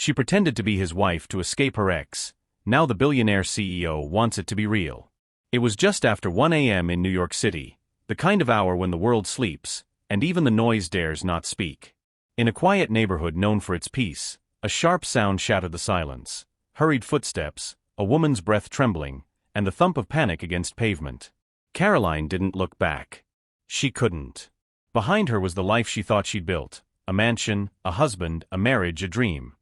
She pretended to be his wife to escape her ex. Now the billionaire CEO wants it to be real. It was just after 1 a.m. in New York City, the kind of hour when the world sleeps, and even the noise dares not speak. In a quiet neighborhood known for its peace, a sharp sound shattered the silence. Hurried footsteps, a woman's breath trembling, and the thump of panic against pavement. Caroline didn't look back. She couldn't. Behind her was the life she thought she'd built, a mansion, a husband, a marriage, a dream.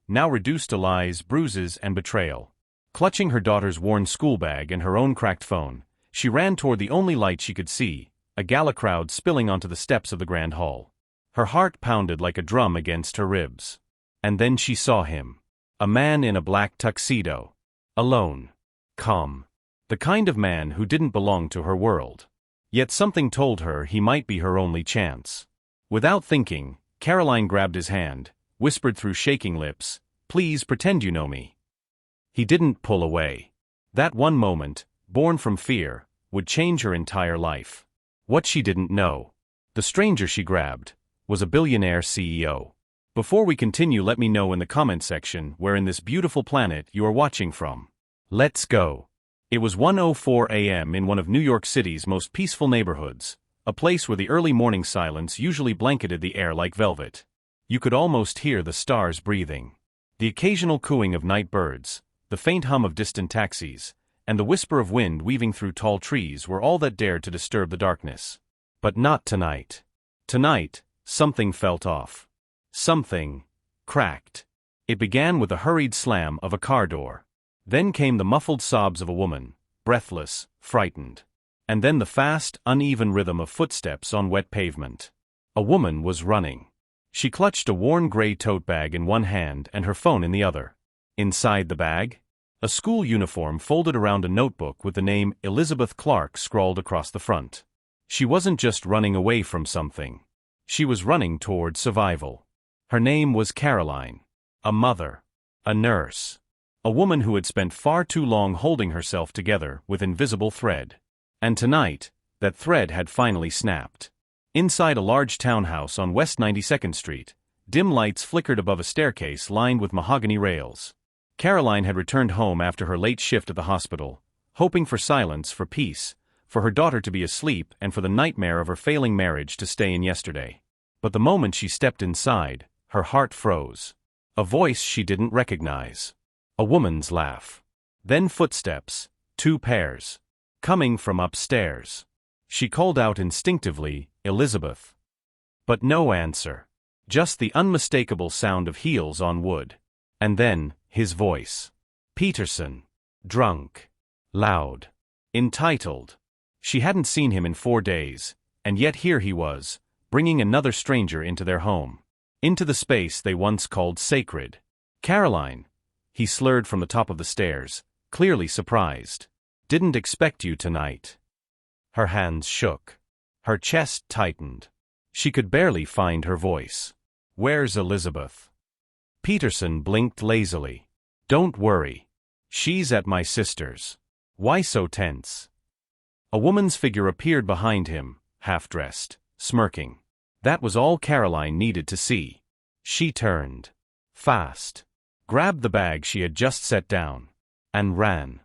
Now reduced to lies, bruises, and betrayal. Clutching her daughter's worn school bag and her own cracked phone, she ran toward the only light she could see, a gala crowd spilling onto the steps of the Grand Hall. Her heart pounded like a drum against her ribs. And then she saw him. A man in a black tuxedo. Alone. Calm. The kind of man who didn't belong to her world. Yet something told her he might be her only chance. Without thinking, Caroline grabbed his hand, whispered through shaking lips, "Please pretend you know me." He didn't pull away. That one moment, born from fear, would change her entire life. What she didn't know. The stranger she grabbed was a billionaire CEO. Before we continue, let me know in the comment section where in this beautiful planet you are watching from. Let's go. It was 1:04 a.m. in one of New York City's most peaceful neighborhoods, a place where the early morning silence usually blanketed the air like velvet. You could almost hear the stars breathing. The occasional cooing of night birds, the faint hum of distant taxis, and the whisper of wind weaving through tall trees were all that dared to disturb the darkness. But not tonight. Tonight, something felt off. Something cracked. It began with a hurried slam of a car door. Then came the muffled sobs of a woman, breathless, frightened. And then the fast, uneven rhythm of footsteps on wet pavement. A woman was running. She clutched a worn gray tote bag in one hand and her phone in the other. Inside the bag, a school uniform folded around a notebook with the name Elizabeth Clark scrawled across the front. She wasn't just running away from something. She was running toward survival. Her name was Caroline. A mother. A nurse. A woman who had spent far too long holding herself together with invisible thread. And tonight, that thread had finally snapped. Inside a large townhouse on West 92nd Street, dim lights flickered above a staircase lined with mahogany rails. Caroline had returned home after her late shift at the hospital, hoping for silence, for peace, for her daughter to be asleep and for the nightmare of her failing marriage to stay in yesterday. But the moment she stepped inside, her heart froze. A voice she didn't recognize. A woman's laugh. Then footsteps, 2 pairs. Coming from upstairs. She called out instinctively, "Elizabeth." But no answer. Just the unmistakable sound of heels on wood. And then, his voice. Peterson. Drunk. Loud. Entitled. She hadn't seen him in 4 days, and yet here he was, bringing another stranger into their home. Into the space they once called sacred. "Caroline," he slurred from the top of the stairs, clearly surprised. "Didn't expect you tonight." Her hands shook. Her chest tightened. She could barely find her voice. "Where's Elizabeth?" Peterson blinked lazily. "Don't worry. She's at my sister's." Why so tense? A woman's figure appeared behind him, half-dressed, smirking. That was all Caroline needed to see. She turned. Fast. Grabbed the bag she had just set down. And ran.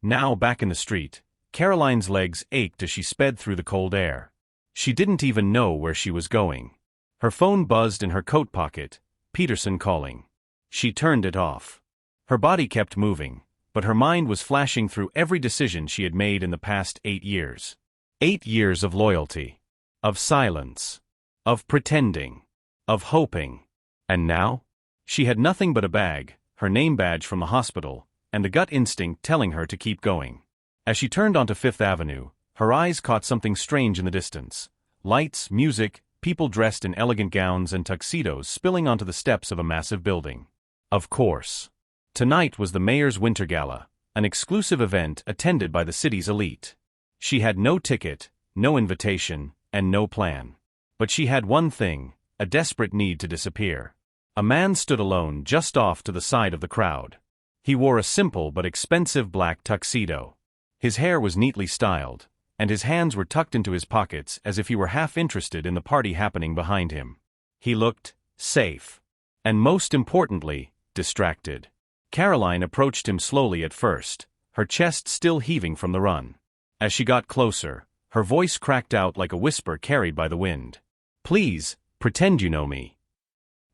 Now back in the street, Caroline's legs ached as she sped through the cold air. She didn't even know where she was going. Her phone buzzed in her coat pocket, Peterson calling. She turned it off. Her body kept moving, but her mind was flashing through every decision she had made in the past 8 years. 8 years of loyalty. Of silence. Of pretending. Of hoping. And now? She had nothing but a bag, her name badge from the hospital, and the gut instinct telling her to keep going. As she turned onto Fifth Avenue, her eyes caught something strange in the distance. Lights, music, people dressed in elegant gowns and tuxedos spilling onto the steps of a massive building. Of course. Tonight was the mayor's winter gala, an exclusive event attended by the city's elite. She had no ticket, no invitation, and no plan. But she had one thing, a desperate need to disappear. A man stood alone just off to the side of the crowd. He wore a simple but expensive black tuxedo. His hair was neatly styled, and his hands were tucked into his pockets as if he were half interested in the party happening behind him. He looked safe. And most importantly, distracted. Caroline approached him slowly at first, her chest still heaving from the run. As she got closer, her voice cracked out like a whisper carried by the wind. "Please, pretend you know me."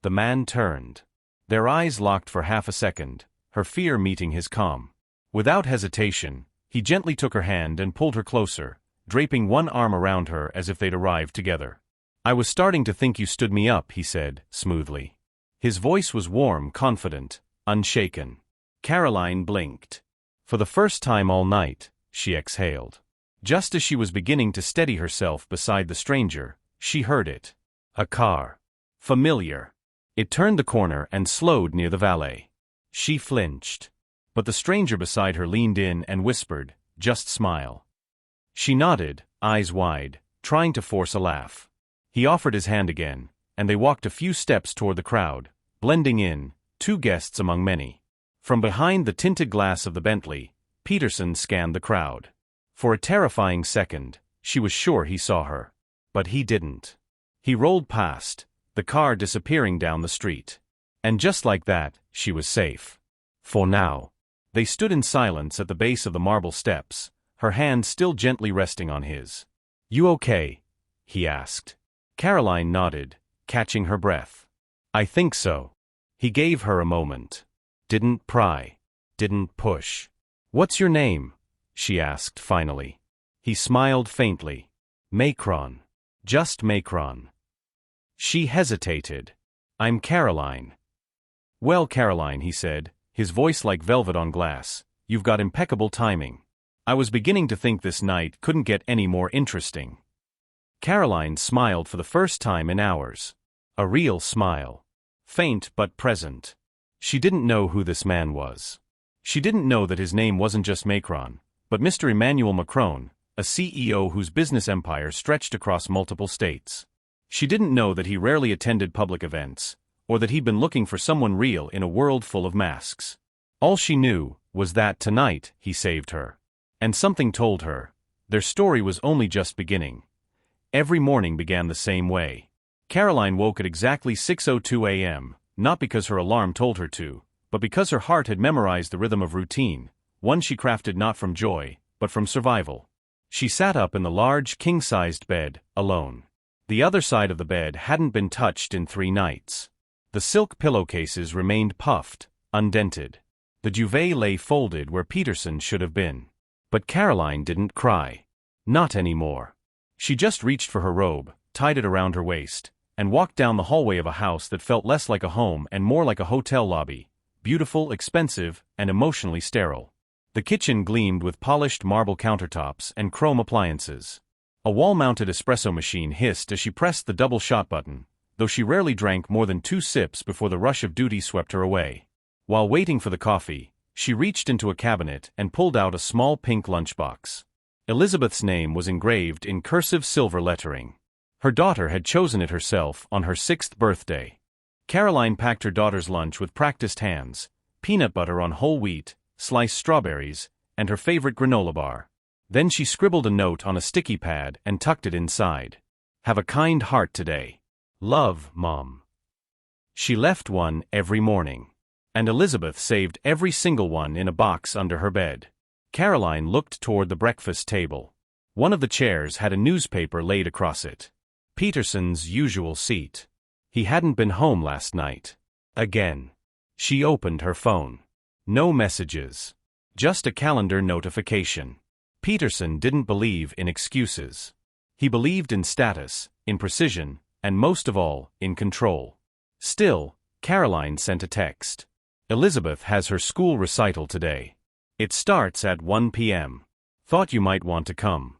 The man turned. Their eyes locked for half a second, her fear meeting his calm. Without hesitation, he gently took her hand and pulled her closer, draping one arm around her as if they'd arrived together. "I was starting to think you stood me up," he said, smoothly. His voice was warm, confident, unshaken. Caroline blinked. For the first time all night, she exhaled. Just as she was beginning to steady herself beside the stranger, she heard it. A car. Familiar. It turned the corner and slowed near the valet. She flinched. But the stranger beside her leaned in and whispered, "Just smile." She nodded, eyes wide, trying to force a laugh. He offered his hand again, and they walked a few steps toward the crowd, blending in, two guests among many. From behind the tinted glass of the Bentley, Peterson scanned the crowd. For a terrifying second, she was sure he saw her. But he didn't. He rolled past, the car disappearing down the street. And just like that, she was safe. For now. They stood in silence at the base of the marble steps, her hand still gently resting on his. "You okay?" he asked. Caroline nodded, catching her breath. "I think so." He gave her a moment. Didn't pry. Didn't push. "What's your name?" she asked finally. He smiled faintly. "Macron. Just Macron." She hesitated. "I'm Caroline." "Well, Caroline," he said, his voice like velvet on glass, "you've got impeccable timing. I was beginning to think this night couldn't get any more interesting." Caroline smiled for the first time in hours. A real smile. Faint but present. She didn't know who this man was. She didn't know that his name wasn't just Macron, but Mr. Emmanuel Macron, a CEO whose business empire stretched across multiple states. She didn't know that he rarely attended public events, or that he'd been looking for someone real in a world full of masks. All she knew was that tonight he saved her. And something told her, their story was only just beginning. Every morning began the same way. Caroline woke at exactly 6:02 a.m., not because her alarm told her to, but because her heart had memorized the rhythm of routine, one she crafted not from joy, but from survival. She sat up in the large, king-sized bed, alone. The other side of the bed hadn't been touched in 3 nights. The silk pillowcases remained puffed, undented. The duvet lay folded where Peterson should have been. But Caroline didn't cry. Not anymore. She just reached for her robe, tied it around her waist, and walked down the hallway of a house that felt less like a home and more like a hotel lobby, beautiful, expensive, and emotionally sterile. The kitchen gleamed with polished marble countertops and chrome appliances. A wall-mounted espresso machine hissed as she pressed the double shot button, though she rarely drank more than 2 sips before the rush of duty swept her away. While waiting for the coffee, she reached into a cabinet and pulled out a small pink lunchbox. Elizabeth's name was engraved in cursive silver lettering. Her daughter had chosen it herself on her 6th birthday. Caroline packed her daughter's lunch with practiced hands, peanut butter on whole wheat, sliced strawberries, and her favorite granola bar. Then she scribbled a note on a sticky pad and tucked it inside. "Have a kind heart today. Love, Mom." She left one every morning. And Elizabeth saved every single one in a box under her bed. Caroline looked toward the breakfast table. One of the chairs had a newspaper laid across it. Peterson's usual seat. He hadn't been home last night. Again. She opened her phone. No messages. Just a calendar notification. Peterson didn't believe in excuses. He believed in status, in precision, and most of all, in control. Still, Caroline sent a text. "Elizabeth has her school recital today. It starts at 1 p.m. Thought you might want to come."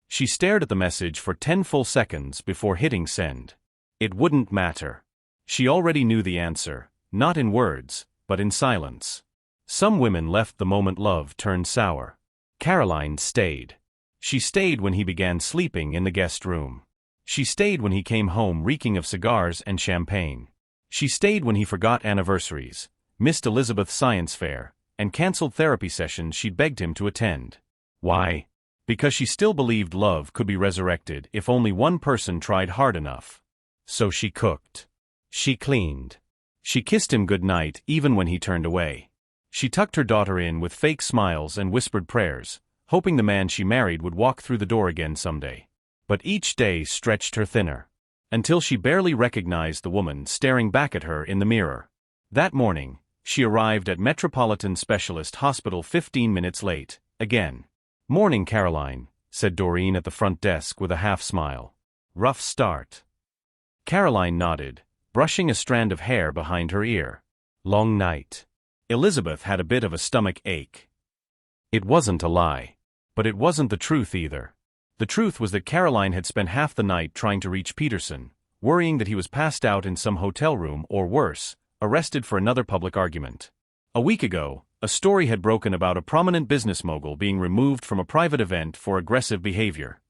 She stared at the message for 10 full seconds before hitting send. It wouldn't matter. She already knew the answer, not in words, but in silence. Some women left the moment love turned sour. Caroline stayed. She stayed when he began sleeping in the guest room. She stayed when he came home reeking of cigars and champagne. She stayed when he forgot anniversaries, missed Elizabeth's science fair, and canceled therapy sessions she'd begged him to attend. Why? Because she still believed love could be resurrected if only one person tried hard enough. So she cooked. She cleaned. She kissed him good night even when he turned away. She tucked her daughter in with fake smiles and whispered prayers, hoping the man she married would walk through the door again someday. But each day stretched her thinner, until she barely recognized the woman staring back at her in the mirror. That morning, she arrived at Metropolitan Specialist Hospital 15 minutes late, again. "Morning, Caroline," said Doreen at the front desk with a half-smile. "Rough start." Caroline nodded, brushing a strand of hair behind her ear. "Long night." Elizabeth had a bit of a stomach ache. It wasn't a lie. But it wasn't the truth either. The truth was that Caroline had spent half the night trying to reach Peterson, worrying that he was passed out in some hotel room or worse, arrested for another public argument. A week ago, a story had broken about a prominent business mogul being removed from a private event for aggressive behavior.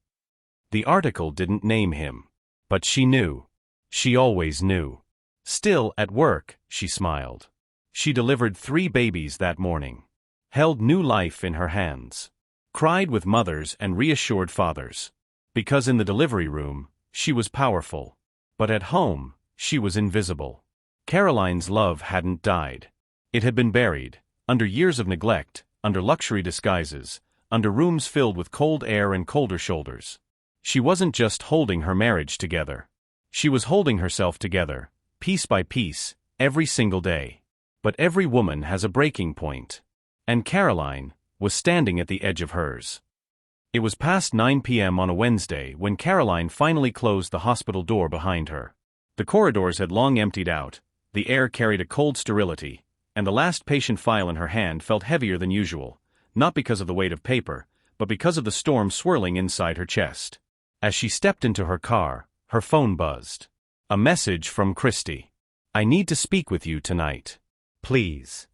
The article didn't name him. But she knew. She always knew. Still, at work, she smiled. She delivered 3 babies that morning. Held new life in her hands. Cried with mothers and reassured fathers. Because in the delivery room, she was powerful. But at home, she was invisible. Caroline's love hadn't died. It had been buried, under years of neglect, under luxury disguises, under rooms filled with cold air and colder shoulders. She wasn't just holding her marriage together. She was holding herself together, piece by piece, every single day. But every woman has a breaking point. And Caroline was standing at the edge of hers. It was past 9 p.m. on a Wednesday when Caroline finally closed the hospital door behind her. The corridors had long emptied out, the air carried a cold sterility, and the last patient file in her hand felt heavier than usual, not because of the weight of paper, but because of the storm swirling inside her chest. As she stepped into her car, her phone buzzed. A message from Christy. "I need to speak with you tonight. Please."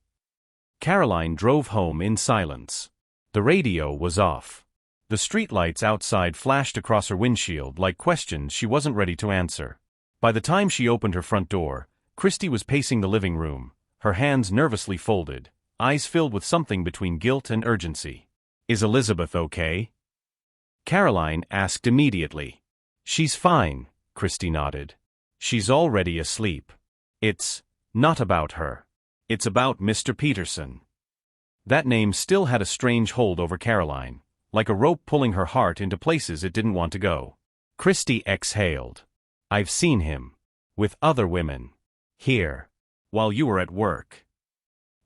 Caroline drove home in silence. The radio was off. The streetlights outside flashed across her windshield like questions she wasn't ready to answer. By the time she opened her front door, Christy was pacing the living room, her hands nervously folded, eyes filled with something between guilt and urgency. "Is Elizabeth okay?" Caroline asked immediately. "She's fine," Christy nodded. "She's already asleep. It's not about her. It's about Mr. Peterson." That name still had a strange hold over Caroline, like a rope pulling her heart into places it didn't want to go. Christy exhaled. "I've seen him. With other women. Here. While you were at work."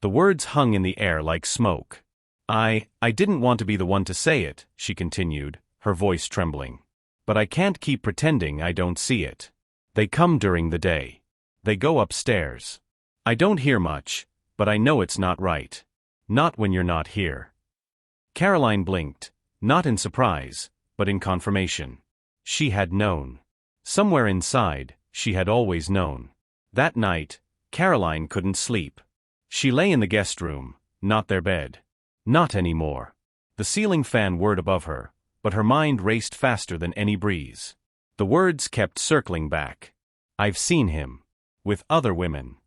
The words hung in the air like smoke. I didn't want to be the one to say it," she continued, her voice trembling. "But I can't keep pretending I don't see it. They come during the day. They go upstairs. I don't hear much, but I know it's not right. Not when you're not here." Caroline blinked, not in surprise, but in confirmation. She had known. Somewhere inside, she had always known. That night, Caroline couldn't sleep. She lay in the guest room, not their bed. Not anymore. The ceiling fan whirred above her, but her mind raced faster than any breeze. The words kept circling back. "I've seen him. With other women."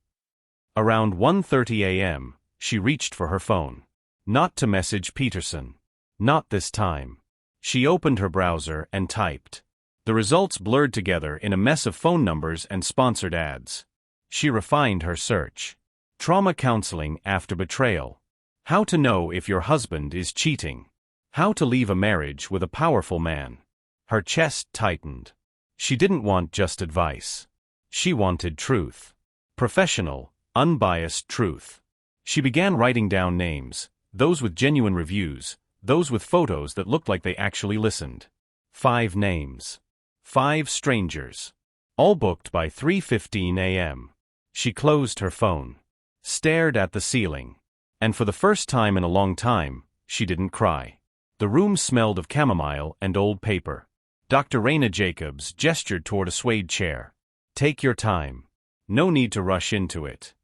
Around 1:30 a.m., she reached for her phone. Not to message Peterson. Not this time. She opened her browser and typed. The results blurred together in a mess of phone numbers and sponsored ads. She refined her search. Trauma counseling after betrayal. How to know if your husband is cheating. How to leave a marriage with a powerful man. Her chest tightened. She didn't want just advice. She wanted truth. Professional, unbiased truth. She began writing down names, those with genuine reviews, those with photos that looked like they actually listened. 5 names. 5 strangers. All booked by 3:15 a.m. She closed her phone. Stared at the ceiling. And for the first time in a long time, she didn't cry. The room smelled of chamomile and old paper. Dr. Raina Jacobs gestured toward a suede chair. "Take your time. No need to rush into it."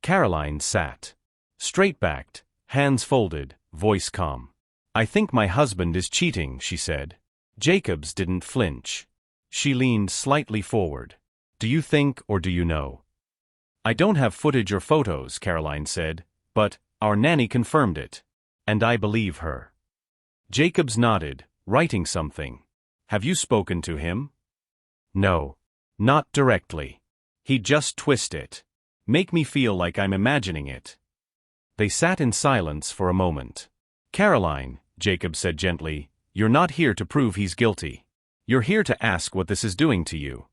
Caroline sat. Straight-backed, hands folded, voice calm. "I think my husband is cheating," she said. Jacobs didn't flinch. She leaned slightly forward. "Do you think or do you know?" "I don't have footage or photos," Caroline said, "but our nanny confirmed it. And I believe her." Jacobs nodded, writing something. "Have you spoken to him?" "No. Not directly. He just twisted it." Make me feel like I'm imagining it. They sat in silence for a moment. Caroline, Jacob said gently, you're not here to prove he's guilty. You're here to ask what this is doing to you.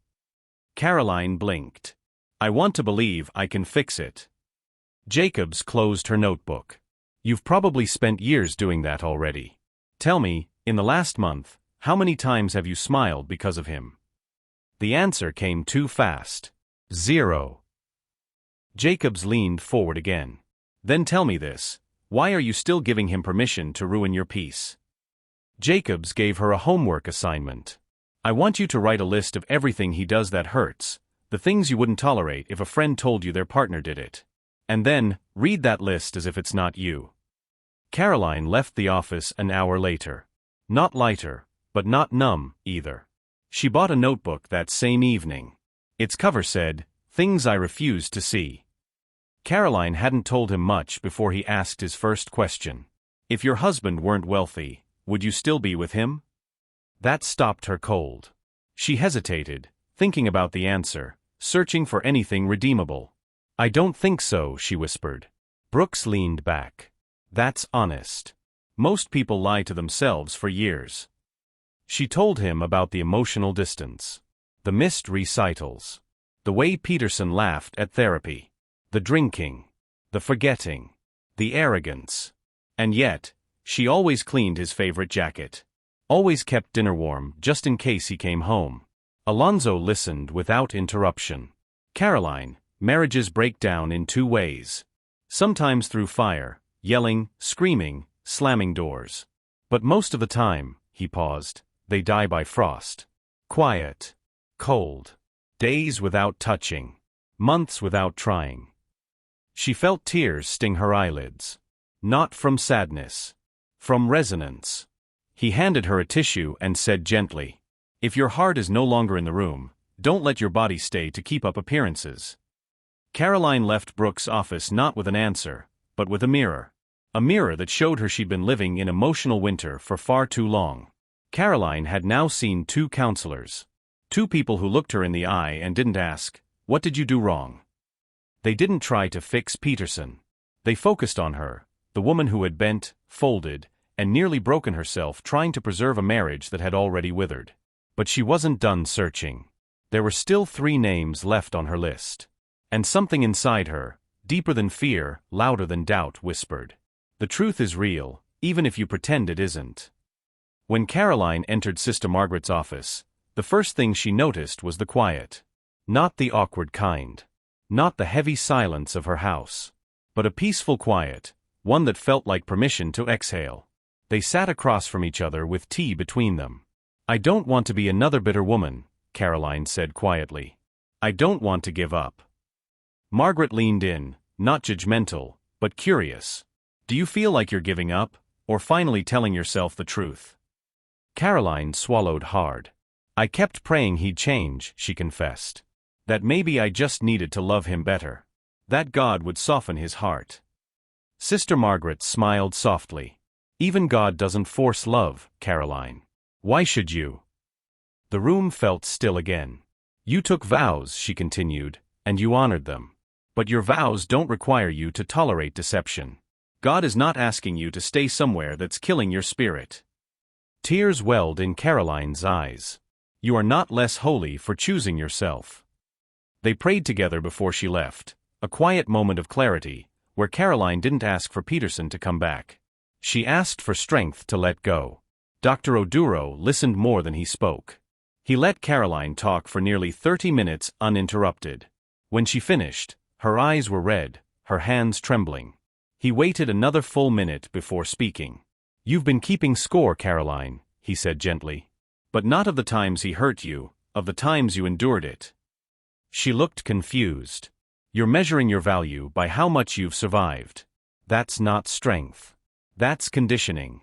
Caroline blinked. I want to believe I can fix it. Jacobs closed her notebook. You've probably spent years doing that already. Tell me, in the last month, how many times have you smiled because of him? The answer came too fast. 0. Jacobs leaned forward again. Then tell me this, why are you still giving him permission to ruin your peace? Jacobs gave her a homework assignment. I want you to write a list of everything he does that hurts, the things you wouldn't tolerate if a friend told you their partner did it. And then, read that list as if it's not you. Caroline left the office an hour later. Not lighter, but not numb, either. She bought a notebook that same evening. Its cover said, Things I Refuse to See. Caroline hadn't told him much before he asked his first question. If your husband weren't wealthy, would you still be with him? That stopped her cold. She hesitated, thinking about the answer, searching for anything redeemable. I don't think so, she whispered. Brooks leaned back. That's honest. Most people lie to themselves for years. She told him about the emotional distance, the missed recitals, the way Peterson laughed at therapy, the drinking, the forgetting, the arrogance. And yet, she always cleaned his favorite jacket, always kept dinner warm just in case he came home. Alonzo listened without interruption. Caroline, marriages break down in 2 ways. Sometimes through fire, yelling, screaming, slamming doors. But most of the time, he paused, they die by frost. Quiet. Cold. Days without touching. Months without trying. She felt tears sting her eyelids. Not from sadness. From resonance. He handed her a tissue and said gently, If your heart is no longer in the room, don't let your body stay to keep up appearances. Caroline left Brooks' office not with an answer, but with a mirror. A mirror that showed her she'd been living in emotional winter for far too long. Caroline had now seen 2 counselors. 2 people who looked her in the eye and didn't ask, What did you do wrong? They didn't try to fix Peterson. They focused on her, the woman who had bent, folded, and nearly broken herself trying to preserve a marriage that had already withered. But she wasn't done searching. There were still 3 names left on her list. And something inside her, deeper than fear, louder than doubt, whispered, The truth is real, even if you pretend it isn't. When Caroline entered Sister Margaret's office, the first thing she noticed was the quiet. Not the awkward kind. Not the heavy silence of her house. But a peaceful quiet, one that felt like permission to exhale. They sat across from each other with tea between them. I don't want to be another bitter woman, Caroline said quietly. I don't want to give up. Margaret leaned in, not judgmental, but curious. Do you feel like you're giving up, or finally telling yourself the truth? Caroline swallowed hard. I kept praying he'd change, she confessed. That maybe I just needed to love him better. That God would soften his heart. Sister Margaret smiled softly. Even God doesn't force love, Caroline. Why should you? The room felt still again. You took vows, she continued, and you honored them. But your vows don't require you to tolerate deception. God is not asking you to stay somewhere that's killing your spirit. Tears welled in Caroline's eyes. You are not less holy for choosing yourself. They prayed together before she left, a quiet moment of clarity, where Caroline didn't ask for Peterson to come back. She asked for strength to let go. Dr. Oduro listened more than he spoke. He let Caroline talk for nearly 30 minutes uninterrupted. When she finished, her eyes were red, her hands trembling. He waited another full minute before speaking. You've been keeping score, Caroline, he said gently. But not of the times he hurt you, of the times you endured it. She looked confused. You're measuring your value by how much you've survived. That's not strength. That's conditioning.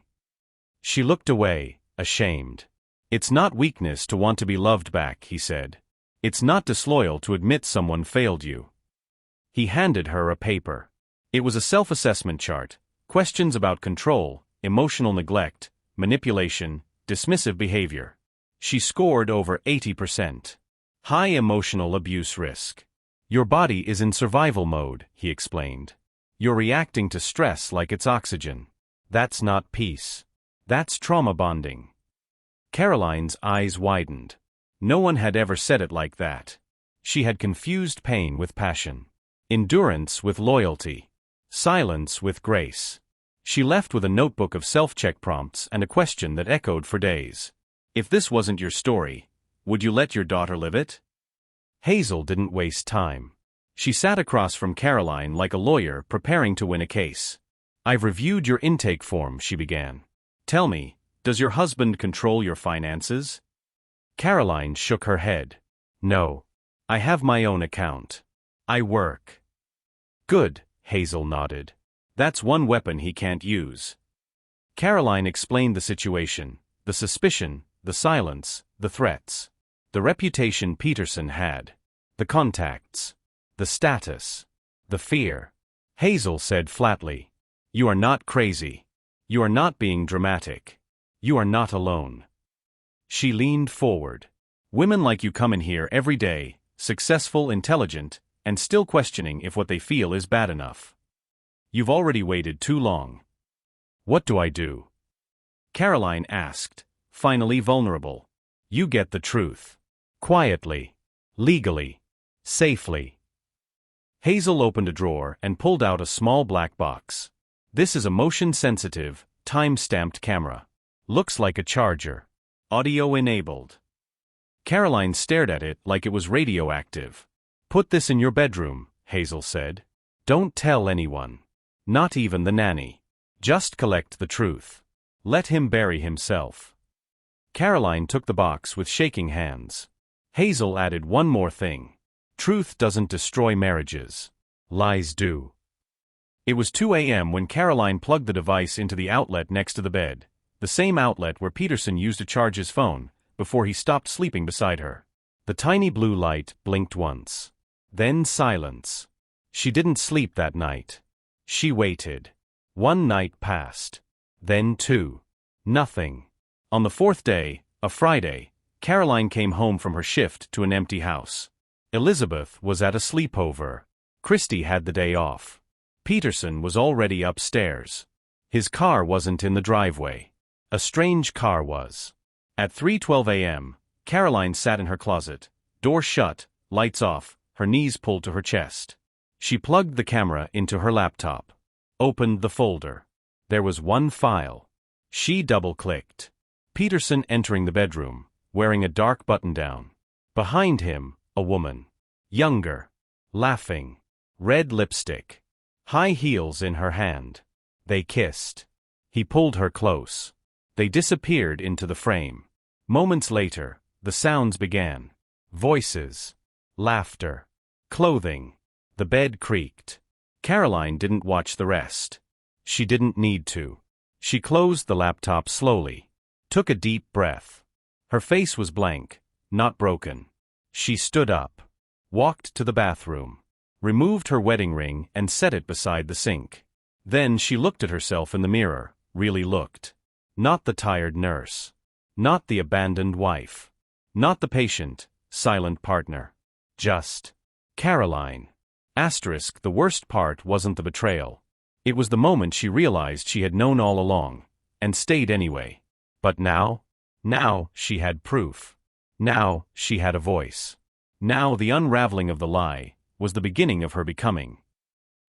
She looked away, ashamed. It's not weakness to want to be loved back, he said. It's not disloyal to admit someone failed you. He handed her a paper. It was a self-assessment chart, questions about control, emotional neglect, manipulation, dismissive behavior. She scored over 80%. High emotional abuse risk. Your body is in survival mode, he explained. You're reacting to stress like it's oxygen. That's not peace. That's trauma bonding. Caroline's eyes widened. No one had ever said it like that. She had confused pain with passion, endurance with loyalty, silence with grace. She left with a notebook of self-check prompts and a question that echoed for days. If this wasn't your story, would you let your daughter live it? Hazel didn't waste time. She sat across from Caroline like a lawyer preparing to win a case. I've reviewed your intake form, she began. Tell me, does your husband control your finances? Caroline shook her head. No. I have my own account. I work. Good, Hazel nodded. That's one weapon he can't use. Caroline explained the situation, the suspicion, the silence, the threats. The reputation Peterson had. The contacts. The status. The fear. Hazel said flatly. You are not crazy. You are not being dramatic. You are not alone. She leaned forward. Women like you come in here every day, successful, intelligent, and still questioning if what they feel is bad enough. You've already waited too long. What do I do? Caroline asked, finally vulnerable. You get the truth. Quietly. Legally. Safely. Hazel opened a drawer and pulled out a small black box. This is a motion-sensitive, time-stamped camera. Looks like a charger. Audio-enabled. Caroline stared at it like it was radioactive. Put this in your bedroom, Hazel said. Don't tell anyone. Not even the nanny. Just collect the truth. Let him bury himself. Caroline took the box with shaking hands. Hazel added one more thing. Truth doesn't destroy marriages. Lies do. It was 2 a.m. when Caroline plugged the device into the outlet next to the bed, the same outlet where Peterson used to charge his phone, before he stopped sleeping beside her. The tiny blue light blinked once. Then silence. She didn't sleep that night. She waited. 1 night passed. Then 2. Nothing. On the 4th day, a Friday, Caroline came home from her shift to an empty house. Elizabeth was at a sleepover. Christy had the day off. Peterson was already upstairs. His car wasn't in the driveway. A strange car was. At 3:12 a.m., Caroline sat in her closet, door shut, lights off, her knees pulled to her chest. She plugged the camera into her laptop. Opened the folder. There was one file. She double-clicked. Peterson entering the bedroom, wearing a dark button-down. Behind him, a woman. Younger. Laughing. Red lipstick. High heels in her hand. They kissed. He pulled her close. They disappeared into the frame. Moments later, the sounds began. Voices. Laughter. Clothing. The bed creaked. Caroline didn't watch the rest. She didn't need to. She closed the laptop slowly. Took a deep breath. Her face was blank, not broken. She stood up. Walked to the bathroom. Removed her wedding ring and set it beside the sink. Then she looked at herself in the mirror, really looked. Not the tired nurse. Not the abandoned wife. Not the patient, silent partner. Just Caroline. Asterisk, the worst part wasn't the betrayal. It was the moment she realized she had known all along, and stayed anyway. But now? Now she had proof. Now she had a voice. Now the unraveling of the lie was the beginning of her becoming.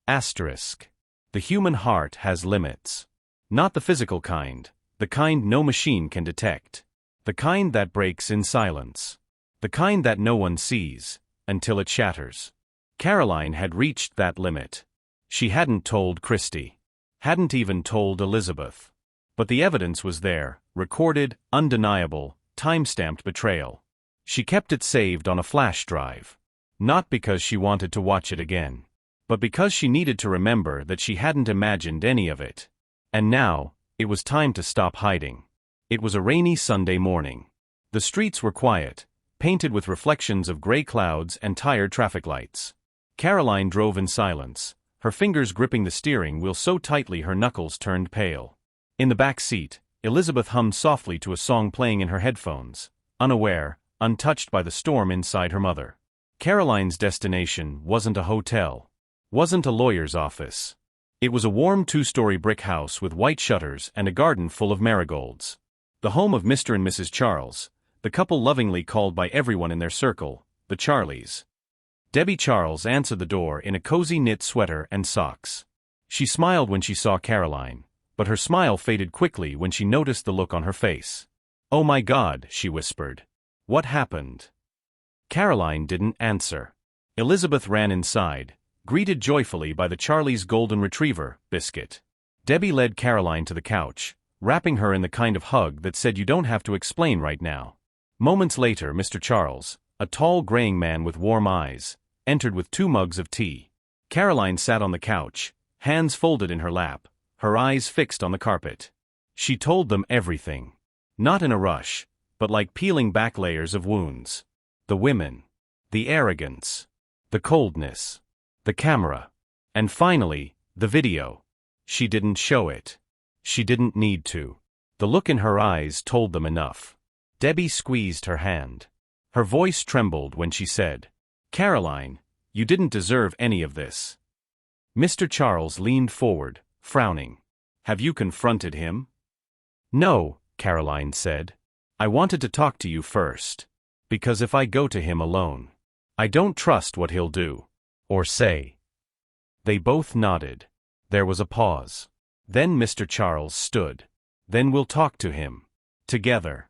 Asterisk. The human heart has limits. Not the physical kind, the kind no machine can detect. The kind that breaks in silence. The kind that no one sees, until it shatters. Caroline had reached that limit. She hadn't told Christy. Hadn't even told Elizabeth. But the evidence was there, recorded, undeniable, time-stamped betrayal. She kept it saved on a flash drive. Not because she wanted to watch it again, but because she needed to remember that she hadn't imagined any of it. And now, it was time to stop hiding. It was a rainy Sunday morning. The streets were quiet, painted with reflections of gray clouds and tired traffic lights. Caroline drove in silence, her fingers gripping the steering wheel so tightly her knuckles turned pale. In the back seat, Elizabeth hummed softly to a song playing in her headphones, unaware, untouched by the storm inside her mother. Caroline's destination wasn't a hotel, wasn't a lawyer's office. It was a warm two-story brick house with white shutters and a garden full of marigolds. The home of Mr. and Mrs. Charles, the couple lovingly called by everyone in their circle, the Charlies. Debbie Charles answered the door in a cozy knit sweater and socks. She smiled when she saw Caroline, but her smile faded quickly when she noticed the look on her face. "Oh my God," she whispered. "What happened?" Caroline didn't answer. Elizabeth ran inside, greeted joyfully by the Charlies' golden retriever, Biscuit. Debbie led Caroline to the couch, wrapping her in the kind of hug that said you don't have to explain right now. Moments later, Mr. Charles, a tall graying man with warm eyes, entered with 2 mugs of tea. Caroline sat on the couch, hands folded in her lap, her eyes fixed on the carpet. She told them everything. Not in a rush, but like peeling back layers of wounds. The women. The arrogance. The coldness. The camera. And finally, the video. She didn't show it. She didn't need to. The look in her eyes told them enough. Debbie squeezed her hand. Her voice trembled when she said, "Caroline, you didn't deserve any of this." Mr. Charles leaned forward, frowning. "Have you confronted him?" "No," Caroline said. "I wanted to talk to you first. Because if I go to him alone, I don't trust what he'll do. Or say." They both nodded. There was a pause. Then Mr. Charles stood. "Then we'll talk to him. Together."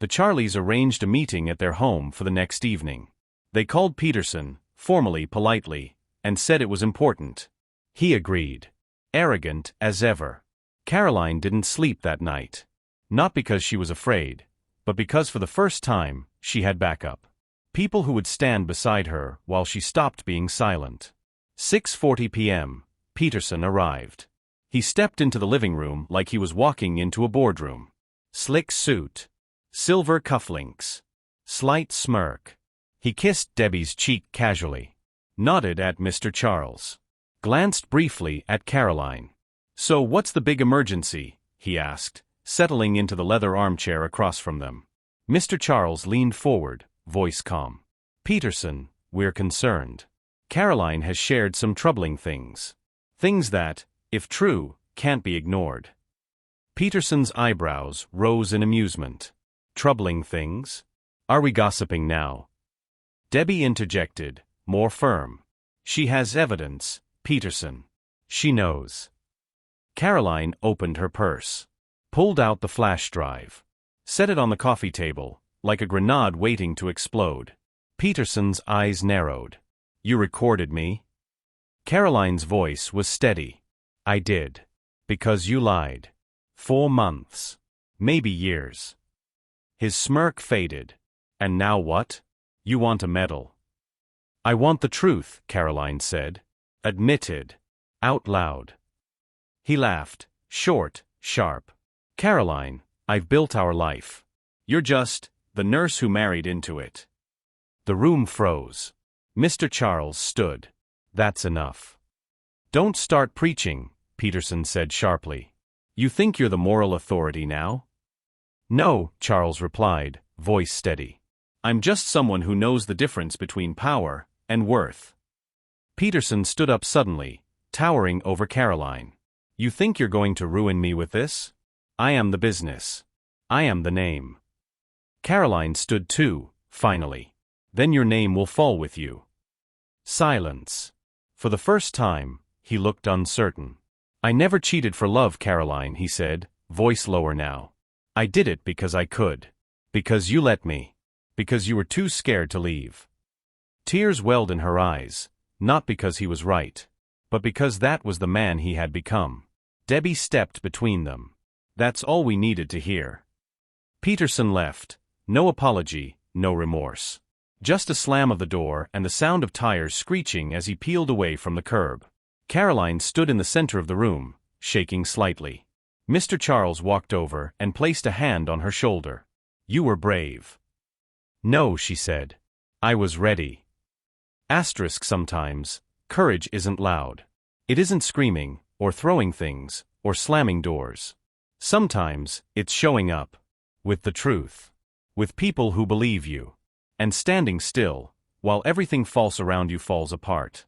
The Charlies arranged a meeting at their home for the next evening. They called Peterson, formally, politely, and said it was important. He agreed. Arrogant as ever. Caroline didn't sleep that night. Not because she was afraid, but because for the first time, she had backup. People who would stand beside her while she stopped being silent. 6:40 p.m., Peterson arrived. He stepped into the living room like he was walking into a boardroom. Slick suit. Silver cufflinks. Slight smirk. He kissed Debbie's cheek casually. Nodded at Mr. Charles. Glanced briefly at Caroline. "So what's the big emergency?" he asked, settling into the leather armchair across from them. Mr. Charles leaned forward, voice calm. "Peterson, we're concerned. Caroline has shared some troubling things. Things that, if true, can't be ignored." Peterson's eyebrows rose in amusement. "Troubling things? Are we gossiping now?" Debbie interjected, more firm. "She has evidence, Peterson. She knows." Caroline opened her purse. Pulled out the flash drive. Set it on the coffee table, like a grenade waiting to explode. Peterson's eyes narrowed. "You recorded me?" Caroline's voice was steady. "I did. Because you lied. 4 months. Maybe years." His smirk faded. "And now what? You want a medal?" "I want the truth," Caroline said. Admitted. Out loud. He laughed, short, sharp. "Caroline, I've built our life. You're just the nurse who married into it." The room froze. Mr. Charles stood. "That's enough." "Don't start preaching," Peterson said sharply. "You think you're the moral authority now?" "No," Charles replied, voice steady. "I'm just someone who knows the difference between power and worth." Peterson stood up suddenly, towering over Caroline. "You think you're going to ruin me with this? I am the business. I am the name." Caroline stood too, finally. "Then your name will fall with you." Silence. For the first time, he looked uncertain. "I never cheated for love, Caroline," he said, voice lower now. "I did it because I could. Because you let me. Because you were too scared to leave." Tears welled in her eyes, not because he was right, but because that was the man he had become. Debbie stepped between them. That's all we needed to hear. Peterson left. No apology, no remorse. Just a slam of the door and the sound of tires screeching as he peeled away from the curb. Caroline stood in the center of the room, shaking slightly. Mr. Charles walked over and placed a hand on her shoulder. "You were brave." "No," she said. "I was ready." Sometimes, courage isn't loud. It isn't screaming, or throwing things, or slamming doors. Sometimes, it's showing up. With the truth. With people who believe you. And standing still, while everything false around you falls apart.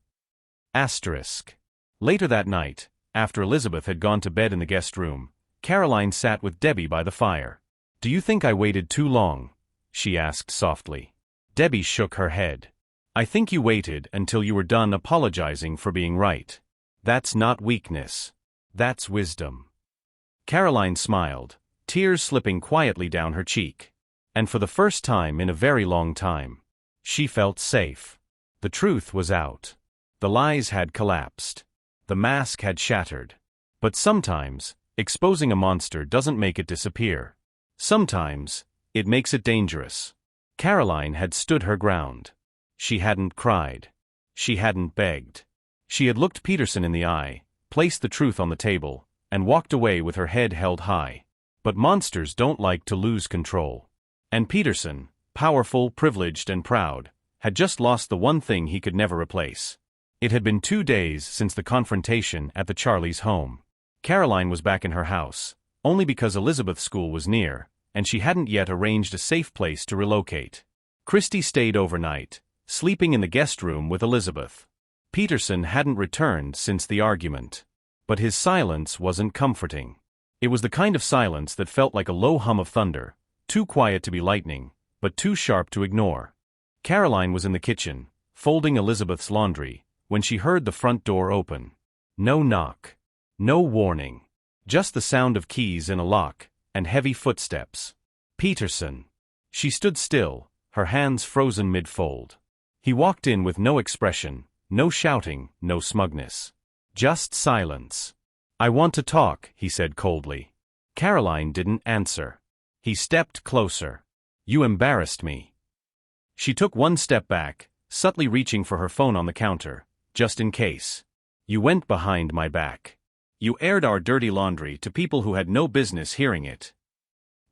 Asterisk. Later that night, after Elizabeth had gone to bed in the guest room, Caroline sat with Debbie by the fire. "Do you think I waited too long?" she asked softly. Debbie shook her head. "I think you waited until you were done apologizing for being right. That's not weakness. That's wisdom." Caroline smiled, tears slipping quietly down her cheek. And for the first time in a very long time, she felt safe. The truth was out. The lies had collapsed. The mask had shattered. But sometimes, exposing a monster doesn't make it disappear. Sometimes, it makes it dangerous. Caroline had stood her ground. She hadn't cried. She hadn't begged. She had looked Peterson in the eye, placed the truth on the table, and walked away with her head held high. But monsters don't like to lose control. And Peterson, powerful, privileged, and proud, had just lost the one thing he could never replace. It had been 2 days since the confrontation at the Charlies' home. Caroline was back in her house, only because Elizabeth's school was near, and she hadn't yet arranged a safe place to relocate. Christy stayed overnight, sleeping in the guest room with Elizabeth. Peterson hadn't returned since the argument. But his silence wasn't comforting. It was the kind of silence that felt like a low hum of thunder, too quiet to be lightning, but too sharp to ignore. Caroline was in the kitchen, folding Elizabeth's laundry, when she heard the front door open. No knock. No warning. Just the sound of keys in a lock, and heavy footsteps. Peterson. She stood still, her hands frozen mid-fold. He walked in with no expression, no shouting, no smugness. Just silence. "I want to talk," he said coldly. Caroline didn't answer. He stepped closer. "You embarrassed me." She took one step back, subtly reaching for her phone on the counter, just in case. "You went behind my back. You aired our dirty laundry to people who had no business hearing it."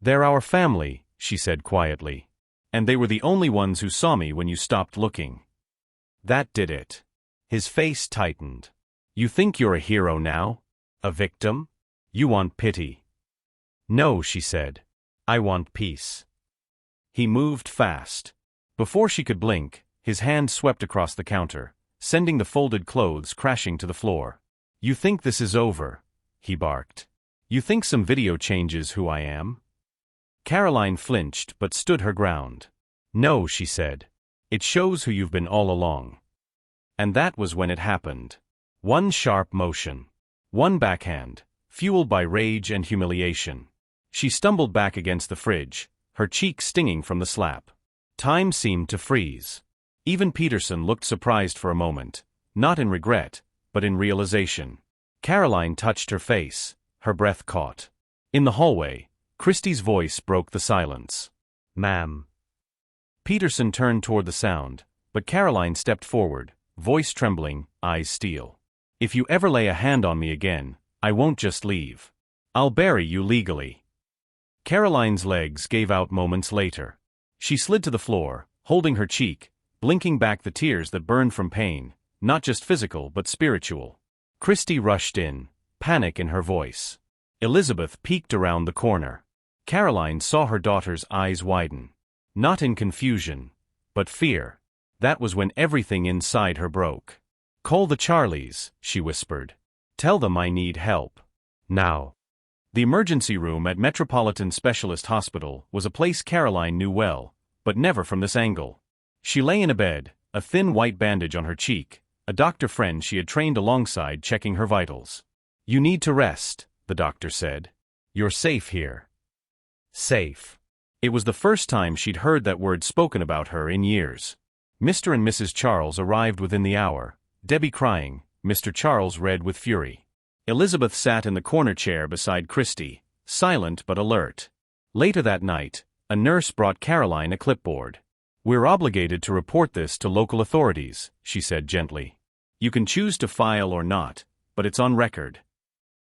"They're our family," she said quietly. "And they were the only ones who saw me when you stopped looking." That did it. His face tightened. "You think you're a hero now? A victim? You want pity." "No," she said. "I want peace." He moved fast. Before she could blink, his hand swept across the counter, sending the folded clothes crashing to the floor. "You think this is over?" he barked. "You think some video changes who I am?" Caroline flinched but stood her ground. "No," she said. "It shows who you've been all along." And that was when it happened. One sharp motion. One backhand, fueled by rage and humiliation. She stumbled back against the fridge, her cheek stinging from the slap. Time seemed to freeze. Even Peterson looked surprised for a moment, not in regret, but in realization. Caroline touched her face, her breath caught. In the hallway, Christy's voice broke the silence. "Ma'am." Peterson turned toward the sound, but Caroline stepped forward, voice trembling, eyes steel. "If you ever lay a hand on me again, I won't just leave. I'll bury you legally." Caroline's legs gave out moments later. She slid to the floor, holding her cheek, blinking back the tears that burned from pain, not just physical but spiritual. Christy rushed in, panic in her voice. Elizabeth peeked around the corner. Caroline saw her daughter's eyes widen. Not in confusion, but fear. That was when everything inside her broke. "Call the Charlies," she whispered. "Tell them I need help. Now." The emergency room at Metropolitan Specialist Hospital was a place Caroline knew well, but never from this angle. She lay in a bed, a thin white bandage on her cheek, a doctor friend she had trained alongside checking her vitals. "You need to rest," the doctor said. "You're safe here." Safe. It was the first time she'd heard that word spoken about her in years. Mr. and Mrs. Charles arrived within the hour, Debbie crying, Mr. Charles red with fury. Elizabeth sat in the corner chair beside Christy, silent but alert. Later that night, a nurse brought Caroline a clipboard. "We're obligated to report this to local authorities," she said gently. "You can choose to file or not, but it's on record."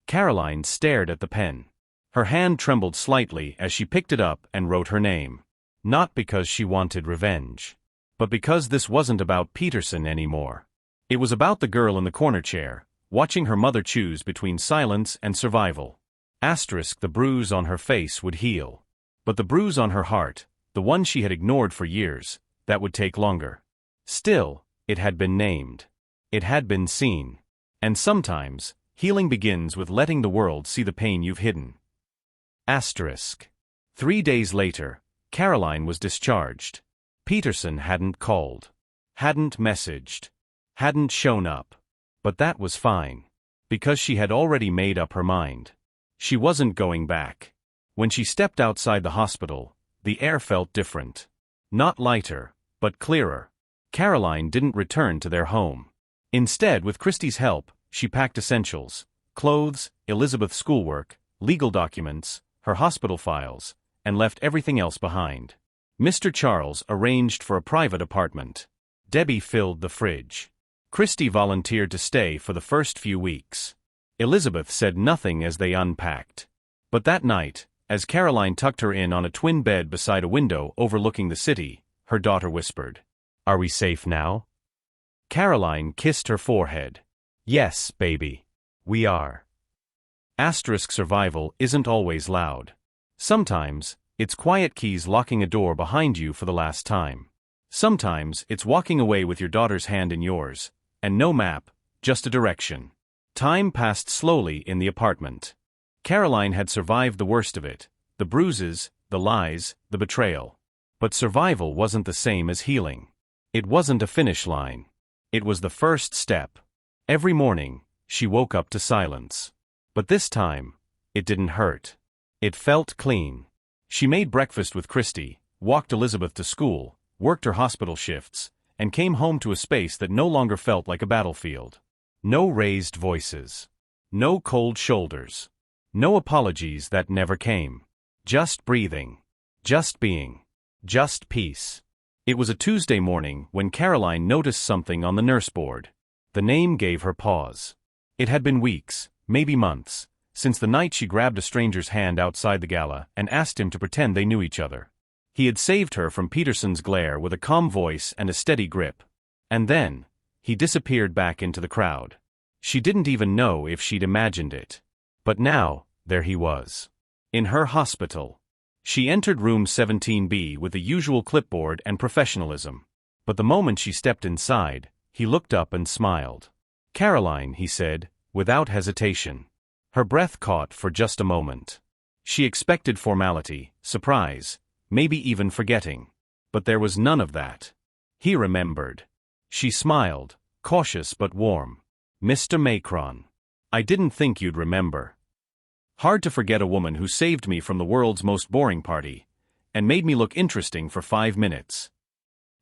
Caroline stared at the pen. Her hand trembled slightly as she picked it up and wrote her name. Not because she wanted revenge, but because this wasn't about Peterson anymore. It was about the girl in the corner chair, watching her mother choose between silence and survival. Asterisk, the bruise on her face would heal. But the bruise on her heart, the one she had ignored for years, that would take longer. Still, it had been named. It had been seen. And sometimes, healing begins with letting the world see the pain you've hidden. Asterisk. 3 days later, Caroline was discharged. Peterson hadn't called. Hadn't messaged. Hadn't shown up. But that was fine. Because she had already made up her mind. She wasn't going back. When she stepped outside the hospital, the air felt different. Not lighter, but clearer. Caroline didn't return to their home. Instead, with Christie's help, she packed essentials, clothes, Elizabeth's schoolwork, legal documents, her hospital files, and left everything else behind. Mr. Charles arranged for a private apartment. Debbie filled the fridge. Christie volunteered to stay for the first few weeks. Elizabeth said nothing as they unpacked. But that night, as Caroline tucked her in on a twin bed beside a window overlooking the city, her daughter whispered, "Are we safe now?" Caroline kissed her forehead. "Yes, baby. We are." Asterisk survival isn't always loud. Sometimes, it's quiet keys locking a door behind you for the last time. Sometimes, it's walking away with your daughter's hand in yours, and no map, just a direction. Time passed slowly in the apartment. Caroline had survived the worst of it, the bruises, the lies, the betrayal. But survival wasn't the same as healing. It wasn't a finish line. It was the first step. Every morning, she woke up to silence. But this time, it didn't hurt. It felt clean. She made breakfast with Christie, walked Elizabeth to school, worked her hospital shifts, and came home to a space that no longer felt like a battlefield. No raised voices. No cold shoulders. No apologies that never came. Just breathing. Just being. Just peace. It was a Tuesday morning when Caroline noticed something on the nurse board. The name gave her pause. It had been weeks, maybe months, since the night she grabbed a stranger's hand outside the gala and asked him to pretend they knew each other. He had saved her from Peterson's glare with a calm voice and a steady grip. And then, he disappeared back into the crowd. She didn't even know if she'd imagined it. But now, there he was. In her hospital. She entered room 17B with the usual clipboard and professionalism. But the moment she stepped inside, he looked up and smiled. "Caroline," he said, without hesitation. Her breath caught for just a moment. She expected formality, surprise, maybe even forgetting. But there was none of that. He remembered. She smiled, cautious but warm. "Mr. Macron. I didn't think you'd remember. Hard to forget a woman who saved me from the world's most boring party, and made me look interesting for 5 minutes."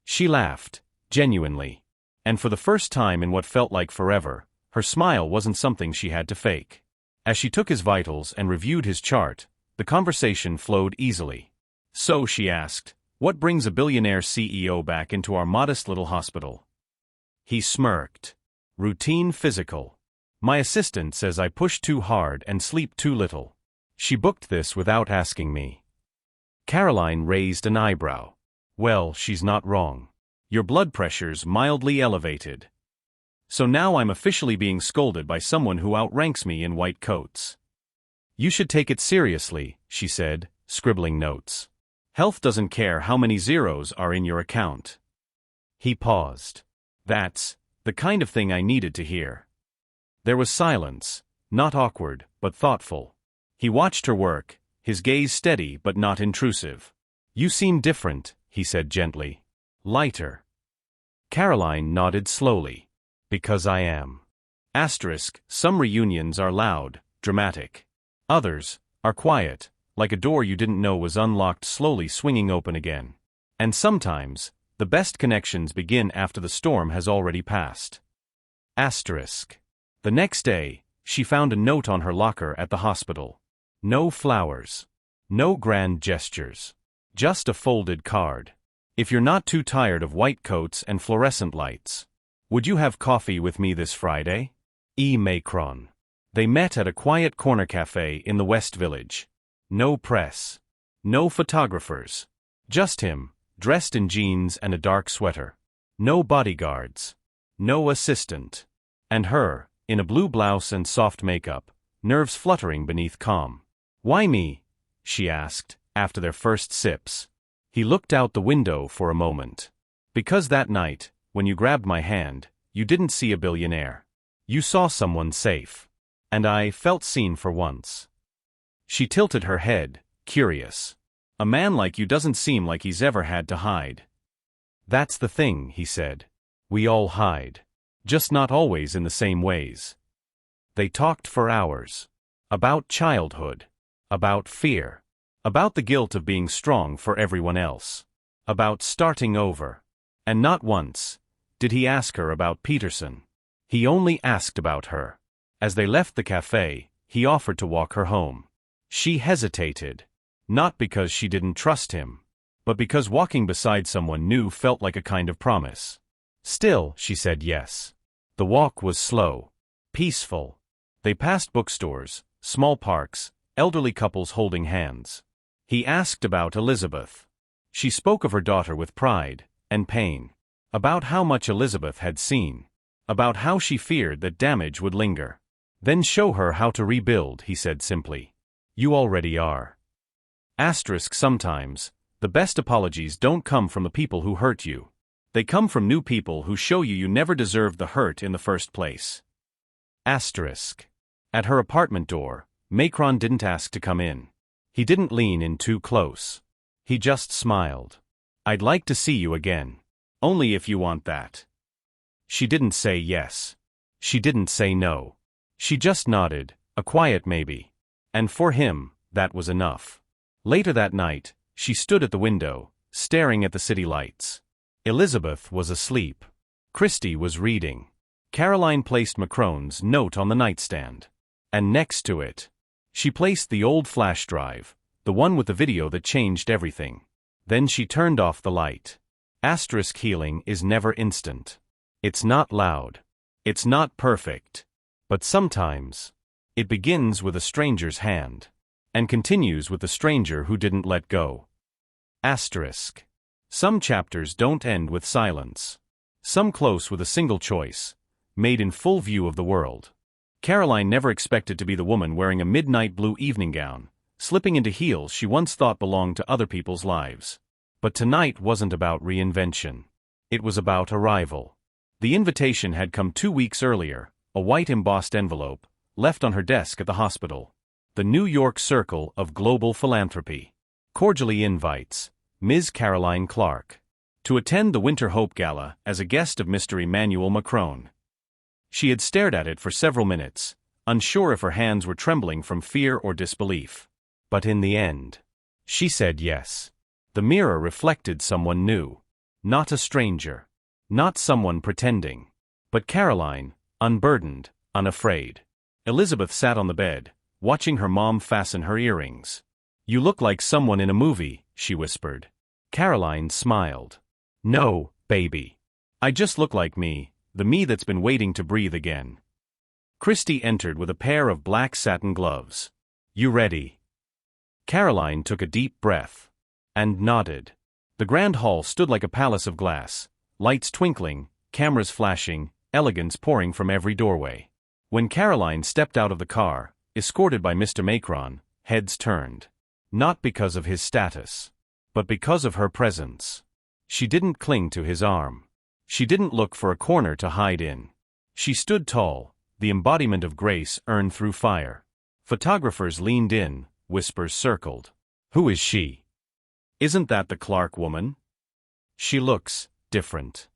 She laughed, genuinely. And for the first time in what felt like forever, her smile wasn't something she had to fake. As she took his vitals and reviewed his chart, the conversation flowed easily. "So," she asked, "what brings a billionaire CEO back into our modest little hospital?" He smirked. "Routine physical. My assistant says I push too hard and sleep too little. She booked this without asking me." Caroline raised an eyebrow. "Well, she's not wrong. Your blood pressure's mildly elevated. So now I'm officially being scolded by someone who outranks me in white coats." "You should take it seriously," she said, scribbling notes. "Health doesn't care how many zeros are in your account." He paused. "That's the kind of thing I needed to hear." There was silence, not awkward, but thoughtful. He watched her work, his gaze steady but not intrusive. "You seem different," he said gently. "Lighter." Caroline nodded slowly. "Because I am." Some reunions are loud, dramatic. Others are quiet, like a door you didn't know was unlocked slowly swinging open again. And sometimes, the best connections begin after the storm has already passed. The next day, she found a note on her locker at the hospital. No flowers. No grand gestures. Just a folded card. "If you're not too tired of white coats and fluorescent lights, would you have coffee with me this Friday? E. Macron." They met at a quiet corner cafe in the West Village. No press. No photographers. Just him, dressed in jeans and a dark sweater. No bodyguards. No assistant. And her, in a blue blouse and soft makeup, nerves fluttering beneath calm. "Why me?" she asked, after their first sips. He looked out the window for a moment. "Because that night, when you grabbed my hand, you didn't see a billionaire. You saw someone safe. And I felt seen for once." She tilted her head, curious. "A man like you doesn't seem like he's ever had to hide." "That's the thing," he said. "We all hide. Just not always in the same ways." They talked for hours. About childhood. About fear. About the guilt of being strong for everyone else. About starting over. And not once did he ask her about Peterson. He only asked about her. As they left the cafe, he offered to walk her home. She hesitated. Not because she didn't trust him, but because walking beside someone new felt like a kind of promise. Still, she said yes. The walk was slow. Peaceful. They passed bookstores, small parks, elderly couples holding hands. He asked about Elizabeth. She spoke of her daughter with pride and pain. About how much Elizabeth had seen. About how she feared that damage would linger. "Then show her how to rebuild," he said simply. "You already are." Sometimes, the best apologies don't come from the people who hurt you. They come from new people who show you never deserved the hurt in the first place. At her apartment door, Macron didn't ask to come in. He didn't lean in too close. He just smiled. "I'd like to see you again. Only if you want that." She didn't say yes. She didn't say no. She just nodded, a quiet maybe. And for him, that was enough. Later that night, she stood at the window, staring at the city lights. Elizabeth was asleep. Christy was reading. Caroline placed Macron's note on the nightstand. And next to it, she placed the old flash drive, the one with the video that changed everything. Then she turned off the light. Healing is never instant. It's not loud. It's not perfect. But sometimes, it begins with a stranger's hand, and continues with the stranger who didn't let go. Some chapters don't end with silence. Some close with a single choice, made in full view of the world. Caroline never expected to be the woman wearing a midnight blue evening gown, slipping into heels she once thought belonged to other people's lives. But tonight wasn't about reinvention. It was about arrival. The invitation had come 2 weeks earlier, a white embossed envelope, left on her desk at the hospital. The New York Circle of Global Philanthropy. Cordially invites Ms. Caroline Clark to attend the Winter Hope Gala as a guest of Mr. Emmanuel Macron. She had stared at it for several minutes, unsure if her hands were trembling from fear or disbelief. But in the end, she said yes. The mirror reflected someone new. Not a stranger. Not someone pretending. But Caroline, unburdened, unafraid. Elizabeth sat on the bed, watching her mom fasten her earrings. "You look like someone in a movie," she whispered. Caroline smiled. "No, baby. I just look like me, the me that's been waiting to breathe again." Christy entered with a pair of black satin gloves. "You ready?" Caroline took a deep breath. And nodded. The grand hall stood like a palace of glass, lights twinkling, cameras flashing, elegance pouring from every doorway. When Caroline stepped out of the car, escorted by Mr. Macron, heads turned. Not because of his status, but because of her presence. She didn't cling to his arm. She didn't look for a corner to hide in. She stood tall, the embodiment of grace earned through fire. Photographers leaned in, whispers circled. "Who is she? Isn't that the Clark woman? She looks different."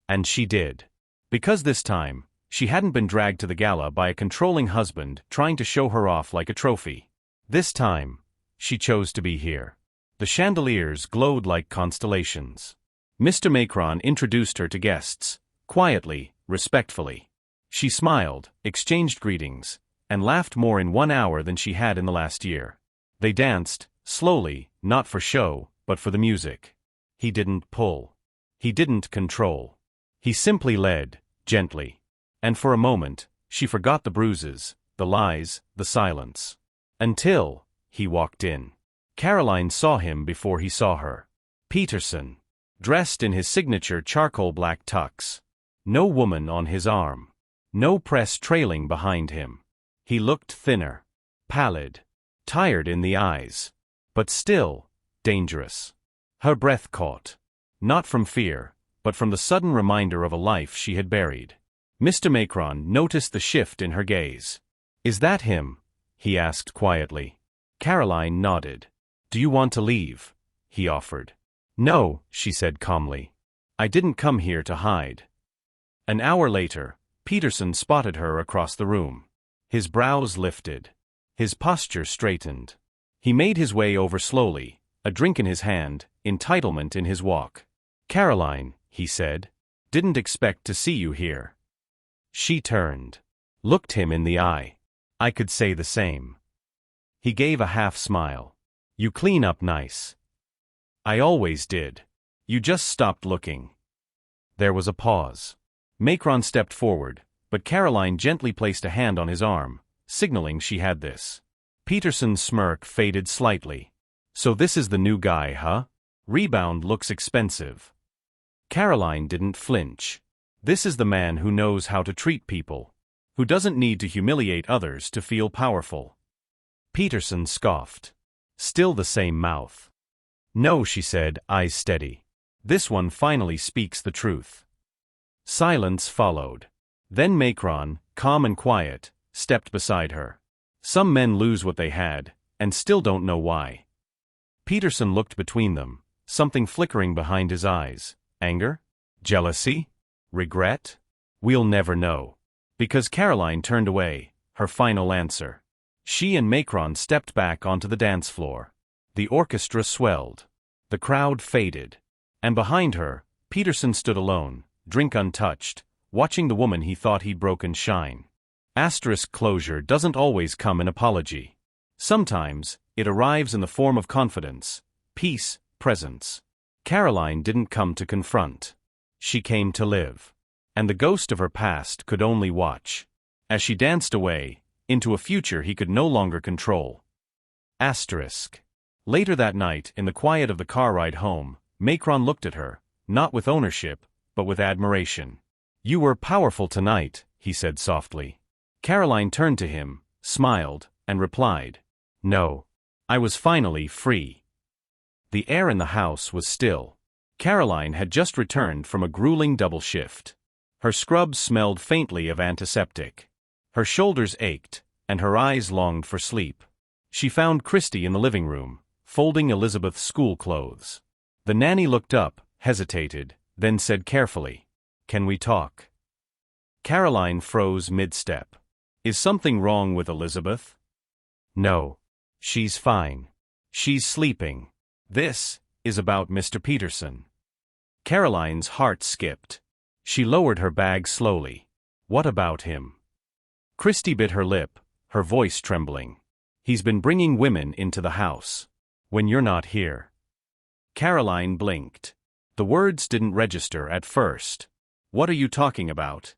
And she did. Because this time, she hadn't been dragged to the gala by a controlling husband trying to show her off like a trophy. This time, she chose to be here. The chandeliers glowed like constellations. Mr. Macron introduced her to guests, quietly, respectfully. She smiled, exchanged greetings, and laughed more in 1 hour than she had in the last year. They danced, slowly, not for show, but for the music. He didn't pull. He didn't control. He simply led, gently. And for a moment, she forgot the bruises, the lies, the silence. Until he walked in. Caroline saw him before he saw her. Peterson. Dressed in his signature charcoal black tux. No woman on his arm. No press trailing behind him. He looked thinner. Pallid. Tired in the eyes. But still, dangerous. Her breath caught. Not from fear, but from the sudden reminder of a life she had buried. Mr. Macron noticed the shift in her gaze. "Is that him?" he asked quietly. Caroline nodded. "Do you want to leave?" he offered. "No," she said calmly. "I didn't come here to hide." An hour later, Peterson spotted her across the room. His brows lifted. His posture straightened. He made his way over slowly, a drink in his hand, entitlement in his walk. "Caroline," he said, "didn't expect to see you here." She turned, looked him in the eye. "I could say the same." He gave a half smile. "You clean up nice." "I always did. You just stopped looking." There was a pause. Macron stepped forward, but Caroline gently placed a hand on his arm, signaling she had this. Peterson's smirk faded slightly. "So this is the new guy, huh? Rebound looks expensive." Caroline didn't flinch. "This is the man who knows how to treat people, who doesn't need to humiliate others to feel powerful." Peterson scoffed. "Still the same mouth." "No," she said, eyes steady. "This one finally speaks the truth." Silence followed. Then Macron, calm and quiet, stepped beside her. "Some men lose what they had, and still don't know why." Peterson looked between them, something flickering behind his eyes. Anger? Jealousy? Regret? We'll never know. Because Caroline turned away, her final answer. She and Macron stepped back onto the dance floor. The orchestra swelled. The crowd faded. And behind her, Peterson stood alone, drink untouched, watching the woman he thought he'd broken shine. Closure doesn't always come in apology. Sometimes, it arrives in the form of confidence, peace, presence. Caroline didn't come to confront. She came to live. And the ghost of her past could only watch. As she danced away, into a future he could no longer control. Later that night, in the quiet of the car ride home, Macron looked at her, not with ownership, but with admiration. "You were powerful tonight," he said softly. Caroline turned to him, smiled, and replied, "No. I was finally free." The air in the house was still. Caroline had just returned from a grueling double shift. Her scrubs smelled faintly of antiseptic. Her shoulders ached, and her eyes longed for sleep. She found Christy in the living room, folding Elizabeth's school clothes. The nanny looked up, hesitated, then said carefully, "Can we talk?" Caroline froze mid-step. "Is something wrong with Elizabeth?" "No. She's fine. She's sleeping. This is about Mr. Peterson." Caroline's heart skipped. She lowered her bag slowly. "What about him?" Christy bit her lip, her voice trembling. "He's been bringing women into the house. When you're not here." Caroline blinked. The words didn't register at first. "What are you talking about?"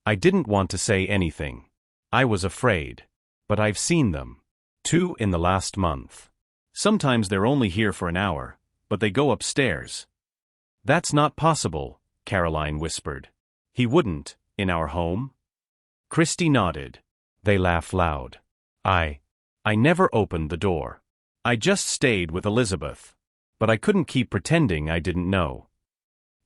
"I didn't want to say anything. I was afraid. But I've seen them. 2 in the last month. Sometimes they're only here for an hour, but they go upstairs." "That's not possible," Caroline whispered. "He wouldn't, in our home?" Christy nodded. They laughed loud. I never opened the door. I just stayed with Elizabeth. But I couldn't keep pretending I didn't know."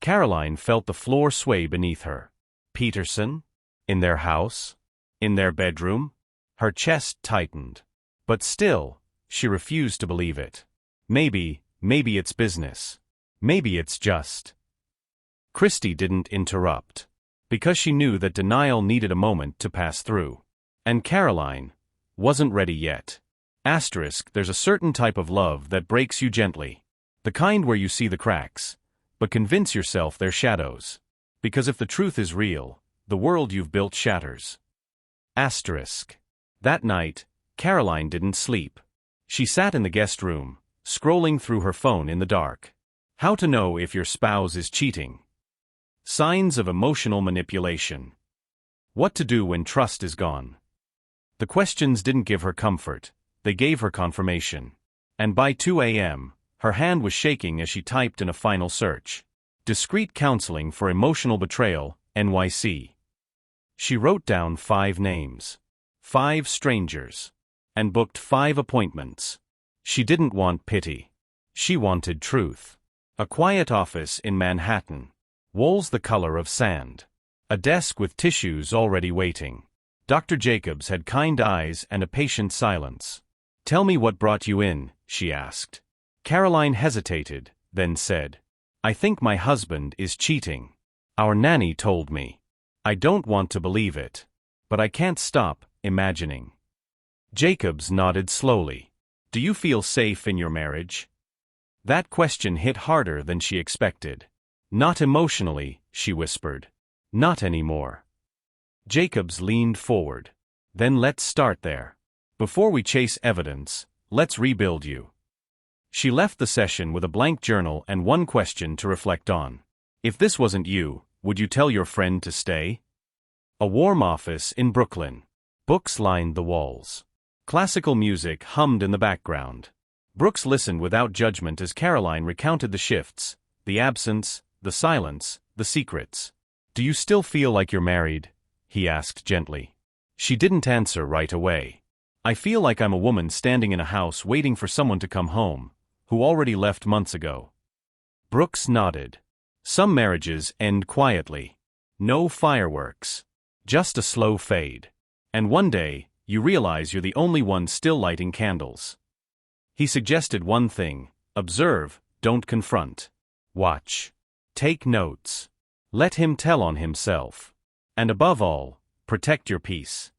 Caroline felt the floor sway beneath her. Peterson? In their house? In their bedroom? Her chest tightened. But still, she refused to believe it. Maybe it's business. Maybe it's just. Christy didn't interrupt. Because she knew that denial needed a moment to pass through. And Caroline wasn't ready yet. There's a certain type of love that breaks you gently. The kind where you see the cracks, but convince yourself they're shadows. Because if the truth is real, the world you've built shatters. That night, Caroline didn't sleep. She sat in the guest room, scrolling through her phone in the dark. How to know if your spouse is cheating. Signs of emotional manipulation. What to do when trust is gone. The questions didn't give her comfort, they gave her confirmation. And by 2 a.m., her hand was shaking as she typed in a final search. Discreet counseling for emotional betrayal, NYC. She wrote down 5 names. 5 strangers. And booked 5 appointments. She didn't want pity. She wanted truth. A quiet office in Manhattan. Walls the color of sand. A desk with tissues already waiting. Dr. Jacobs had kind eyes and a patient silence. "Tell me what brought you in," she asked. Caroline hesitated, then said, "I think my husband is cheating. Our nanny told me. I don't want to believe it, but I can't stop imagining." Jacobs nodded slowly. "Do you feel safe in your marriage?" That question hit harder than she expected. "Not emotionally," she whispered. "Not anymore." Jacobs leaned forward. "Then let's start there. Before we chase evidence, let's rebuild you." She left the session with a blank journal and one question to reflect on. If this wasn't you, would you tell your friend to stay? A warm office in Brooklyn. Books lined the walls. Classical music hummed in the background. Brooks listened without judgment as Caroline recounted the shifts, the absence, the silence, the secrets. "Do you still feel like you're married?" he asked gently. She didn't answer right away. "I feel like I'm a woman standing in a house waiting for someone to come home, who already left months ago." Brooks nodded. "Some marriages end quietly. No fireworks. Just a slow fade. And one day, you realize you're the only one still lighting candles." He suggested one thing: observe, don't confront. Watch. Take notes. Let him tell on himself. And above all, protect your peace.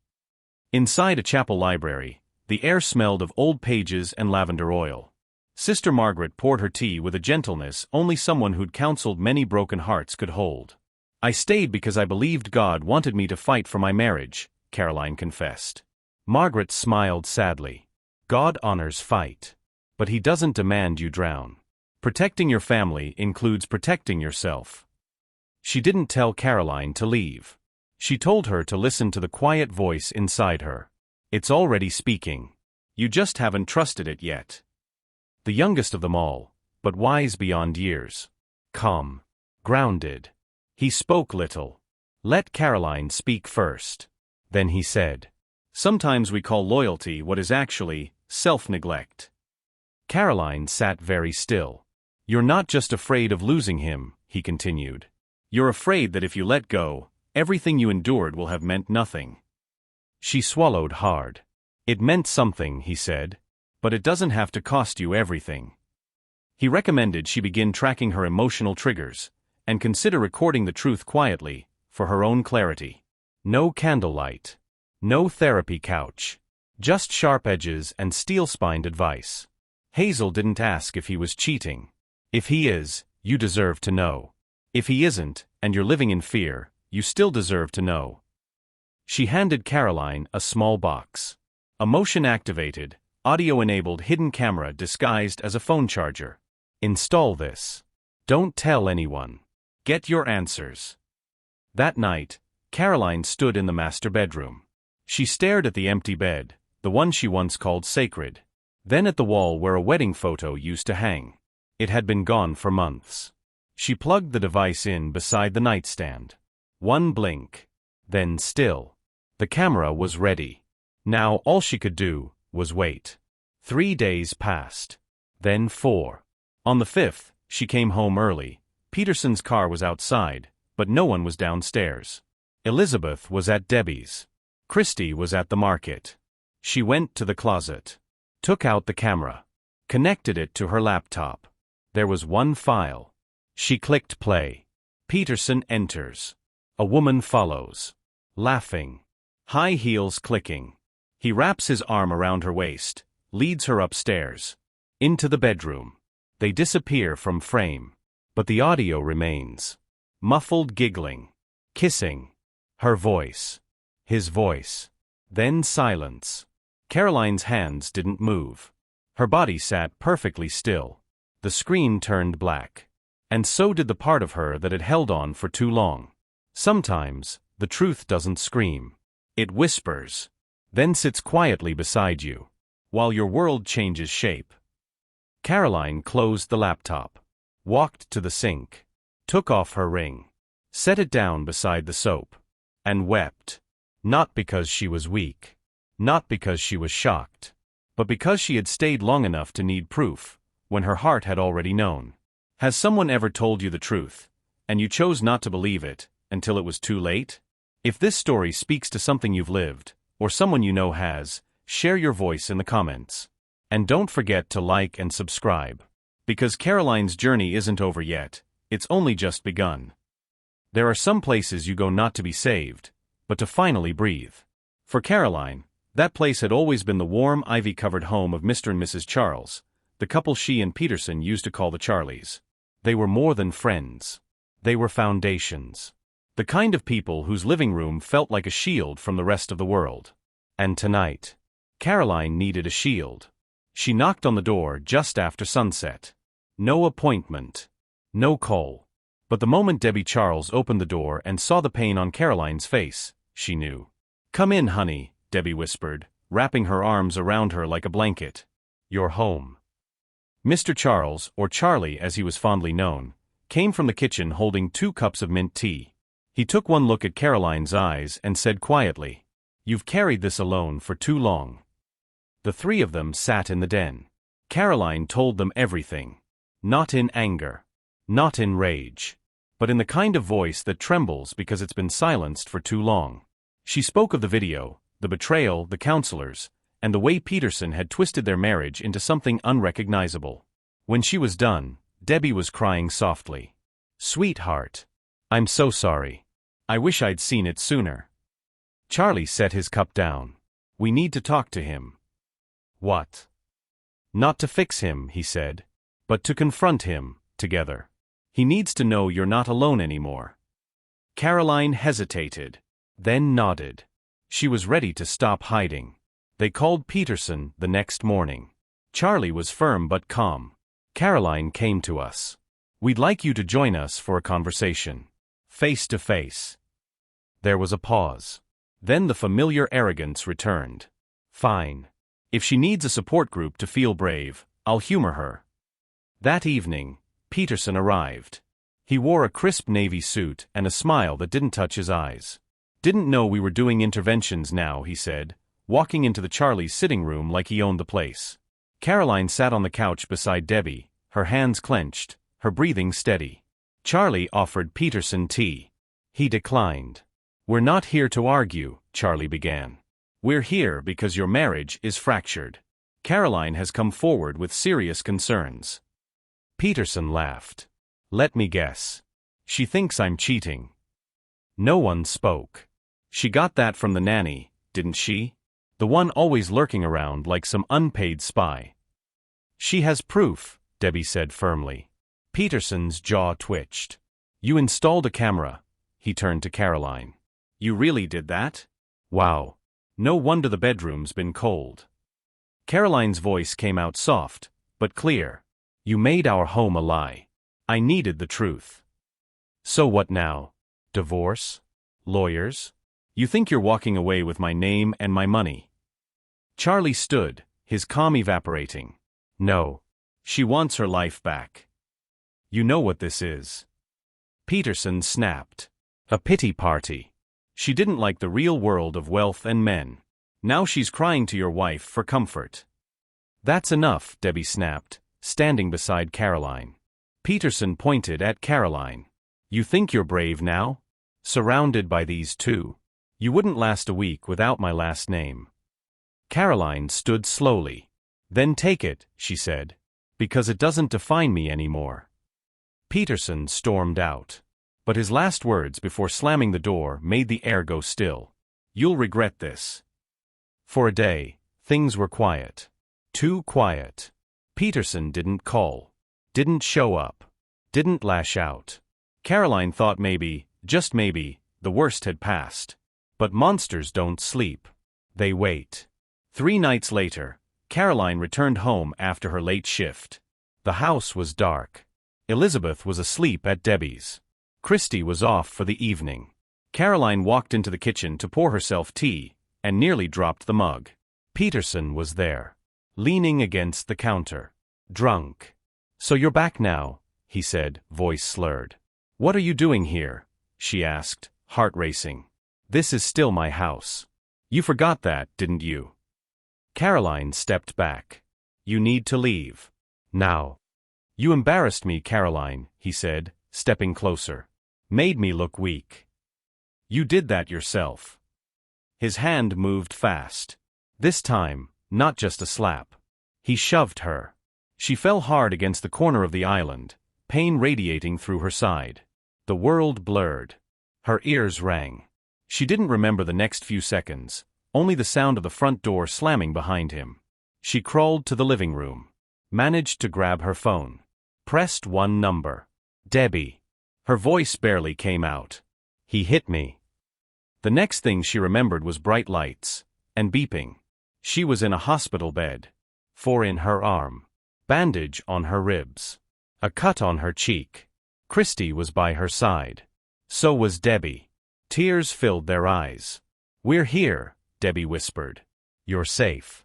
Inside a chapel library, the air smelled of old pages and lavender oil. Sister Margaret poured her tea with a gentleness only someone who'd counseled many broken hearts could hold. "I stayed because I believed God wanted me to fight for my marriage," Caroline confessed. Margaret smiled sadly. "God honors fight. But he doesn't demand you drown. Protecting your family includes protecting yourself." She didn't tell Caroline to leave. She told her to listen to the quiet voice inside her. "It's already speaking. You just haven't trusted it yet." The youngest of them all, but wise beyond years. Calm. Grounded. He spoke little. Let Caroline speak first. Then he said, "Sometimes we call loyalty what is actually self-neglect." Caroline sat very still. "You're not just afraid of losing him," he continued. "You're afraid that if you let go, everything you endured will have meant nothing." She swallowed hard. "It meant something," he said. "But it doesn't have to cost you everything." He recommended she begin tracking her emotional triggers, and consider recording the truth quietly, for her own clarity. No candlelight. No therapy couch. Just sharp edges and steel-spined advice. Hazel didn't ask if he was cheating. If he is, you deserve to know. If he isn't, and you're living in fear, you still deserve to know. She handed Caroline a small box. A motion-activated, audio-enabled hidden camera disguised as a phone charger. "Install this. Don't tell anyone. Get your answers." That night, Caroline stood in the master bedroom. She stared at the empty bed, the one she once called sacred. Then at the wall where a wedding photo used to hang. It had been gone for months. She plugged the device in beside the nightstand. One blink. Then still. The camera was ready. Now all she could do was wait. 3 days passed. Then 4. On the 5th, she came home early. Peterson's car was outside, but no one was downstairs. Elizabeth was at Debbie's. Christy was at the market. She went to the closet. Took out the camera. Connected it to her laptop. There was one file. She clicked play. Peterson enters. A woman follows. Laughing. High heels clicking. He wraps his arm around her waist, leads her upstairs. Into the bedroom. They disappear from frame. But the audio remains. Muffled giggling. Kissing. Her voice. His voice. Then silence. Caroline's hands didn't move. Her body sat perfectly still. The screen turned black. And so did the part of her that had held on for too long. Sometimes, the truth doesn't scream. It whispers. Then sits quietly beside you, while your world changes shape. Caroline closed the laptop. Walked to the sink. Took off her ring. Set it down beside the soap. And wept. Not because she was weak. Not because she was shocked. But because she had stayed long enough to need proof, when her heart had already known. Has someone ever told you the truth, and you chose not to believe it, until it was too late? If this story speaks to something you've lived, or someone you know has, share your voice in the comments. And don't forget to like and subscribe. Because Caroline's journey isn't over yet, it's only just begun. There are some places you go not to be saved, but to finally breathe. For Caroline, that place had always been the warm, ivy-covered home of Mr. and Mrs. Charles, the couple she and Peterson used to call the Charlies. They were more than friends. They were foundations. The kind of people whose living room felt like a shield from the rest of the world. And tonight, Caroline needed a shield. She knocked on the door just after sunset. No appointment. No call. But the moment Debbie Charles opened the door and saw the pain on Caroline's face, she knew. "Come in, honey," Debbie whispered, wrapping her arms around her like a blanket. "You're home." Mr. Charles, or Charlie as he was fondly known, came from the kitchen holding 2 cups of mint tea. He took one look at Caroline's eyes and said quietly, "You've carried this alone for too long." The 3 of them sat in the den. Caroline told them everything. Not in anger. Not in rage. But in the kind of voice that trembles because it's been silenced for too long. She spoke of the video, the betrayal, the counselors, and the way Peterson had twisted their marriage into something unrecognizable. When she was done, Debbie was crying softly. "Sweetheart. I'm so sorry. I wish I'd seen it sooner." Charlie set his cup down. "We need to talk to him." "What?" "Not to fix him," he said, "but to confront him, together. He needs to know you're not alone anymore." Caroline hesitated, then nodded. She was ready to stop hiding. They called Peterson the next morning. Charlie was firm but calm. "Caroline came to us. We'd like you to join us for a conversation. Face to face." There was a pause. Then the familiar arrogance returned. "Fine. If she needs a support group to feel brave, I'll humor her." That evening, Peterson arrived. He wore a crisp navy suit and a smile that didn't touch his eyes. "Didn't know we were doing interventions now," he said, walking into the Charlie's sitting room like he owned the place. Caroline sat on the couch beside Debbie, her hands clenched, her breathing steady. Charlie offered Peterson tea. He declined. "We're not here to argue," Charlie began. "We're here because your marriage is fractured. Caroline has come forward with serious concerns." Peterson laughed. "Let me guess. She thinks I'm cheating." No one spoke. "She got that from the nanny, didn't she? The one always lurking around like some unpaid spy." "She has proof," Debbie said firmly. Peterson's jaw twitched. "You installed a camera." He turned to Caroline. "You really did that? Wow. No wonder the bedroom's been cold." Caroline's voice came out soft, but clear. "You made our home a lie. I needed the truth." "So what now? Divorce? Lawyers? You think you're walking away with my name and my money?" Charlie stood, his calm evaporating. "No. She wants her life back. You know what this is." Peterson snapped. "A pity party. She didn't like the real world of wealth and men. Now she's crying to your wife for comfort." "That's enough," Debbie snapped, standing beside Caroline. Peterson pointed at Caroline. "You think you're brave now? Surrounded by these 2. You wouldn't last a week without my last name." Caroline stood slowly. "Then take it," she said. "Because it doesn't define me anymore." Peterson stormed out. But his last words before slamming the door made the air go still. "You'll regret this." For a day, things were quiet. Too quiet. Peterson didn't call. Didn't show up. Didn't lash out. Caroline thought maybe, just maybe, the worst had passed. But monsters don't sleep. They wait. 3 nights later, Caroline returned home after her late shift. The house was dark. Elizabeth was asleep at Debbie's. Christy was off for the evening. Caroline walked into the kitchen to pour herself tea, and nearly dropped the mug. Peterson was there, leaning against the counter. Drunk. "So you're back now," he said, voice slurred. "What are you doing here?" she asked, heart racing. "This is still my house. You forgot that, didn't you?" Caroline stepped back. "You need to leave. Now." "You embarrassed me, Caroline," he said, stepping closer. Made me look weak. You did that yourself. His hand moved fast. This time, not just a slap. He shoved her. She fell hard against the corner of the island, pain radiating through her side. The world blurred. Her ears rang. She didn't remember the next few seconds, only the sound of the front door slamming behind him. She crawled to the living room. Managed to grab her phone. Pressed one number. Debbie. Her voice barely came out. He hit me. The next thing she remembered was bright lights. And beeping. She was in a hospital bed. 4 in her arm. Bandage on her ribs. A cut on her cheek. Christy was by her side. So was Debbie. Tears filled their eyes. "We're here," Debbie whispered. "You're safe."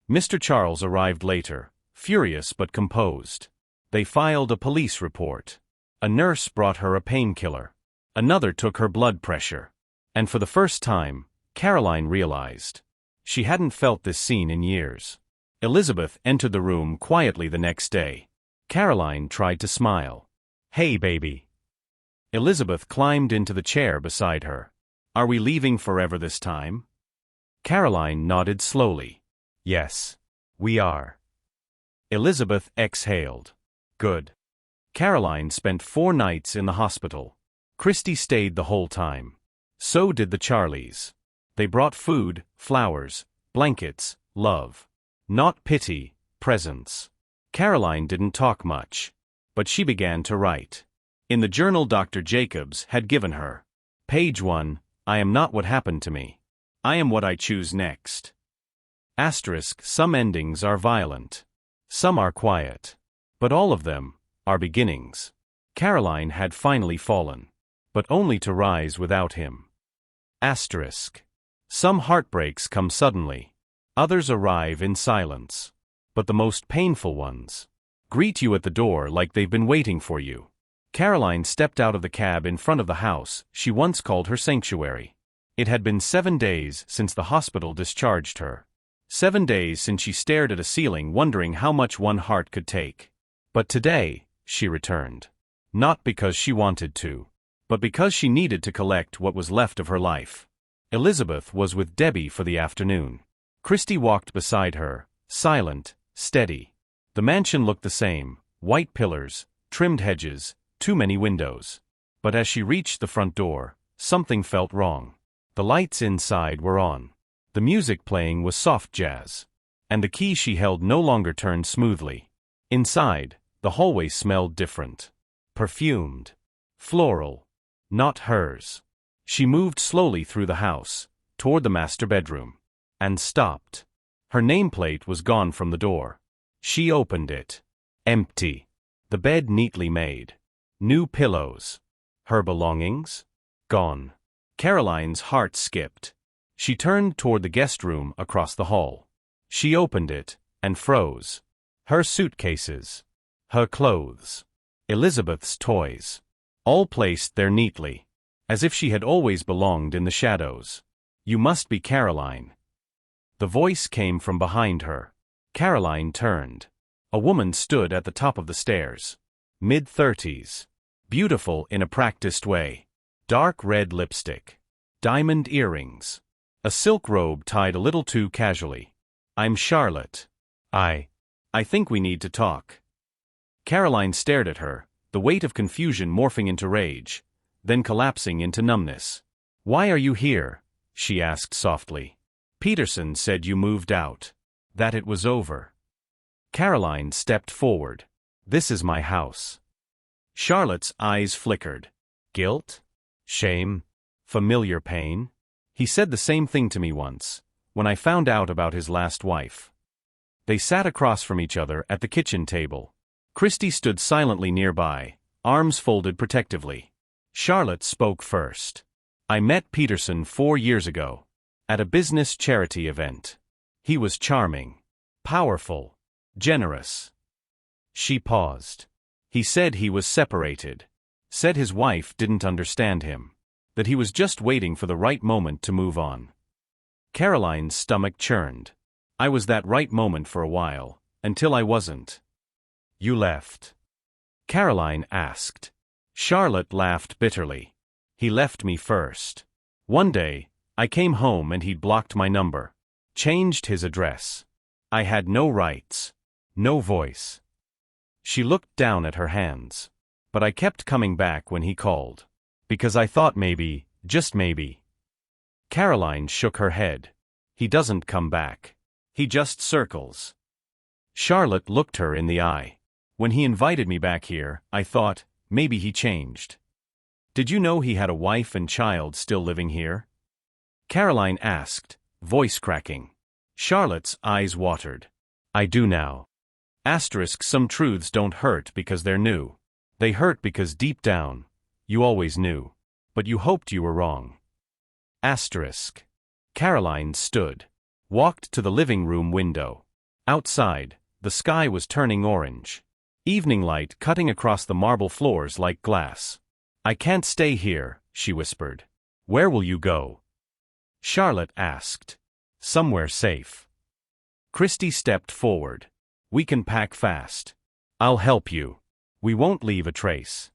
Mr. Charles arrived later, furious but composed. They filed a police report. A nurse brought her a painkiller. Another took her blood pressure. And for the first time, Caroline realized. She hadn't felt this scene in years. Elizabeth entered the room quietly the next day. Caroline tried to smile. "Hey, baby." Elizabeth climbed into the chair beside her. "Are we leaving forever this time?" Caroline nodded slowly. "Yes, we are." Elizabeth exhaled. "Good." Caroline spent 4 nights in the hospital. Christy stayed the whole time. So did the Charlies. They brought food, flowers, blankets, love. Not pity, presents. Caroline didn't talk much. But she began to write. In the journal Dr. Jacobs had given her. Page 1, "I am not what happened to me. I am what I choose next." Some endings are violent. Some are quiet. But all of them are beginnings. Caroline had finally fallen. But only to rise without him. Some heartbreaks come suddenly. Others arrive in silence. But the most painful ones greet you at the door like they've been waiting for you. Caroline stepped out of the cab in front of the house she once called her sanctuary. It had been 7 days since the hospital discharged her. 7 days since she stared at a ceiling wondering how much one heart could take. But today, she returned. Not because she wanted to, but because she needed to collect what was left of her life. Elizabeth was with Debbie for the afternoon. Christy walked beside her, silent, steady. The mansion looked the same, white pillars, trimmed hedges, too many windows. But as she reached the front door, something felt wrong. The lights inside were on. The music playing was soft jazz. And the key she held no longer turned smoothly. Inside, the hallway smelled different. Perfumed. Floral. Not hers. She moved slowly through the house, toward the master bedroom. And stopped. Her nameplate was gone from the door. She opened it. Empty. The bed neatly made. New pillows. Her belongings? Gone. Caroline's heart skipped. She turned toward the guest room across the hall. She opened it, and froze. Her suitcases. Her clothes. Elizabeth's toys. All placed there neatly. As if she had always belonged in the shadows. "You must be Caroline." The voice came from behind her. Caroline turned. A woman stood at the top of the stairs. Mid-30s. Beautiful in a practiced way. Dark red lipstick. Diamond earrings. A silk robe tied a little too casually. "I'm Charlotte. I think we need to talk." Caroline stared at her, the weight of confusion morphing into rage, then collapsing into numbness. "Why are you here?" she asked softly. "Peterson said you moved out. That it was over." Caroline stepped forward. "This is my house." Charlotte's eyes flickered. Guilt? Shame? Familiar pain? "He said the same thing to me once, when I found out about his last wife." They sat across from each other at the kitchen table. Christy stood silently nearby, arms folded protectively. Charlotte spoke first. "I met Peterson 4 years ago. At a business charity event. He was charming. Powerful. Generous." She paused. "He said he was separated. Said his wife didn't understand him. That he was just waiting for the right moment to move on." Caroline's stomach churned. "I was that right moment for a while, until I wasn't." "You left?" Caroline asked. Charlotte laughed bitterly. He left me first. One day, I came home and he'd blocked my number. Changed his address. I had no rights. No voice. She looked down at her hands. But I kept coming back when he called. Because I thought maybe, just maybe. Caroline shook her head. He doesn't come back. He just circles. Charlotte looked her in the eye. When he invited me back here, I thought, maybe he changed. Did you know he had a wife and child still living here? Caroline asked, voice cracking. Charlotte's eyes watered. I do now. Some truths don't hurt because they're new. They hurt because deep down, you always knew. But you hoped you were wrong. Caroline stood. Walked to the living room window. Outside, the sky was turning orange. Evening light cutting across the marble floors like glass. I can't stay here, she whispered. Where will you go? Charlotte asked. Somewhere safe. Christy stepped forward. We can pack fast. I'll help you. We won't leave a trace.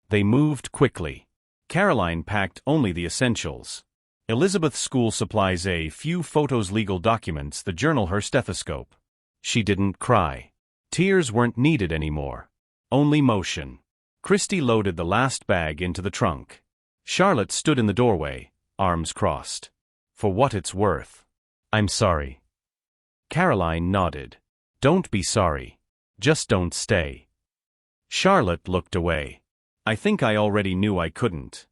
They moved quickly. Caroline packed only the essentials. Elizabeth's school supplies, a few photos, legal documents, the journal, her stethoscope. She didn't cry. Tears weren't needed anymore. Only motion. Christy loaded the last bag into the trunk. Charlotte stood in the doorway, arms crossed. For what it's worth. I'm sorry. Caroline nodded. Don't be sorry. Just don't stay. Charlotte looked away. I think I already knew I couldn't.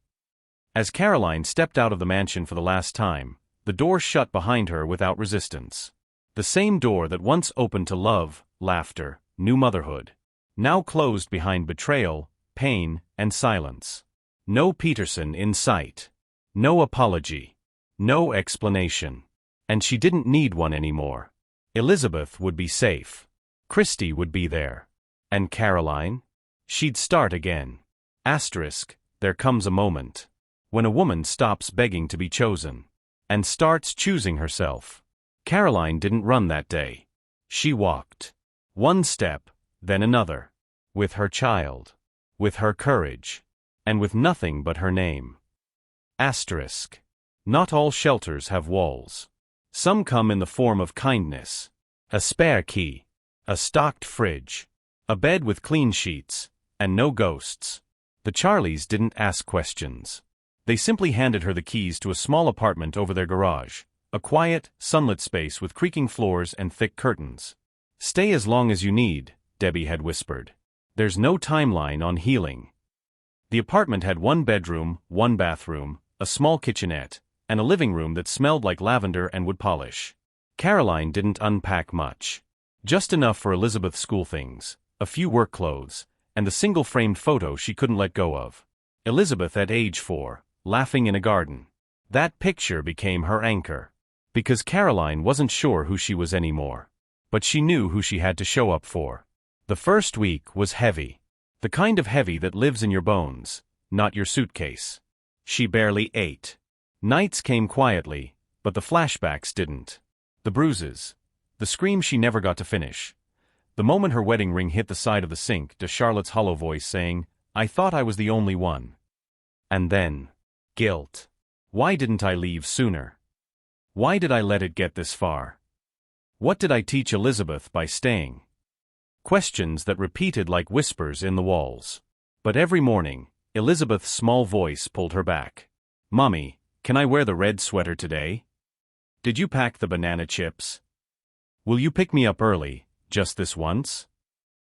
As Caroline stepped out of the mansion for the last time, the door shut behind her without resistance. The same door that once opened to love, laughter, new motherhood. Now closed behind betrayal, pain, and silence. No Peterson in sight. No apology. No explanation. And she didn't need one anymore. Elizabeth would be safe. Christy would be there. And Caroline? She'd start again. There comes a moment. When a woman stops begging to be chosen. And starts choosing herself. Caroline didn't run that day. She walked. One step, then another. With her child. With her courage. And with nothing but her name. Not all shelters have walls. Some come in the form of kindness. A spare key. A stocked fridge. A bed with clean sheets. And no ghosts. The Charlies didn't ask questions. They simply handed her the keys to a small apartment over their garage. A quiet, sunlit space with creaking floors and thick curtains. Stay as long as you need, Debbie had whispered. There's no timeline on healing. The apartment had one bedroom, one bathroom, a small kitchenette, and a living room that smelled like lavender and wood polish. Caroline didn't unpack much. Just enough for Elizabeth's school things, a few work clothes, and the single-framed photo she couldn't let go of. Elizabeth at age 4, laughing in a garden. That picture became her anchor. Because Caroline wasn't sure who she was anymore. But she knew who she had to show up for. The first week was heavy. The kind of heavy that lives in your bones, not your suitcase. She barely ate. Nights came quietly, but the flashbacks didn't. The bruises. The scream she never got to finish. The moment her wedding ring hit the side of the sink to Charlotte's hollow voice saying, I thought I was the only one. And then, guilt. Why didn't I leave sooner? Why did I let it get this far? What did I teach Elizabeth by staying? Questions that repeated like whispers in the walls. But every morning, Elizabeth's small voice pulled her back. Mommy, can I wear the red sweater today? Did you pack the banana chips? Will you pick me up early, just this once?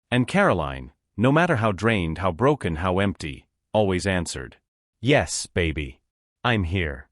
And Caroline, no matter how drained, how broken, how empty, always answered, yes, baby. I'm here.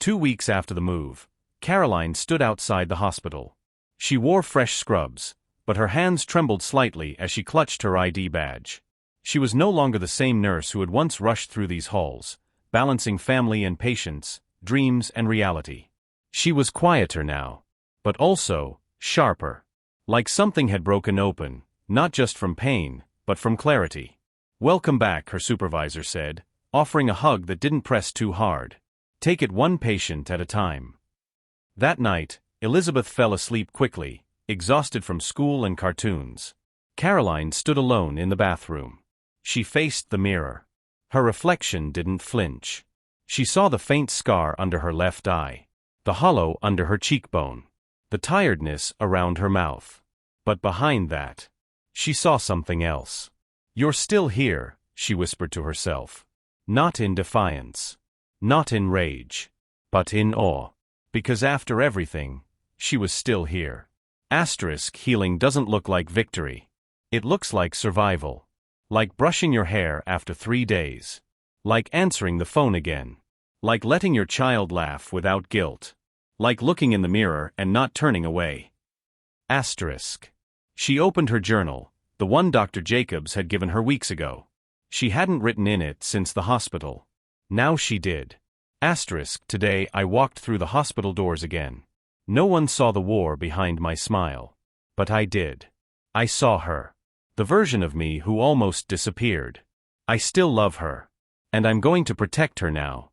2 weeks after the move, Caroline stood outside the hospital. She wore fresh scrubs, but her hands trembled slightly as she clutched her ID badge. She was no longer the same nurse who had once rushed through these halls, balancing family and patients, dreams and reality. She was quieter now, but also sharper. Like something had broken open, not just from pain, but from clarity. Welcome back, her supervisor said, offering a hug that didn't press too hard. Take it one patient at a time. That night, Elizabeth fell asleep quickly, exhausted from school and cartoons. Caroline stood alone in the bathroom. She faced the mirror. Her reflection didn't flinch. She saw the faint scar under her left eye, the hollow under her cheekbone, the tiredness around her mouth. But behind that, she saw something else. "You're still here," she whispered to herself. Not in defiance, not in rage, but in awe. Because after everything, she was still here. Healing doesn't look like victory. It looks like survival. Like brushing your hair after 3 days. Like answering the phone again. Like letting your child laugh without guilt. Like looking in the mirror and not turning away. She opened her journal, the one Dr. Jacobs had given her weeks ago. She hadn't written in it since the hospital. Now she did. Today I walked through the hospital doors again. No one saw the war behind my smile. But I did. I saw her. The version of me who almost disappeared. I still love her. And I'm going to protect her now.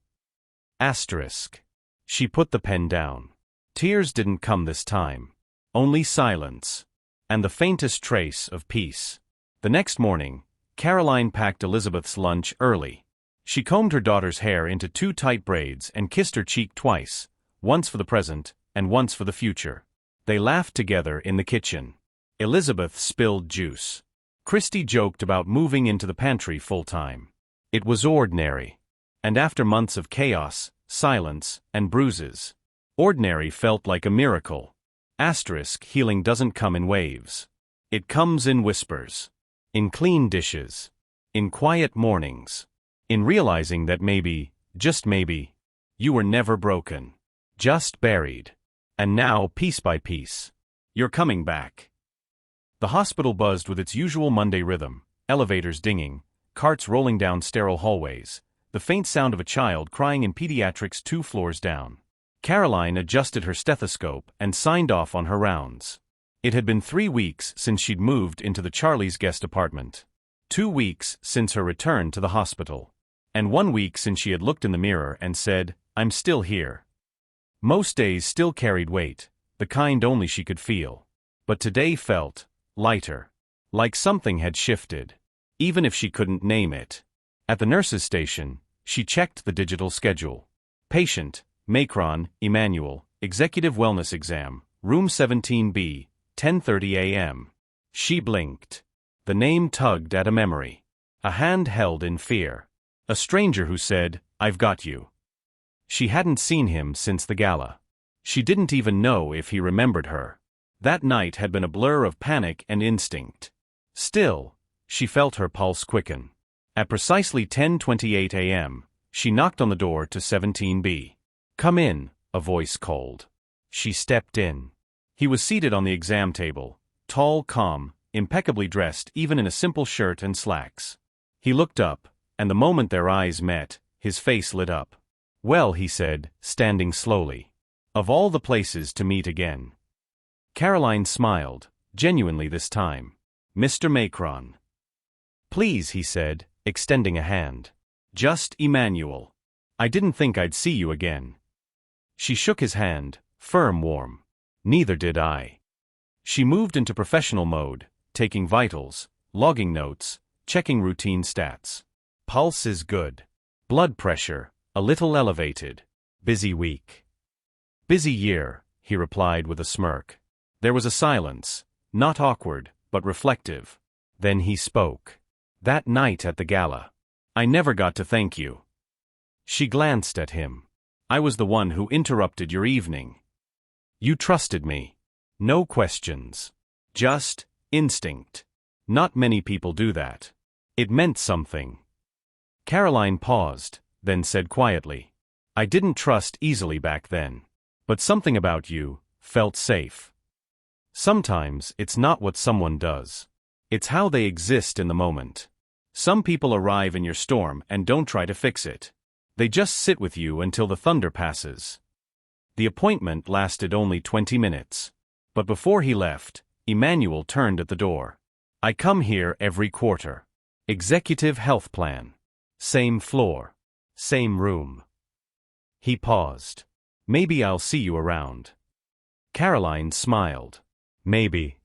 She put the pen down. Tears didn't come this time. Only silence. And the faintest trace of peace. The next morning, Caroline packed Elizabeth's lunch early. She combed her daughter's hair into 2 tight braids and kissed her cheek twice, once for the present and once for the future. They laughed together in the kitchen. Elizabeth spilled juice. Christy joked about moving into the pantry full-time. It was ordinary. And after months of chaos, silence, and bruises, ordinary felt like a miracle. Healing doesn't come in waves. It comes in whispers. In clean dishes. In quiet mornings. In realizing that maybe, just maybe, you were never broken. Just buried. And now, piece by piece, you're coming back. The hospital buzzed with its usual Monday rhythm, elevators dinging, carts rolling down sterile hallways, the faint sound of a child crying in pediatrics 2 floors down. Caroline adjusted her stethoscope and signed off on her rounds. It had been 3 weeks since she'd moved into the Charlie's guest apartment. 2 weeks since her return to the hospital. And 1 week since she had looked in the mirror and said, "I'm still here." Most days still carried weight, the kind only she could feel. But today felt lighter. Like something had shifted. Even if she couldn't name it. At the nurse's station, she checked the digital schedule. Patient, Macron, Emmanuel, Executive Wellness Exam, Room 17B, 10:30 a.m. She blinked. The name tugged at a memory. A hand held in fear. A stranger who said, "I've got you." She hadn't seen him since the gala. She didn't even know if he remembered her. That night had been a blur of panic and instinct. Still, she felt her pulse quicken. At precisely 10:28 a.m., she knocked on the door to 17B. "Come in," a voice called. She stepped in. He was seated on the exam table, tall, calm, impeccably dressed even in a simple shirt and slacks. He looked up, and the moment their eyes met, his face lit up. "Well," he said, standing slowly. "Of all the places to meet again." Caroline smiled, genuinely this time. "Mr. Macron." "Please," he said, extending a hand. "Just Emmanuel. I didn't think I'd see you again." She shook his hand, firm, warm. "Neither did I." She moved into professional mode, taking vitals, logging notes, checking routine stats. Pulse is good. Blood pressure, a little elevated. Busy week. "Busy year," he replied with a smirk. There was a silence, not awkward, but reflective. Then he spoke. "That night at the gala. I never got to thank you." She glanced at him. "I was the one who interrupted your evening. You trusted me. No questions. Just instinct. Not many people do that. It meant something." Caroline paused, then said quietly, "I didn't trust easily back then. But something about you felt safe." Sometimes it's not what someone does. It's how they exist in the moment. Some people arrive in your storm and don't try to fix it. They just sit with you until the thunder passes. The appointment lasted only 20 minutes. But before he left, Emmanuel turned at the door. "I come here every quarter. Executive health plan. Same floor. Same room." He paused. "Maybe I'll see you around." Caroline smiled. "Maybe."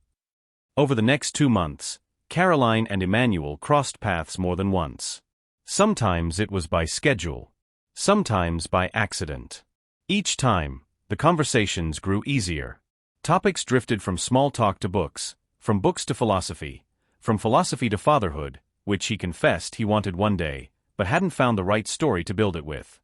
Over the next 2 months, Caroline and Emmanuel crossed paths more than once. Sometimes it was by schedule. Sometimes by accident. Each time, the conversations grew easier. Topics drifted from small talk to books, from books to philosophy, from philosophy to fatherhood, which he confessed he wanted one day, but hadn't found the right story to build it with.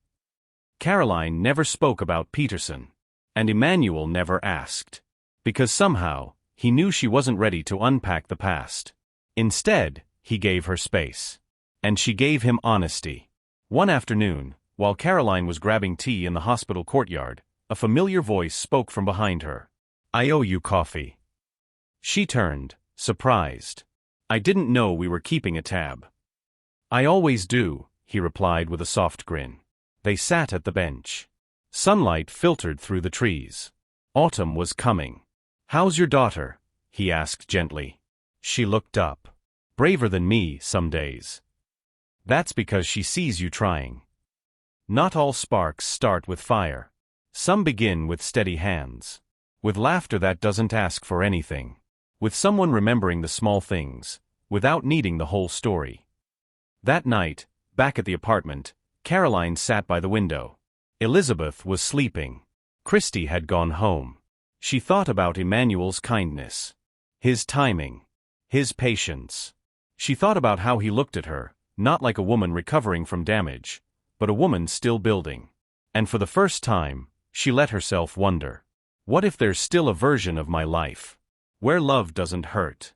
Caroline never spoke about Peterson. And Emmanuel never asked. Because somehow, he knew she wasn't ready to unpack the past. Instead, he gave her space. And she gave him honesty. One afternoon, while Caroline was grabbing tea in the hospital courtyard, a familiar voice spoke from behind her. "I owe you coffee." She turned, surprised. "I didn't know we were keeping a tab." "I always do," he replied with a soft grin. They sat at the bench. Sunlight filtered through the trees. Autumn was coming. "How's your daughter?" he asked gently. She looked up. "Braver than me, some days." "That's because she sees you trying." Not all sparks start with fire. Some begin with steady hands. With laughter that doesn't ask for anything. With someone remembering the small things, without needing the whole story. That night, back at the apartment, Caroline sat by the window. Elizabeth was sleeping. Christy had gone home. She thought about Emmanuel's kindness. His timing. His patience. She thought about how he looked at her, not like a woman recovering from damage, but a woman still building. And for the first time, she let herself wonder. What if there's still a version of my life? Where love doesn't hurt?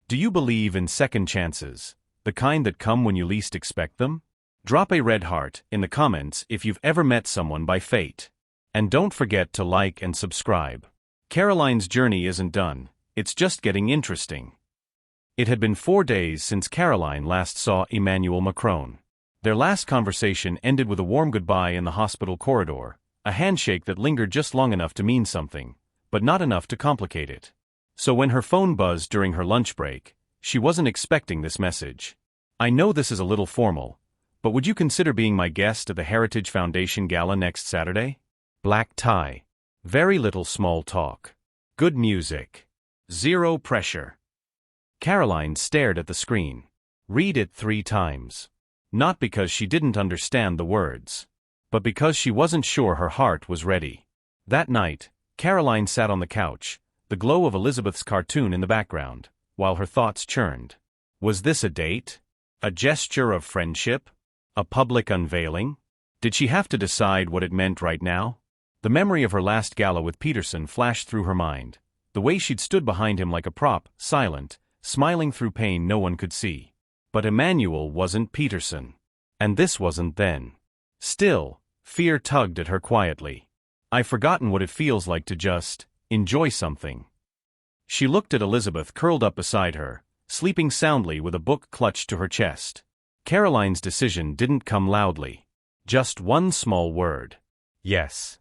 Do you believe in second chances, the kind that come when you least expect them? Drop a red heart in the comments if you've ever met someone by fate. And don't forget to like and subscribe. Caroline's journey isn't done, it's just getting interesting. It had been 4 days since Caroline last saw Emmanuel Macron. Their last conversation ended with a warm goodbye in the hospital corridor, a handshake that lingered just long enough to mean something, but not enough to complicate it. So when her phone buzzed during her lunch break, she wasn't expecting this message. "I know this is a little formal, but would you consider being my guest at the Heritage Foundation Gala next Saturday? Black tie. Very little small talk. Good music. Zero pressure." Caroline stared at the screen. Read it 3 times. Not because she didn't understand the words, but because she wasn't sure her heart was ready. That night, Caroline sat on the couch, the glow of Elizabeth's cartoon in the background, while her thoughts churned. Was this a date? A gesture of friendship? A public unveiling? Did she have to decide what it meant right now? The memory of her last gala with Peterson flashed through her mind, the way she'd stood behind him like a prop, silent, smiling through pain no one could see. But Emmanuel wasn't Peterson. And this wasn't then. Still, fear tugged at her quietly. "I've forgotten what it feels like to just enjoy something." She looked at Elizabeth curled up beside her, sleeping soundly with a book clutched to her chest. Caroline's decision didn't come loudly. Just one small word. Yes.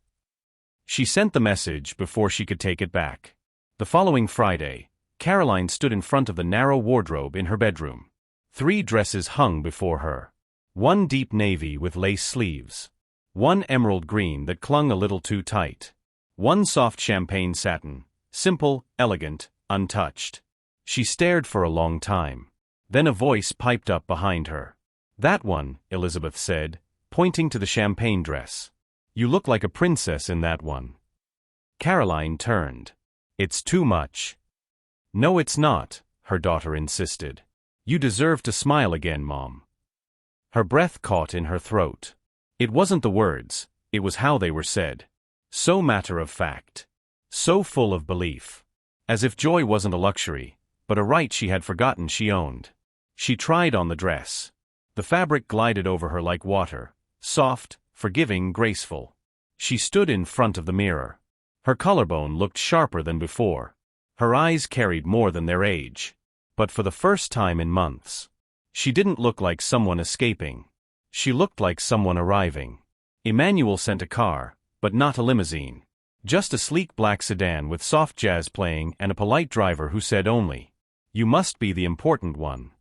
She sent the message before she could take it back. The following Friday, Caroline stood in front of the narrow wardrobe in her bedroom. 3 dresses hung before her. One deep navy with lace sleeves. One emerald green that clung a little too tight. One soft champagne satin, simple, elegant, untouched. She stared for a long time. Then a voice piped up behind her. "That one," Elizabeth said, pointing to the champagne dress. "You look like a princess in that one." Caroline turned. "It's too much." "No, it's not," her daughter insisted. "You deserve to smile again, Mom." Her breath caught in her throat. It wasn't the words, it was how they were said. So matter of fact. So full of belief. As if joy wasn't a luxury, but a right she had forgotten she owned. She tried on the dress. The fabric glided over her like water, soft, forgiving, graceful. She stood in front of the mirror. Her collarbone looked sharper than before. Her eyes carried more than their age. But for the first time in months, she didn't look like someone escaping. She looked like someone arriving. Emmanuel sent a car, but not a limousine. Just a sleek black sedan with soft jazz playing and a polite driver who said only, "You must be the important one."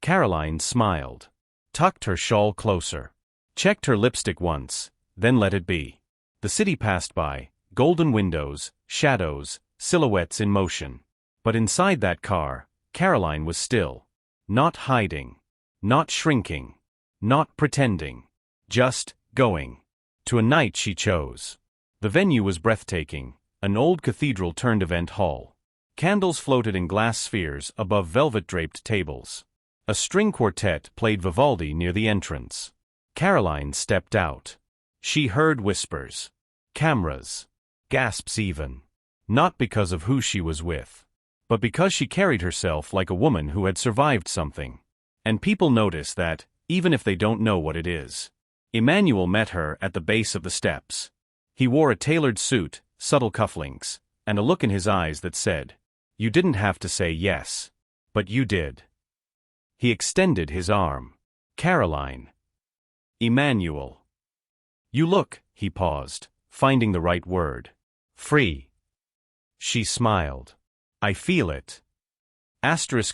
Caroline smiled. Tucked her shawl closer. Checked her lipstick once, then let it be. The city passed by, golden windows, shadows, silhouettes in motion. But inside that car, Caroline was still. Not hiding. Not shrinking. Not pretending. Just going. To a night she chose. The venue was breathtaking, an old cathedral-turned-event hall. Candles floated in glass spheres above velvet-draped tables. A string quartet played Vivaldi near the entrance. Caroline stepped out. She heard whispers. Cameras. Gasps even. Not because of who she was with, but because she carried herself like a woman who had survived something. And people notice that, even if they don't know what it is. Emmanuel met her at the base of the steps. He wore a tailored suit, subtle cufflinks, and a look in his eyes that said, "You didn't have to say yes. But you did." He extended his arm. "Caroline." "Emmanuel." "You look," he paused, finding the right word. "Free." She smiled. "I feel it."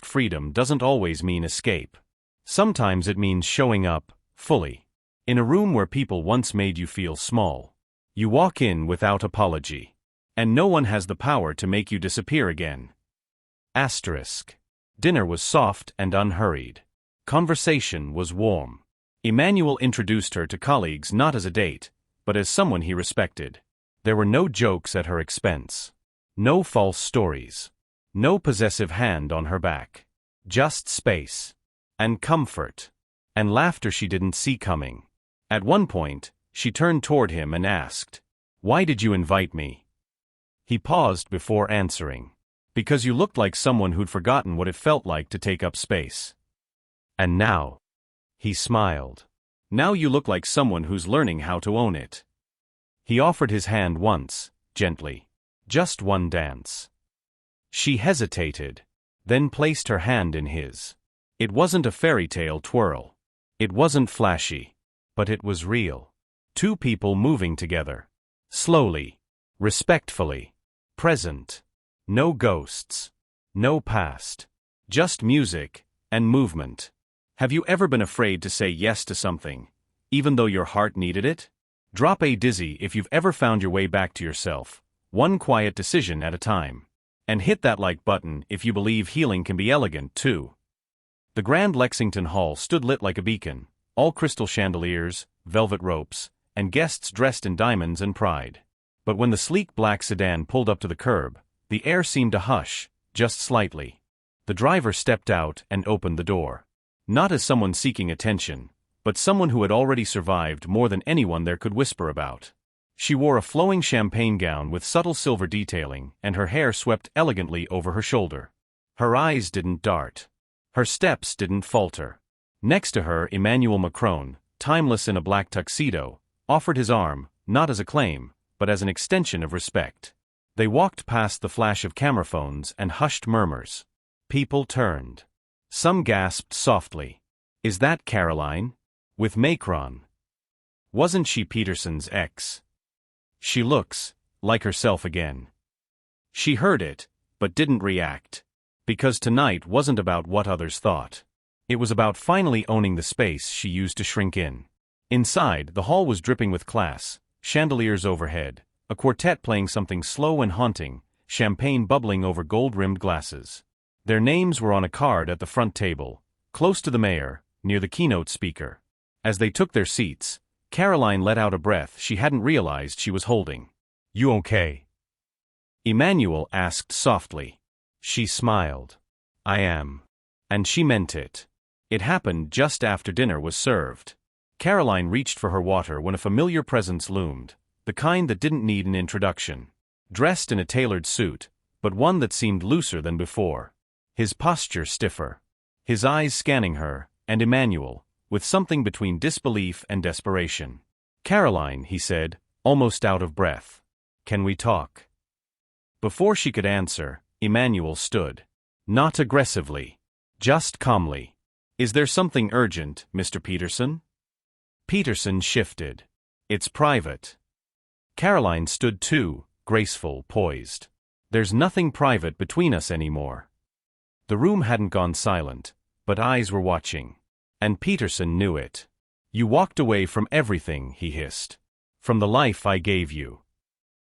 Freedom doesn't always mean escape. Sometimes it means showing up, fully. In a room where people once made you feel small. You walk in without apology. And no one has the power to make you disappear again. Dinner was soft and unhurried. Conversation was warm. Emmanuel introduced her to colleagues not as a date, but as someone he respected. There were no jokes at her expense. No false stories. No possessive hand on her back. Just space. And comfort. And laughter she didn't see coming. At one point, she turned toward him and asked, "Why did you invite me?" He paused before answering. "Because you looked like someone who'd forgotten what it felt like to take up space." "And now?" He smiled. "Now you look like someone who's learning how to own it." He offered his hand once, gently. Just one dance. She hesitated, then placed her hand in his. It wasn't a fairy tale twirl. It wasn't flashy. But it was real. Two people moving together. Slowly. Respectfully. Present. No ghosts. No past. Just music and movement. Have you ever been afraid to say yes to something, even though your heart needed it? Drop a dizzy if you've ever found your way back to yourself, one quiet decision at a time. And hit that like button if you believe healing can be elegant, too. The Grand Lexington Hall stood lit like a beacon, all crystal chandeliers, velvet ropes, and guests dressed in diamonds and pride. But when the sleek black sedan pulled up to the curb, the air seemed to hush, just slightly. The driver stepped out and opened the door. Not as someone seeking attention, but someone who had already survived more than anyone there could whisper about. She wore a flowing champagne gown with subtle silver detailing, and her hair swept elegantly over her shoulder. Her eyes didn't dart. Her steps didn't falter. Next to her, Emmanuel Macron, timeless in a black tuxedo, offered his arm, not as a claim, but as an extension of respect. They walked past the flash of camera phones and hushed murmurs. People turned. Some gasped softly. "Is that Caroline? With Macron? Wasn't she Peterson's ex? She looks like herself again." She heard it, but didn't react. Because tonight wasn't about what others thought. It was about finally owning the space she used to shrink in. Inside, the hall was dripping with class, chandeliers overhead, a quartet playing something slow and haunting, champagne bubbling over gold-rimmed glasses. Their names were on a card at the front table, close to the mayor, near the keynote speaker. As they took their seats, Caroline let out a breath she hadn't realized she was holding. "You okay?" Emmanuel asked softly. She smiled. "I am." And she meant it. It happened just after dinner was served. Caroline reached for her water when a familiar presence loomed, the kind that didn't need an introduction. Dressed in a tailored suit, but one that seemed looser than before. His posture stiffer. His eyes scanning her, and Emmanuel, with something between disbelief and desperation. "Caroline," he said, almost out of breath. "Can we talk?" Before she could answer, Emmanuel stood. Not aggressively. Just calmly. "Is there something urgent, Mr. Peterson?" Peterson shifted. "It's private." Caroline stood too, graceful, poised. "There's nothing private between us anymore." The room hadn't gone silent, but eyes were watching. And Peterson knew it. "You walked away from everything," he hissed. "From the life I gave you."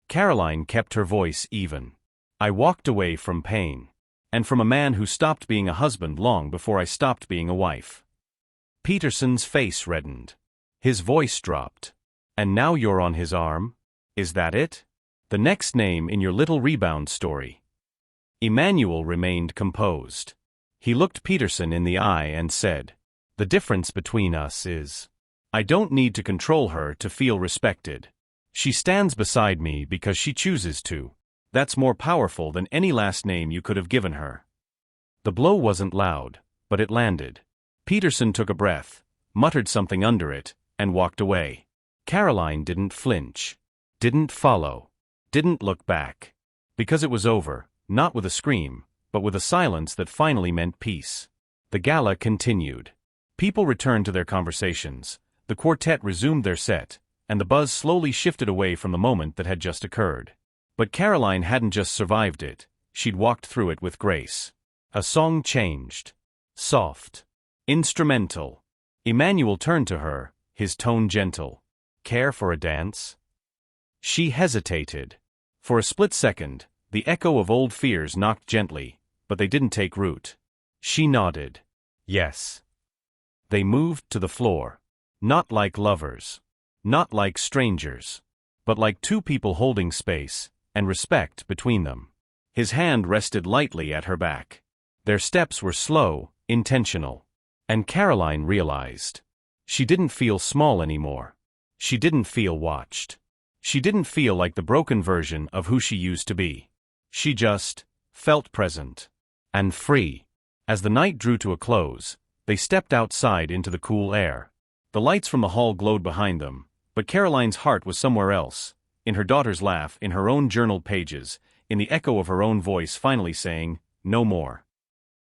Caroline kept her voice even. "I walked away from pain. And from a man who stopped being a husband long before I stopped being a wife. Peterson's face reddened. His voice dropped. And now you're on his arm? Is that it? The next name in your little rebound story. Emmanuel remained composed. He looked Peterson in the eye and said, "The difference between us is, I don't need to control her to feel respected. She stands beside me because she chooses to. That's more powerful than any last name you could have given her." The blow wasn't loud, but it landed. Peterson took a breath, muttered something under it, and walked away. Caroline didn't flinch, didn't follow, didn't look back. Because it was over, not with a scream, but with a silence that finally meant peace. The gala continued. People returned to their conversations, the quartet resumed their set, and the buzz slowly shifted away from the moment that had just occurred. But Caroline hadn't just survived it, she'd walked through it with grace. A song changed. Soft. Instrumental. Emmanuel turned to her, his tone gentle. "Care for a dance?" She hesitated. For a split second, the echo of old fears knocked gently, but they didn't take root. She nodded. Yes. They moved to the floor. Not like lovers. Not like strangers. But like two people holding space, and respect between them. His hand rested lightly at her back. Their steps were slow, intentional. And Caroline realized. She didn't feel small anymore. She didn't feel watched. She didn't feel like the broken version of who she used to be. She just felt present. And free. As the night drew to a close, they stepped outside into the cool air. The lights from the hall glowed behind them, but Caroline's heart was somewhere else, in her daughter's laugh, in her own journaled pages, in the echo of her own voice finally saying, "No more."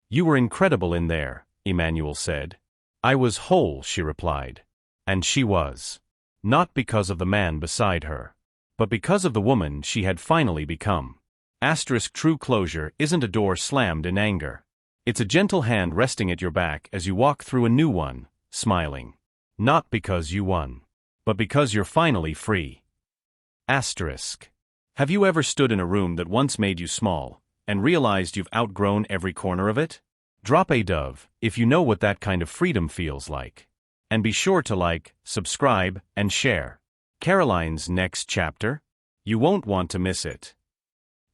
"You were incredible in there," Emmanuel said. "I was whole," she replied. And she was. Not because of the man beside her, but because of the woman she had finally become. True closure isn't a door slammed in anger. It's a gentle hand resting at your back as you walk through a new one, smiling. Not because you won, but because you're finally free. Have you ever stood in a room that once made you small, and realized you've outgrown every corner of it? Drop a dove if you know what that kind of freedom feels like. And be sure to like, subscribe, and share. Caroline's next chapter? You won't want to miss it.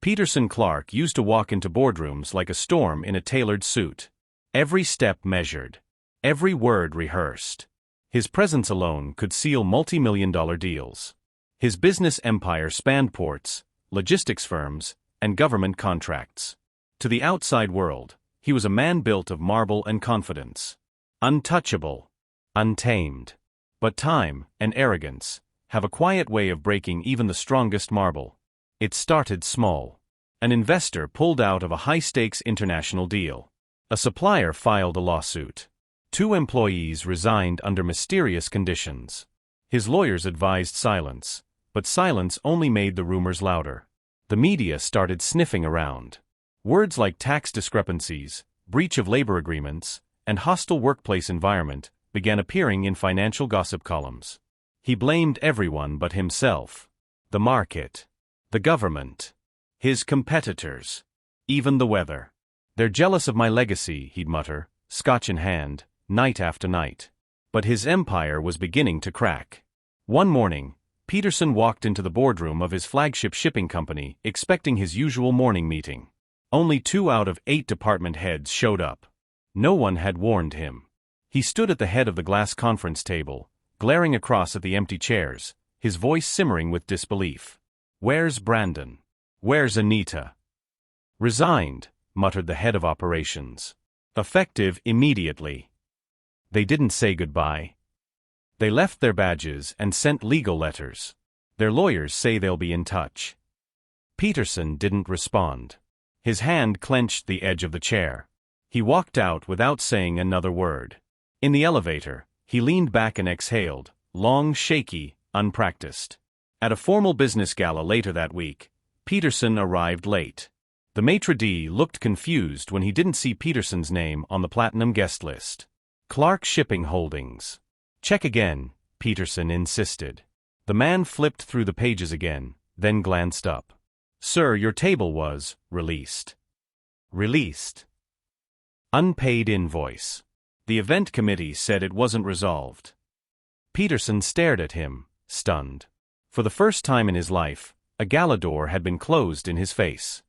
Peterson Clark used to walk into boardrooms like a storm in a tailored suit. Every step measured. Every word rehearsed. His presence alone could seal multi-million-dollar deals. His business empire spanned ports, logistics firms, and government contracts. To the outside world, he was a man built of marble and confidence. Untouchable. Untamed. But time and arrogance have a quiet way of breaking even the strongest marble. It started small. An investor pulled out of a high-stakes international deal. A supplier filed a lawsuit. 2 employees resigned under mysterious conditions. His lawyers advised silence, but silence only made the rumors louder. The media started sniffing around. Words like tax discrepancies, breach of labor agreements, and hostile workplace environment began appearing in financial gossip columns. He blamed everyone but himself. The market. The government. His competitors. Even the weather. "They're jealous of my legacy," he'd mutter, scotch in hand, night after night. But his empire was beginning to crack. One morning, Peterson walked into the boardroom of his flagship shipping company, expecting his usual morning meeting. Only 2 out of 8 department heads showed up. No one had warned him. He stood at the head of the glass conference table, glaring across at the empty chairs, his voice simmering with disbelief. "Where's Brandon? Where's Anita?" "Resigned," muttered the head of operations. "Effective immediately." They didn't say goodbye. They left their badges and sent legal letters. Their lawyers say they'll be in touch. Peterson didn't respond. His hand clenched the edge of the chair. He walked out without saying another word. In the elevator, he leaned back and exhaled, long, shaky, unpracticed. At a formal business gala later that week, Peterson arrived late. The maitre d' looked confused when he didn't see Peterson's name on the platinum guest list. Clark Shipping Holdings. "Check again," Peterson insisted. The man flipped through the pages again, then glanced up. "Sir, your table was released." Released. Unpaid invoice. The event committee said it wasn't resolved. Peterson stared at him, stunned. For the first time in his life, a gala door had been closed in his face.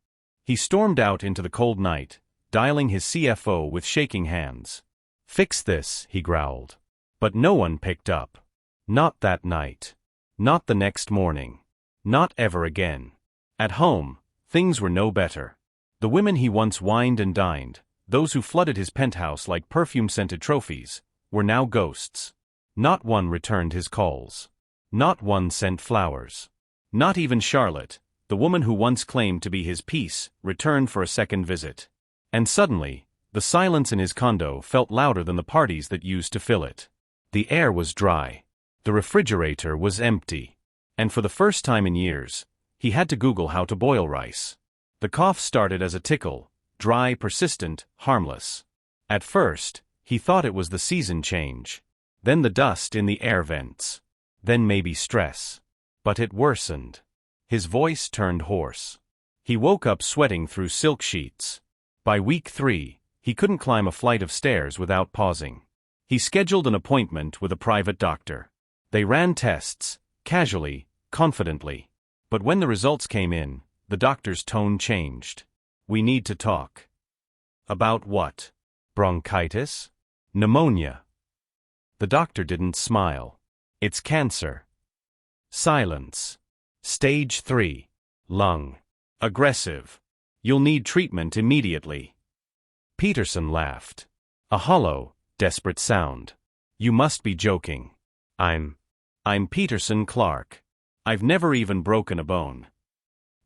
He stormed out into the cold night, dialing his CFO with shaking hands. "Fix this," he growled. But no one picked up. Not that night. Not the next morning. Not ever again. At home, things were no better. The women he once wined and dined, those who flooded his penthouse like perfume-scented trophies, were now ghosts. Not one returned his calls. Not one sent flowers. Not even Charlotte, the woman who once claimed to be his peace, returned for a second visit. And suddenly, the silence in his condo felt louder than the parties that used to fill it. The air was dry. The refrigerator was empty. And for the first time in years, he had to Google how to boil rice. The cough started as a tickle, dry, persistent, harmless. At first, he thought it was the season change. Then the dust in the air vents. Then maybe stress. But it worsened. His voice turned hoarse. He woke up sweating through silk sheets. By week 3, he couldn't climb a flight of stairs without pausing. He scheduled an appointment with a private doctor. They ran tests, casually, confidently. But when the results came in, the doctor's tone changed. "We need to talk." About what? Bronchitis? Pneumonia? The doctor didn't smile. "It's cancer." Silence. Stage 3. Lung. Aggressive. "You'll need treatment immediately." Peterson laughed. A hollow, desperate sound. "You must be joking. I'm Peterson Clark. I've never even broken a bone."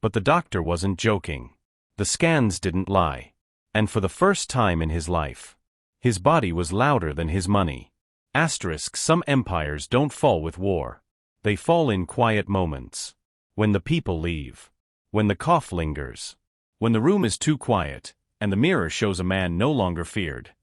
But the doctor wasn't joking. The scans didn't lie. And for the first time in his life, his body was louder than his money. Some empires don't fall with war. They fall in quiet moments. When the people leave. When the cough lingers. When the room is too quiet, and the mirror shows a man no longer feared.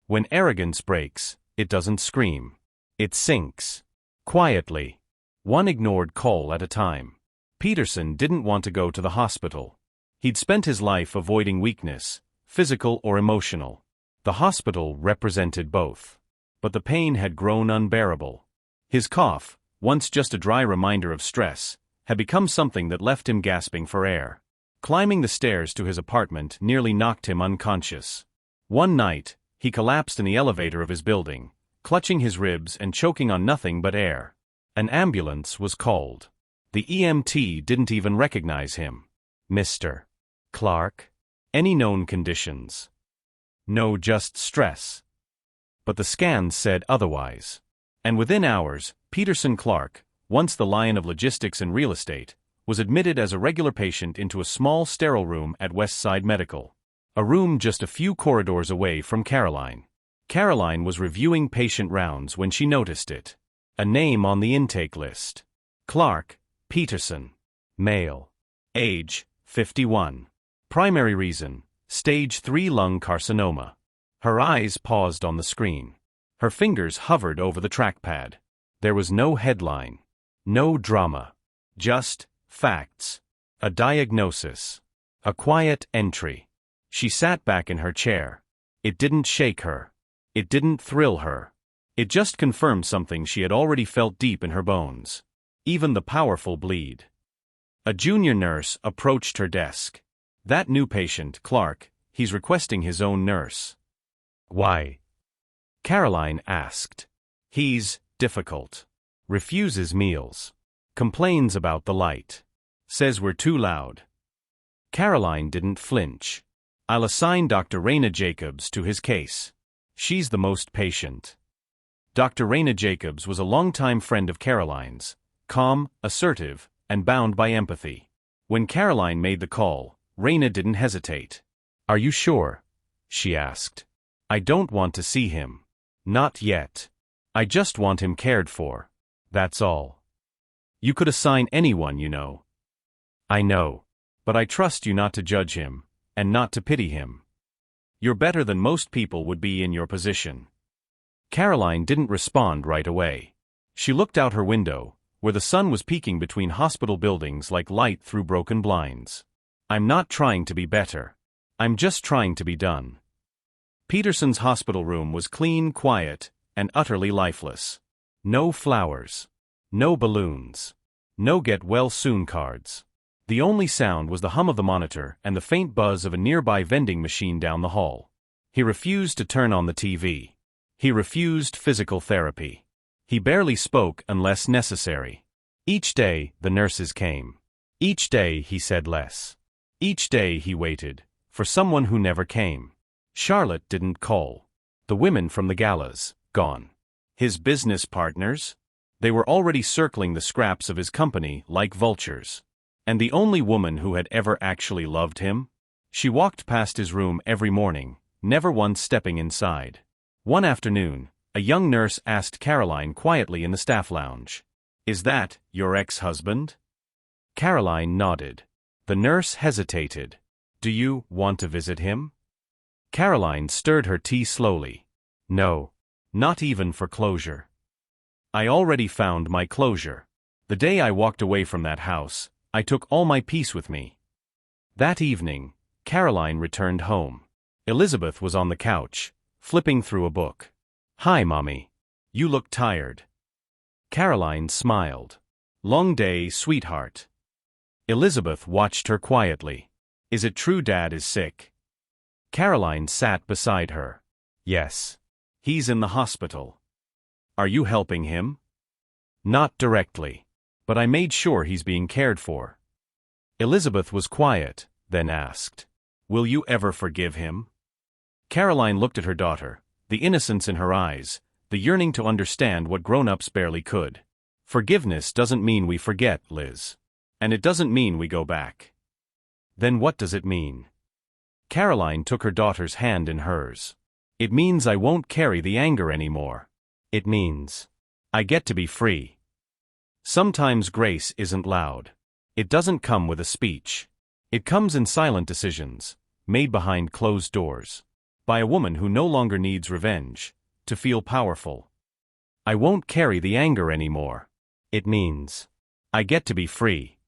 When arrogance breaks, it doesn't scream. It sinks. Quietly. One ignored call at a time. Peterson didn't want to go to the hospital. He'd spent his life avoiding weakness, physical or emotional. The hospital represented both. But the pain had grown unbearable. His cough, once just a dry reminder of stress, had become something that left him gasping for air. Climbing the stairs to his apartment nearly knocked him unconscious. One night, he collapsed in the elevator of his building, clutching his ribs and choking on nothing but air. An ambulance was called. The EMT didn't even recognize him. "Mr. Clark? Any known conditions?" "No, just stress." But the scans said otherwise. And within hours, Peterson Clark, once the lion of logistics and real estate, was admitted as a regular patient into a small sterile room at Westside Medical. A room just a few corridors away from Caroline. Caroline was reviewing patient rounds when she noticed it. A name on the intake list. Clark, Peterson. Male. Age, 51. Primary reason, stage 3 lung carcinoma. Her eyes paused on the screen. Her fingers hovered over the trackpad. There was no headline. No drama. Just facts. A diagnosis. A quiet entry. She sat back in her chair. It didn't shake her. It didn't thrill her. It just confirmed something she had already felt deep in her bones. Even the powerful bleed. A junior nurse approached her desk. "That new patient, Clark, he's requesting his own nurse." "Why?" Caroline asked. "He's difficult. Refuses meals. Complains about the light. Says we're too loud." Caroline didn't flinch. "I'll assign Dr. Raina Jacobs to his case. She's the most patient." Dr. Raina Jacobs was a longtime friend of Caroline's, calm, assertive, and bound by empathy. When Caroline made the call, Raina didn't hesitate. "Are you sure?" she asked. "I don't want to see him. Not yet. I just want him cared for. That's all. You could assign anyone, you know." "I know. But I trust you not to judge him, and not to pity him. You're better than most people would be in your position." Caroline didn't respond right away. She looked out her window, where the sun was peeking between hospital buildings like light through broken blinds. I'm not trying to be better. I'm just trying to be done. Peterson's hospital room was clean, quiet, and utterly lifeless. No flowers. No balloons. No get-well-soon cards. The only sound was the hum of the monitor and the faint buzz of a nearby vending machine down the hall. He refused to turn on the TV. He refused physical therapy. He barely spoke unless necessary. Each day, the nurses came. Each day, he said less. Each day, he waited, for someone who never came. Charlotte didn't call. The women from the galas, gone. His business partners? They were already circling the scraps of his company like vultures. And the only woman who had ever actually loved him? She walked past his room every morning, never once stepping inside. One afternoon, a young nurse asked Caroline quietly in the staff lounge, "Is that your ex-husband?" Caroline nodded. The nurse hesitated. "Do you want to visit him?" Caroline stirred her tea slowly. "No. Not even for closure. I already found my closure. The day I walked away from that house, I took all my peace with me." That evening, Caroline returned home. Elizabeth was on the couch, flipping through a book. "Hi, Mommy. You look tired." Caroline smiled. "Long day, sweetheart." Elizabeth watched her quietly. "Is it true Dad is sick?" Caroline sat beside her. "Yes. He's in the hospital." "Are you helping him?" "Not directly. But I made sure he's being cared for." Elizabeth was quiet, then asked, "Will you ever forgive him?" Caroline looked at her daughter, the innocence in her eyes, the yearning to understand what grown-ups barely could. "Forgiveness doesn't mean we forget, Liz. And it doesn't mean we go back." "Then what does it mean?" Caroline took her daughter's hand in hers. "It means I won't carry the anger anymore. It means I get to be free." Sometimes grace isn't loud. It doesn't come with a speech. It comes in silent decisions, made behind closed doors. By a woman who no longer needs revenge to feel powerful. I won't carry the anger anymore. It means I get to be free.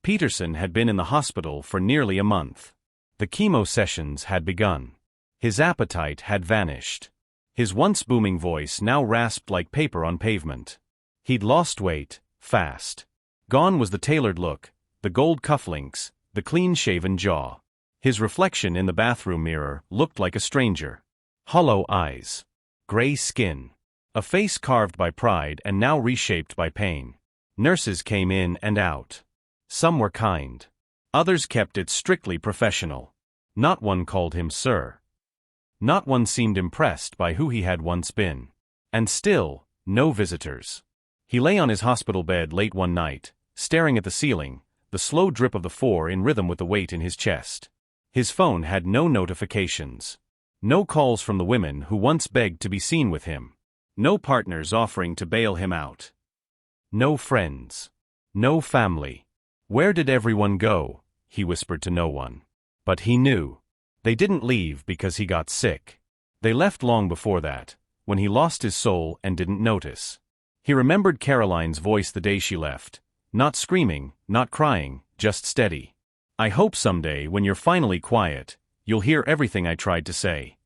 Peterson had been in the hospital for nearly a month. The chemo sessions had begun. His appetite had vanished. His once booming voice now rasped like paper on pavement. He'd lost weight, fast. Gone was the tailored look, the gold cufflinks, the clean-shaven jaw. His reflection in the bathroom mirror looked like a stranger. Hollow eyes. Gray skin. A face carved by pride and now reshaped by pain. Nurses came in and out. Some were kind. Others kept it strictly professional. Not one called him sir. Not one seemed impressed by who he had once been. And still, no visitors. He lay on his hospital bed late one night, staring at the ceiling, the slow drip of the 4 in rhythm with the weight in his chest. His phone had no notifications. No calls from the women who once begged to be seen with him. No partners offering to bail him out. No friends. No family. Where did everyone go? He whispered to no one. But he knew. They didn't leave because he got sick. They left long before that, when he lost his soul and didn't notice. He remembered Caroline's voice the day she left. Not screaming, not crying, just steady. "I hope someday when you're finally quiet, you'll hear everything I tried to say."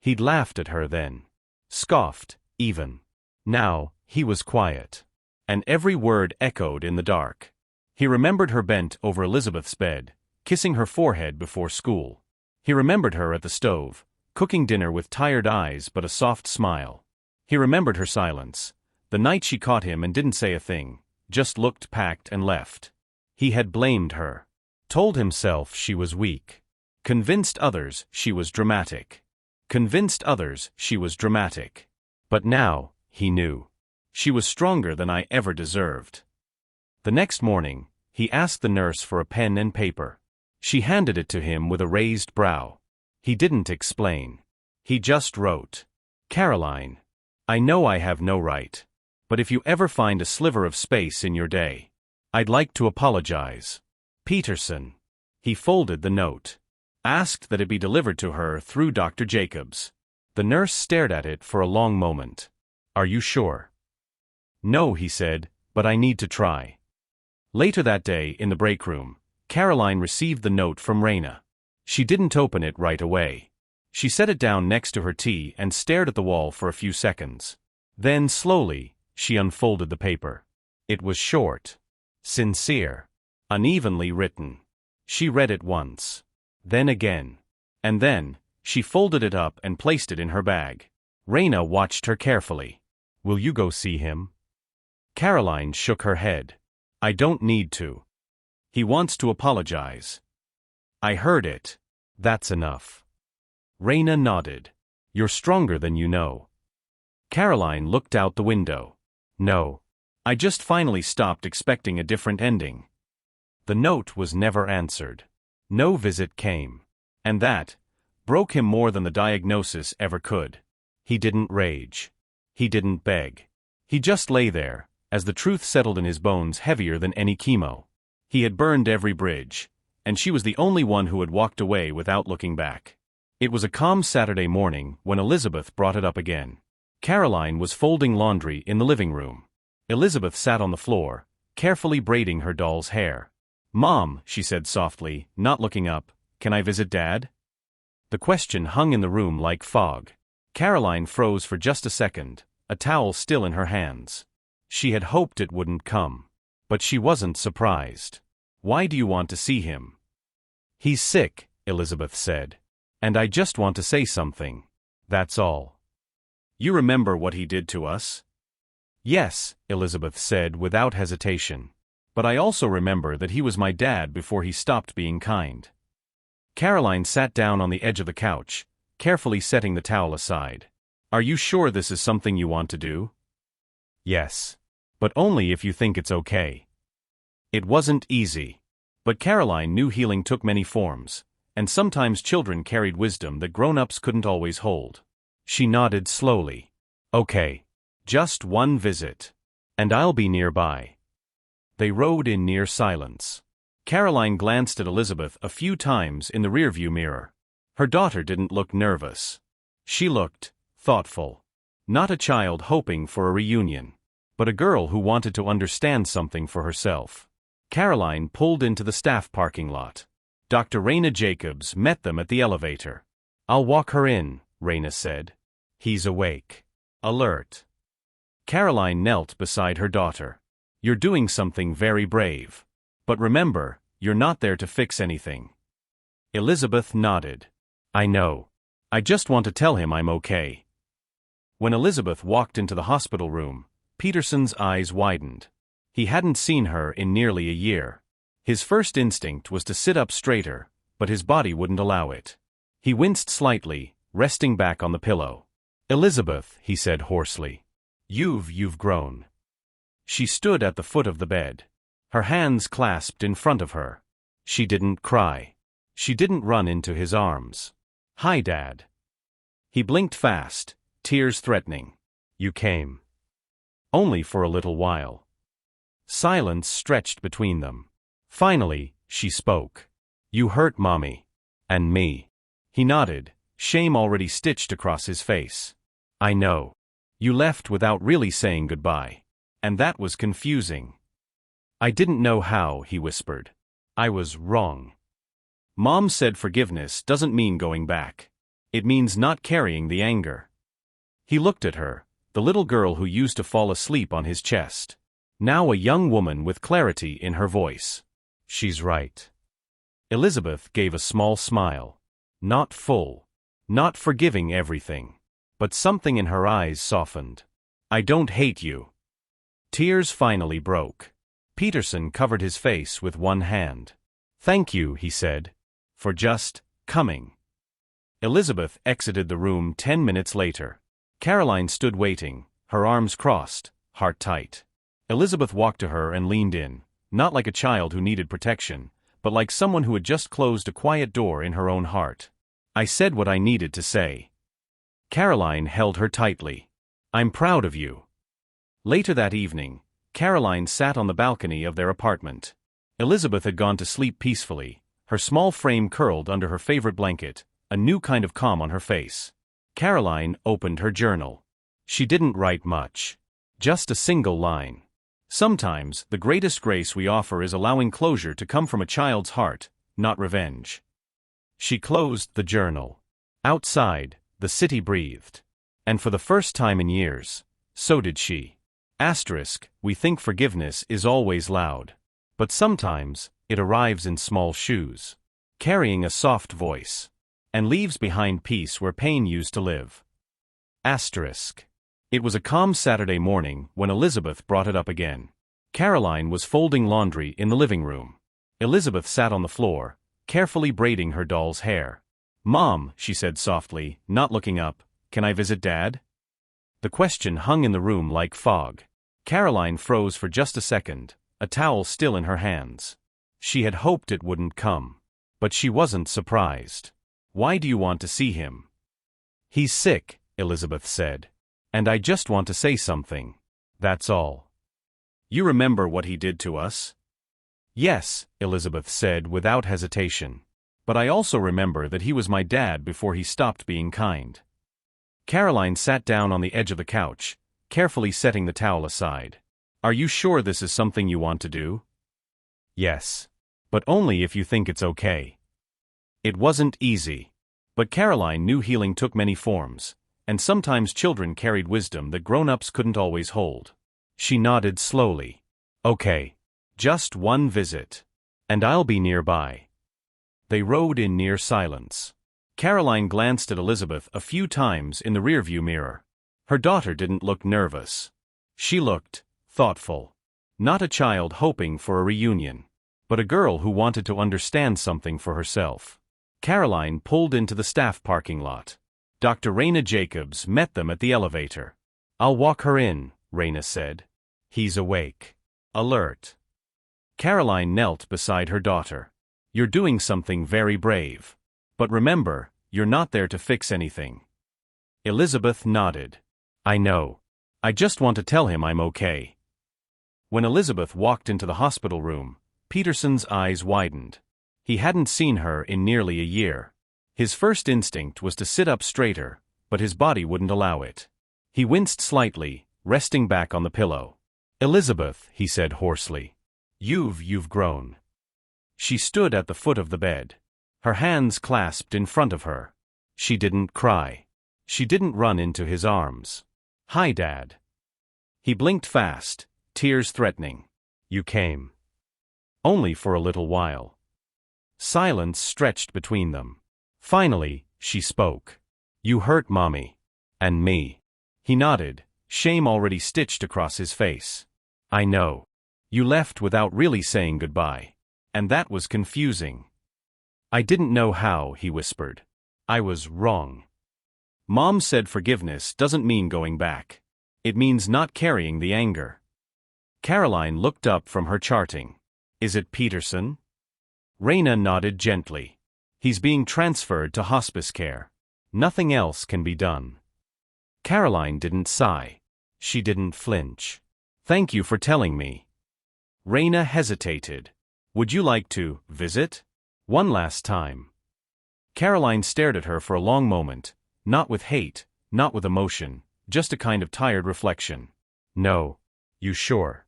He'd laughed at her then. Scoffed, even. Now, he was quiet. And every word echoed in the dark. He remembered her bent over Elizabeth's bed, kissing her forehead before school. He remembered her at the stove, cooking dinner with tired eyes but a soft smile. He remembered her silence. The night she caught him and didn't say a thing, just looked, packed and left. He had blamed her. Told himself she was weak. Convinced others she was dramatic. Convinced others she was dramatic. But now, he knew. She was stronger than I ever deserved. The next morning, he asked the nurse for a pen and paper. She handed it to him with a raised brow. He didn't explain. He just wrote, "Caroline, I know I have no right. But if you ever find a sliver of space in your day, I'd like to apologize. Peterson." He folded the note. Asked that it be delivered to her through Dr. Jacobs. The nurse stared at it for a long moment. "Are you sure?" "No," he said, "but I need to try." Later that day, in the break room, Caroline received the note from Raina. She didn't open it right away. She set it down next to her tea and stared at the wall for a few seconds. Then, slowly, she unfolded the paper. It was short, sincere, unevenly written. She read it once, then again, and then, she folded it up and placed it in her bag. Raina watched her carefully. "Will you go see him?" Caroline shook her head. "I don't need to. He wants to apologize." "I heard it. That's enough." Raina nodded. "You're stronger than you know." Caroline looked out the window. "No. I just finally stopped expecting a different ending." The note was never answered. No visit came. And that broke him more than the diagnosis ever could. He didn't rage. He didn't beg. He just lay there, as the truth settled in his bones heavier than any chemo. He had burned every bridge, and she was the only one who had walked away without looking back. It was a calm Saturday morning when Elizabeth brought it up again. Caroline was folding laundry in the living room. Elizabeth sat on the floor, carefully braiding her doll's hair. "Mom," she said softly, not looking up, "can I visit Dad?" The question hung in the room like fog. Caroline froze for just a second, a towel still in her hands. She had hoped it wouldn't come. But she wasn't surprised. "Why do you want to see him?" "He's sick," Elizabeth said. "And I just want to say something. That's all." "You remember what he did to us?" "Yes," Elizabeth said without hesitation. "But I also remember that he was my dad before he stopped being kind." Caroline sat down on the edge of the couch, carefully setting the towel aside. "Are you sure this is something you want to do?" "Yes. But only if you think it's okay." It wasn't easy. But Caroline knew healing took many forms, and sometimes children carried wisdom that grown-ups couldn't always hold. She nodded slowly. "Okay. Just one visit. And I'll be nearby." They rode in near silence. Caroline glanced at Elizabeth a few times in the rearview mirror. Her daughter didn't look nervous. She looked thoughtful. Not a child hoping for a reunion, but a girl who wanted to understand something for herself. Caroline pulled into the staff parking lot. Dr. Raina Jacobs met them at the elevator. "I'll walk her in," Raina said. "He's awake. Alert." Caroline knelt beside her daughter. "You're doing something very brave. But remember, you're not there to fix anything." Elizabeth nodded. "I know. I just want to tell him I'm okay." When Elizabeth walked into the hospital room, Peterson's eyes widened. He hadn't seen her in nearly a year. His first instinct was to sit up straighter, but his body wouldn't allow it. He winced slightly, resting back on the pillow. "Elizabeth," he said hoarsely. You've grown." She stood at the foot of the bed. Her hands clasped in front of her. She didn't cry. She didn't run into his arms. "Hi, Dad." He blinked fast, tears threatening. "You came." "Only for a little while." Silence stretched between them. Finally, she spoke. "You hurt Mommy. And me." He nodded, shame already stitched across his face. "I know. You left without really saying goodbye. And that was confusing." "I didn't know how," he whispered. "I was wrong." "Mom said forgiveness doesn't mean going back. It means not carrying the anger." He looked at her, the little girl who used to fall asleep on his chest. Now a young woman with clarity in her voice. "She's right." Elizabeth gave a small smile. Not full. Not forgiving everything. But something in her eyes softened. "I don't hate you." Tears finally broke. Peterson covered his face with one hand. "Thank you," he said, "for just coming." Elizabeth exited the room 10 minutes later. Caroline stood waiting, her arms crossed, heart tight. Elizabeth walked to her and leaned in, not like a child who needed protection, but like someone who had just closed a quiet door in her own heart. "I said what I needed to say." Caroline held her tightly. "I'm proud of you." Later that evening, Caroline sat on the balcony of their apartment. Elizabeth had gone to sleep peacefully, her small frame curled under her favorite blanket, a new kind of calm on her face. Caroline opened her journal. She didn't write much. Just a single line. Sometimes, the greatest grace we offer is allowing closure to come from a child's heart, not revenge. She closed the journal. Outside, the city breathed. And for the first time in years, so did she. We think forgiveness is always loud. But sometimes, it arrives in small shoes, carrying a soft voice, and leaves behind peace where pain used to live. It was a calm Saturday morning when Elizabeth brought it up again. Caroline was folding laundry in the living room. Elizabeth sat on the floor, carefully braiding her doll's hair. "Mom," she said softly, not looking up, "can I visit Dad?" The question hung in the room like fog. Caroline froze for just a second, a towel still in her hands. She had hoped it wouldn't come. But she wasn't surprised. "Why do you want to see him?" "He's sick," Elizabeth said. "And I just want to say something. That's all." "You remember what he did to us?" "Yes," Elizabeth said without hesitation. "But I also remember that he was my dad before he stopped being kind." Caroline sat down on the edge of the couch, carefully setting the towel aside. "Are you sure this is something you want to do?" "Yes. But only if you think it's okay." It wasn't easy. But Caroline knew healing took many forms, and sometimes children carried wisdom that grown-ups couldn't always hold. She nodded slowly. "Okay. Just one visit. And I'll be nearby." They rode in near silence. Caroline glanced at Elizabeth a few times in the rearview mirror. Her daughter didn't look nervous. She looked thoughtful. Not a child hoping for a reunion, but a girl who wanted to understand something for herself. Caroline pulled into the staff parking lot. Dr. Raina Jacobs met them at the elevator. "I'll walk her in," Raina said. "He's awake. Alert." Caroline knelt beside her daughter. "You're doing something very brave. But remember, you're not there to fix anything." Elizabeth nodded. "I know. I just want to tell him I'm okay." When Elizabeth walked into the hospital room, Peterson's eyes widened. He hadn't seen her in nearly a year. His first instinct was to sit up straighter, but his body wouldn't allow it. He winced slightly, resting back on the pillow. "Elizabeth," he said hoarsely. You've grown." She stood at the foot of the bed, her hands clasped in front of her. She didn't cry. She didn't run into his arms. "Hi, Dad." He blinked fast, tears threatening. "You came." "Only for a little while." Silence stretched between them. Finally, she spoke. "You hurt Mommy. And me." He nodded, shame already stitched across his face. "I know. You left without really saying goodbye. And that was confusing." "I didn't know how," he whispered. "I was wrong." "Mom said forgiveness doesn't mean going back. It means not carrying the anger." Caroline looked up from her charting. "Is it Peterson?" Raina nodded gently. "He's being transferred to hospice care. Nothing else can be done." Caroline didn't sigh. She didn't flinch. "Thank you for telling me." Raina hesitated. "Would you like to visit? One last time?" Caroline stared at her for a long moment, not with hate, not with emotion, just a kind of tired reflection. "No. You sure?"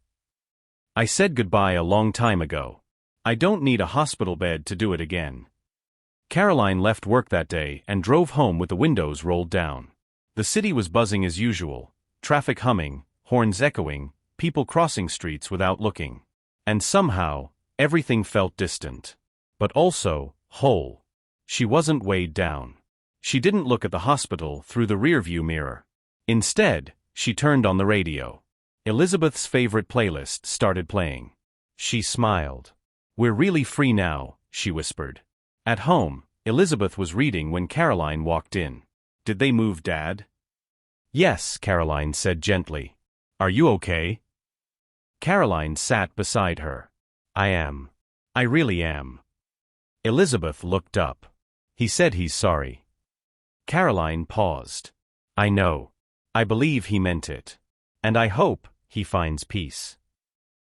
"I said goodbye a long time ago. I don't need a hospital bed to do it again." Caroline left work that day and drove home with the windows rolled down. The city was buzzing as usual, traffic humming, horns echoing, people crossing streets without looking. And somehow, everything felt distant. But also, whole. She wasn't weighed down. She didn't look at the hospital through the rearview mirror. Instead, she turned on the radio. Elizabeth's favorite playlist started playing. She smiled. "We're really free now," she whispered. At home, Elizabeth was reading when Caroline walked in. "Did they move Dad?" "Yes," Caroline said gently. "Are you okay?" Caroline sat beside her. "I am. I really am." Elizabeth looked up. "He said he's sorry." Caroline paused. "I know. I believe he meant it. And I hope he finds peace."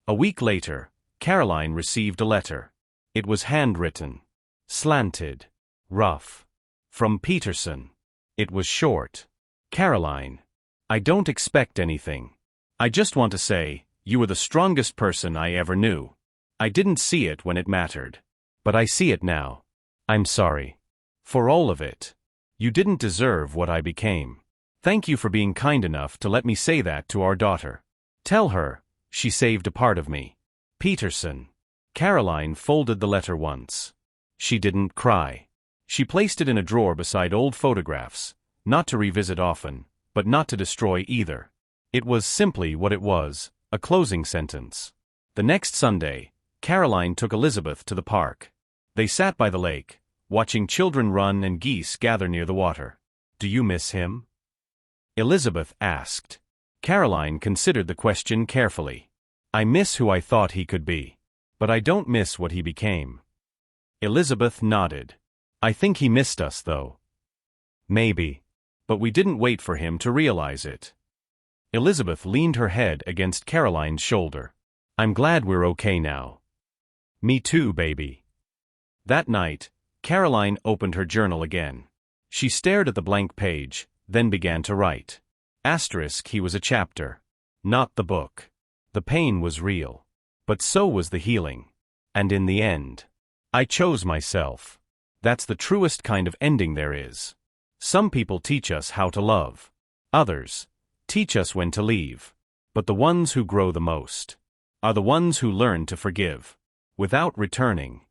A week later, Caroline received a letter. It was handwritten. Slanted. Rough. From Peterson. It was short. "Caroline. I don't expect anything. I just want to say, You were the strongest person I ever knew. I didn't see it when it mattered. But I see it now. I'm sorry. For all of it. You didn't deserve what I became. Thank you for being kind enough to let me say that to our daughter. Tell her, she saved a part of me. Peterson. Caroline folded the letter once. She didn't cry. She placed it in a drawer beside old photographs, not to revisit often, but not to destroy either. It was simply what it was, a closing sentence. The next Sunday, Caroline took Elizabeth to the park. They sat by the lake, watching children run and geese gather near the water. Do you miss him? Elizabeth asked. Caroline considered the question carefully. I miss who I thought he could be. But I don't miss what he became. Elizabeth nodded. I think he missed us, though. Maybe. But we didn't wait for him to realize it. Elizabeth leaned her head against Caroline's shoulder. I'm glad we're okay now. Me too, baby. That night, Caroline opened her journal again. She stared at the blank page, then began to write. Asterisk, he was a chapter. Not the book. The pain was real. But so was the healing. And in the end, I chose myself. That's the truest kind of ending there is. Some people teach us how to love. Others teach us when to leave. But the ones who grow the most are the ones who learn to forgive without returning.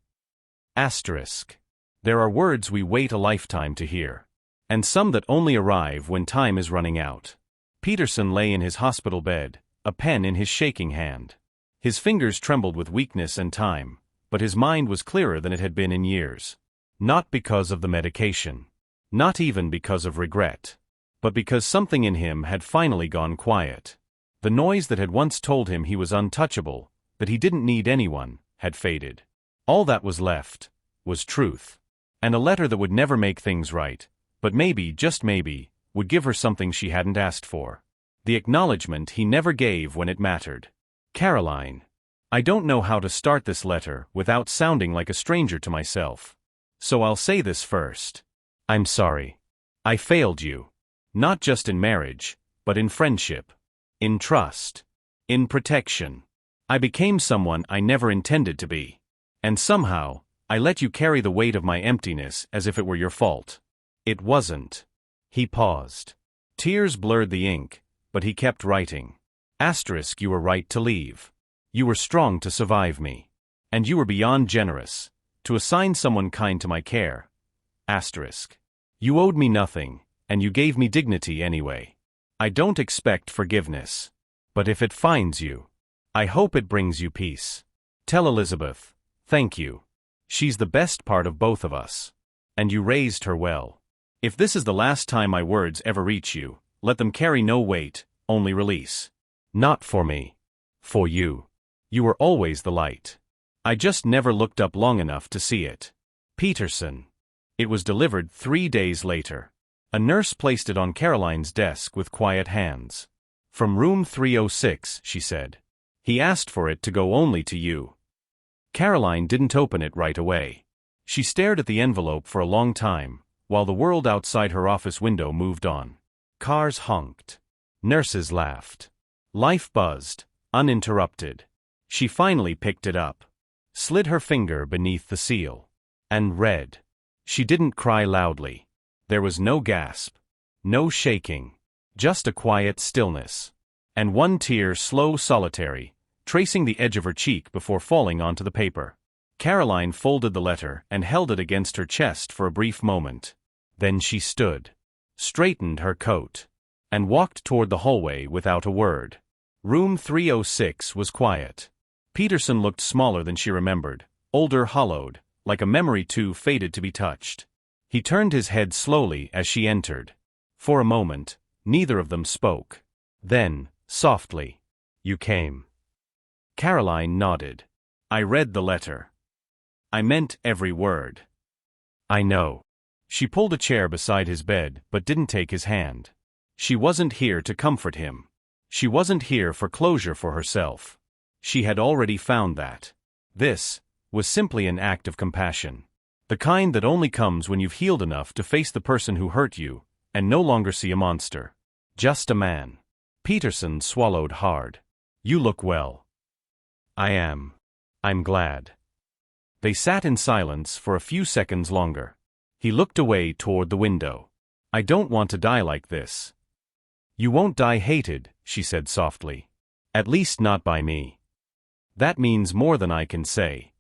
Asterisk. There are words we wait a lifetime to hear. And some that only arrive when time is running out. Peterson lay in his hospital bed, a pen in his shaking hand. His fingers trembled with weakness and time, but his mind was clearer than it had been in years. Not because of the medication. Not even because of regret. But because something in him had finally gone quiet. The noise that had once told him he was untouchable, that he didn't need anyone, had faded. All that was left was truth. And a letter that would never make things right, but maybe, just maybe, would give her something she hadn't asked for. The acknowledgement he never gave when it mattered. Caroline. I don't know how to start this letter without sounding like a stranger to myself. So I'll say this first. I'm sorry. I failed you. Not just in marriage, but in friendship. In trust. In protection. I became someone I never intended to be. And somehow, I let you carry the weight of my emptiness as if it were your fault. It wasn't. He paused. Tears blurred the ink, but he kept writing. Asterisk, you were right to leave. You were strong to survive me. And you were beyond generous, to assign someone kind to my care. Asterisk. You owed me nothing, and you gave me dignity anyway. I don't expect forgiveness. But if it finds you, I hope it brings you peace. Tell Elizabeth, thank you. She's the best part of both of us. And you raised her well. If this is the last time my words ever reach you, let them carry no weight, only release. Not for me. For you. You were always the light. I just never looked up long enough to see it. Peterson. It was delivered 3 days later. A nurse placed it on Caroline's desk with quiet hands. From room 306, she said. He asked for it to go only to you. Caroline didn't open it right away. She stared at the envelope for a long time, while the world outside her office window moved on. Cars honked. Nurses laughed. Life buzzed, uninterrupted. She finally picked it up, slid her finger beneath the seal, and read. She didn't cry loudly. There was no gasp, no shaking, just a quiet stillness. And one tear, slow, solitary, tracing the edge of her cheek before falling onto the paper. Caroline folded the letter and held it against her chest for a brief moment. Then she stood, straightened her coat, and walked toward the hallway without a word. Room 306 was quiet. Peterson looked smaller than she remembered, older, hollowed, like a memory too faded to be touched. He turned his head slowly as she entered. For a moment, neither of them spoke. Then, softly, "You came." Caroline nodded. "I read the letter. I meant every word." "I know." She pulled a chair beside his bed but didn't take his hand. She wasn't here to comfort him. She wasn't here for closure for herself. She had already found that. This was simply an act of compassion. The kind that only comes when you've healed enough to face the person who hurt you and no longer see a monster. Just a man. Peterson swallowed hard. You look well. I am. I'm glad. They sat in silence for a few seconds longer. He looked away toward the window. I don't want to die like this. You won't die hated, she said softly. At least not by me. That means more than I can say.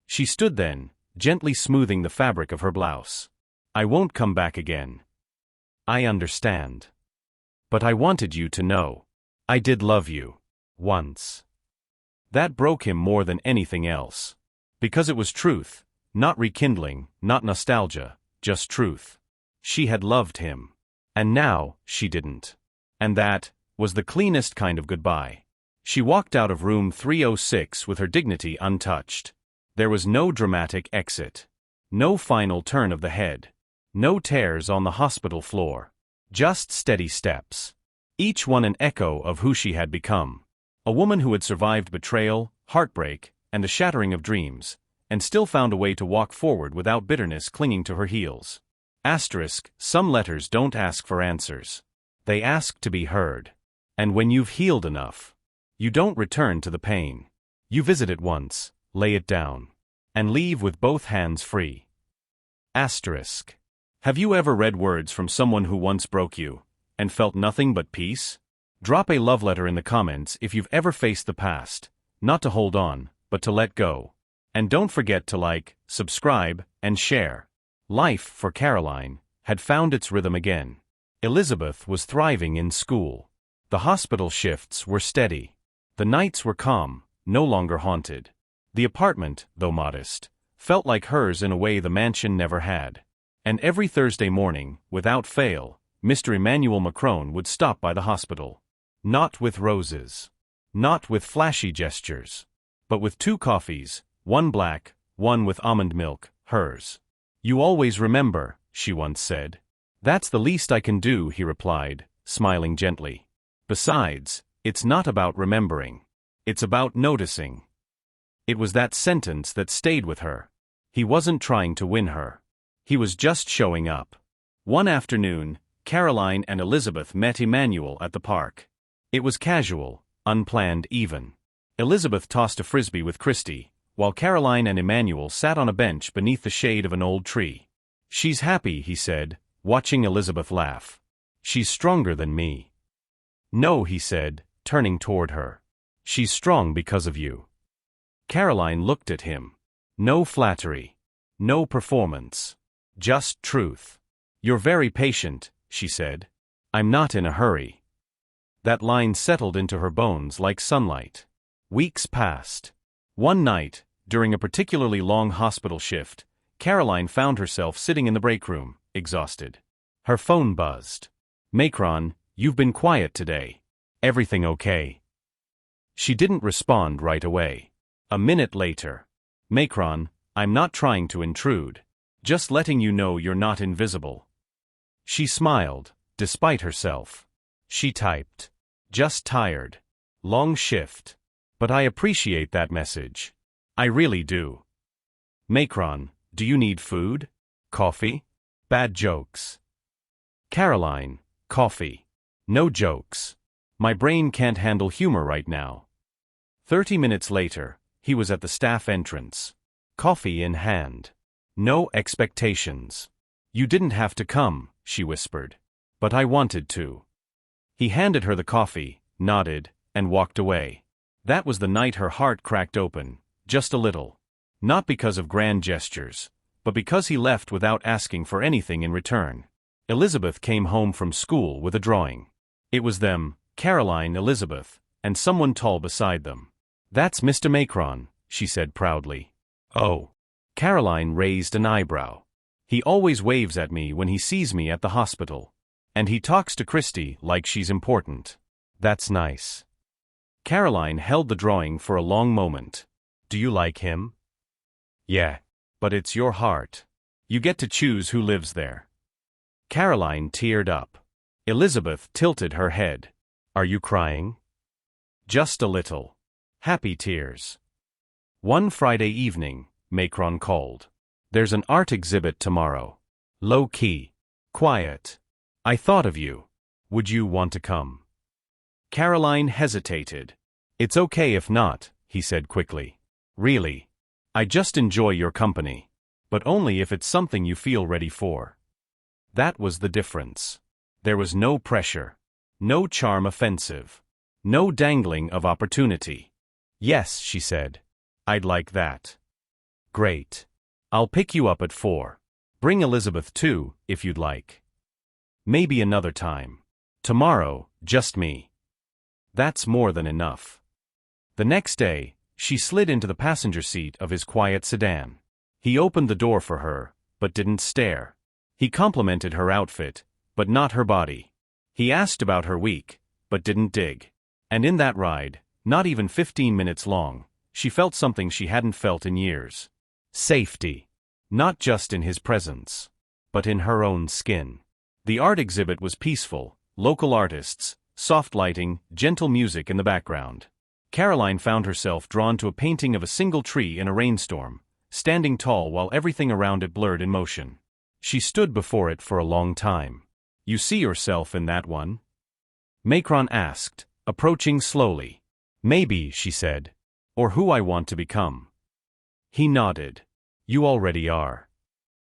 She stood then, gently smoothing the fabric of her blouse. I won't come back again. I understand. But I wanted you to know. I did love you. Once. That broke him more than anything else. Because it was truth, not rekindling, not nostalgia, just truth. She had loved him. And now, she didn't. And that was the cleanest kind of goodbye. She walked out of room 306 with her dignity untouched. There was no dramatic exit. No final turn of the head. No tears on the hospital floor. Just steady steps. Each one an echo of who she had become. A woman who had survived betrayal, heartbreak, and the shattering of dreams, and still found a way to walk forward without bitterness clinging to her heels. Asterisk, some letters don't ask for answers. They ask to be heard. And when you've healed enough, you don't return to the pain. You visit it once, lay it down, and leave with both hands free. Asterisk. Have you ever read words from someone who once broke you, and felt nothing but peace? Drop a love letter in the comments if you've ever faced the past, not to hold on, but to let go. And don't forget to like, subscribe, and share. Life, for Caroline, had found its rhythm again. Elizabeth was thriving in school. The hospital shifts were steady. The nights were calm, no longer haunted. The apartment, though modest, felt like hers in a way the mansion never had. And every Thursday morning, without fail, Mr. Emmanuel Macron would stop by the hospital. Not with roses. Not with flashy gestures. But with 2 coffees, one black, one with almond milk, hers. You always remember, she once said. That's the least I can do, he replied, smiling gently. Besides, it's not about remembering. It's about noticing. It was that sentence that stayed with her. He wasn't trying to win her. He was just showing up. One afternoon, Caroline and Elizabeth met Emmanuel at the park. It was casual, unplanned even. Elizabeth tossed a frisbee with Christy, while Caroline and Emmanuel sat on a bench beneath the shade of an old tree. She's happy, he said, watching Elizabeth laugh. She's stronger than me. No, he said, turning toward her. She's strong because of you. Caroline looked at him. No flattery. No performance. Just truth. You're very patient, she said. I'm not in a hurry. That line settled into her bones like sunlight. Weeks passed. One night, during a particularly long hospital shift, Caroline found herself sitting in the break room, exhausted. Her phone buzzed. Macron, you've been quiet today. Everything okay? She didn't respond right away. A minute later. Macron, I'm not trying to intrude. Just letting you know you're not invisible. She smiled, despite herself. She typed. Just tired. Long shift. But I appreciate that message. I really do. Macron, do you need food? Coffee? Bad jokes. Caroline, coffee. No jokes. My brain can't handle humor right now. 30 minutes later, he was at the staff entrance. Coffee in hand. No expectations. You didn't have to come, she whispered. But I wanted to. He handed her the coffee, nodded, and walked away. That was the night her heart cracked open, just a little. Not because of grand gestures, but because he left without asking for anything in return. Elizabeth came home from school with a drawing. It was them, Caroline, Elizabeth, and someone tall beside them. That's Mr. Macron, she said proudly. Oh. Caroline raised an eyebrow. He always waves at me when he sees me at the hospital. And he talks to Christy like she's important. That's nice. Caroline held the drawing for a long moment. Do you like him? Yeah. But it's your heart. You get to choose who lives there. Caroline teared up. Elizabeth tilted her head. Are you crying? Just a little. Happy tears. One Friday evening, Macron called. There's an art exhibit tomorrow. Low key. Quiet. I thought of you. Would you want to come? Caroline hesitated. It's okay if not, he said quickly. Really. I just enjoy your company. But only if it's something you feel ready for. That was the difference. There was no pressure. No charm offensive. No dangling of opportunity. Yes, she said. I'd like that. Great. I'll pick you up at 4. Bring Elizabeth too, if you'd like. Maybe another time. Tomorrow, just me. That's more than enough. The next day, she slid into the passenger seat of his quiet sedan. He opened the door for her, but didn't stare. He complimented her outfit, but not her body. He asked about her week, but didn't dig. And in that ride, not even 15 minutes long, she felt something she hadn't felt in years. Safety. Not just in his presence, but in her own skin. The art exhibit was peaceful, local artists, soft lighting, gentle music in the background. Caroline found herself drawn to a painting of a single tree in a rainstorm, standing tall while everything around it blurred in motion. She stood before it for a long time. You see yourself in that one? Macron asked, approaching slowly. Maybe, she said. Or who I want to become. He nodded. You already are.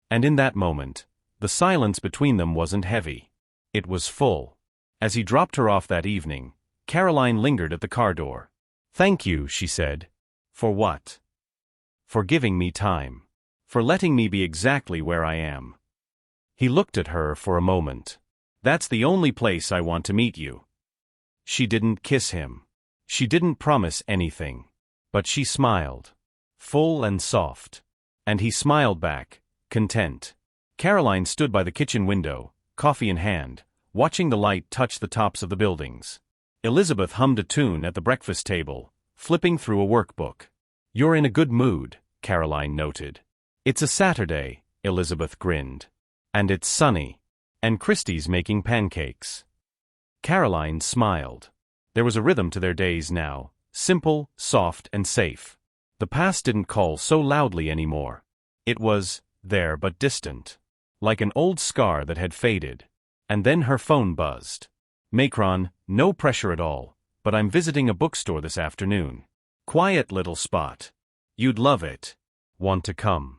And in that moment, the silence between them wasn't heavy. It was full. As he dropped her off that evening, Caroline lingered at the car door. Thank you, she said. For what? For giving me time. For letting me be exactly where I am. He looked at her for a moment. That's the only place I want to meet you. She didn't kiss him. She didn't promise anything. But she smiled. Full and soft. And he smiled back, content. Caroline stood by the kitchen window, coffee in hand, watching the light touch the tops of the buildings. Elizabeth hummed a tune at the breakfast table, flipping through a workbook. You're in a good mood, Caroline noted. It's a Saturday, Elizabeth grinned. And it's sunny. And Christy's making pancakes. Caroline smiled. There was a rhythm to their days now, simple, soft, and safe. The past didn't call so loudly anymore. It was there but distant. Like an old scar that had faded. And then her phone buzzed. Macron, no pressure at all, but I'm visiting a bookstore this afternoon. Quiet little spot. You'd love it. Want to come?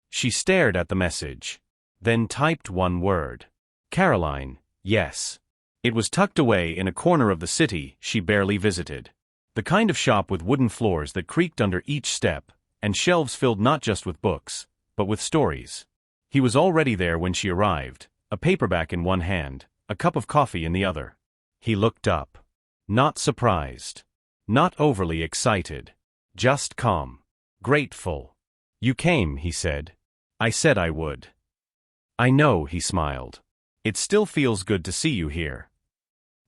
She stared at the message. Then typed one word. Caroline, yes. It was tucked away in a corner of the city she barely visited. The kind of shop with wooden floors that creaked under each step, and shelves filled not just with books, but with stories. He was already there when she arrived, a paperback in one hand, a cup of coffee in the other. He looked up. Not surprised. Not overly excited. Just calm. Grateful. You came, he said. I said I would. I know, he smiled. It still feels good to see you here.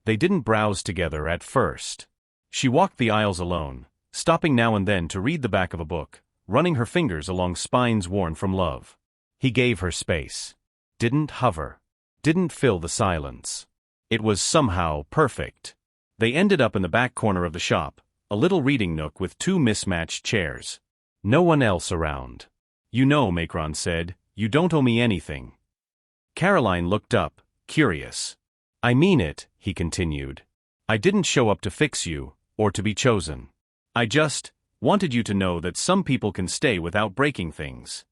They didn't browse together at first. She walked the aisles alone, stopping now and then to read the back of a book, running her fingers along spines worn from love. He gave her space. Didn't hover. Didn't fill the silence. It was somehow perfect. They ended up in the back corner of the shop, a little reading nook with 2 mismatched chairs. No one else around. You know, Macron said, you don't owe me anything. Caroline looked up, curious. I mean it, he continued. I didn't show up to fix you, or to be chosen. I just wanted you to know that some people can stay without breaking things.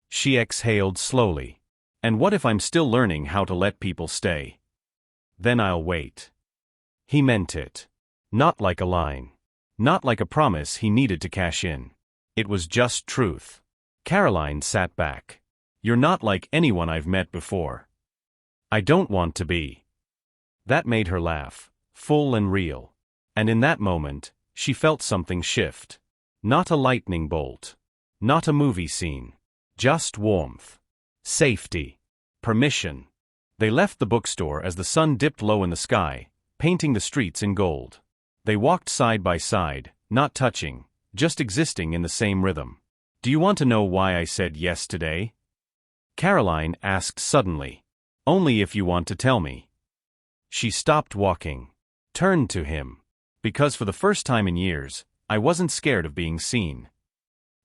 She exhaled slowly. And what if I'm still learning how to let people stay? Then I'll wait. He meant it. Not like a line. Not like a promise he needed to cash in. It was just truth. Caroline sat back. You're not like anyone I've met before. I don't want to be. That made her laugh, full and real. And in that moment, she felt something shift. Not a lightning bolt. Not a movie scene. Just warmth. Safety. Permission. They left the bookstore as the sun dipped low in the sky, painting the streets in gold. They walked side by side, not touching, just existing in the same rhythm. Do you want to know why I said yes today? Caroline asked suddenly. Only if you want to tell me. She stopped walking. Turned to him. Because for the first time in years, I wasn't scared of being seen.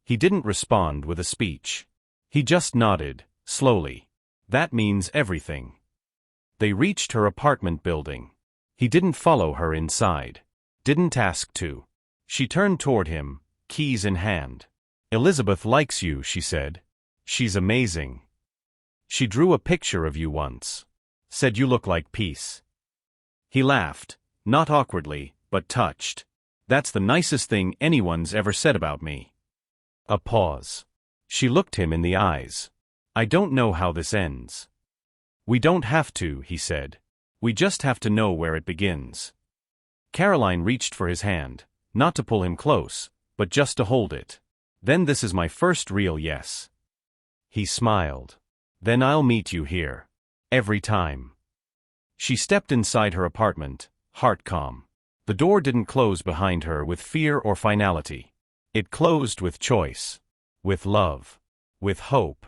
He didn't respond with a speech. He just nodded, slowly. That means everything. They reached her apartment building. He didn't follow her inside. Didn't ask to. She turned toward him, keys in hand. Elizabeth likes you, she said. She's amazing. She drew a picture of you once. Said you look like peace. He laughed, not awkwardly, but touched. That's the nicest thing anyone's ever said about me. A pause. She looked him in the eyes. I don't know how this ends. We don't have to, he said. We just have to know where it begins. Caroline reached for his hand, not to pull him close, but just to hold it. Then this is my first real yes. He smiled. Then I'll meet you here. Every time. She stepped inside her apartment, heart calm. The door didn't close behind her with fear or finality. It closed with choice. With love. With hope.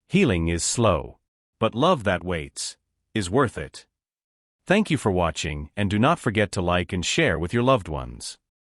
Healing is slow. But love that waits is worth it. Thank you for watching, and do not forget to like and share with your loved ones.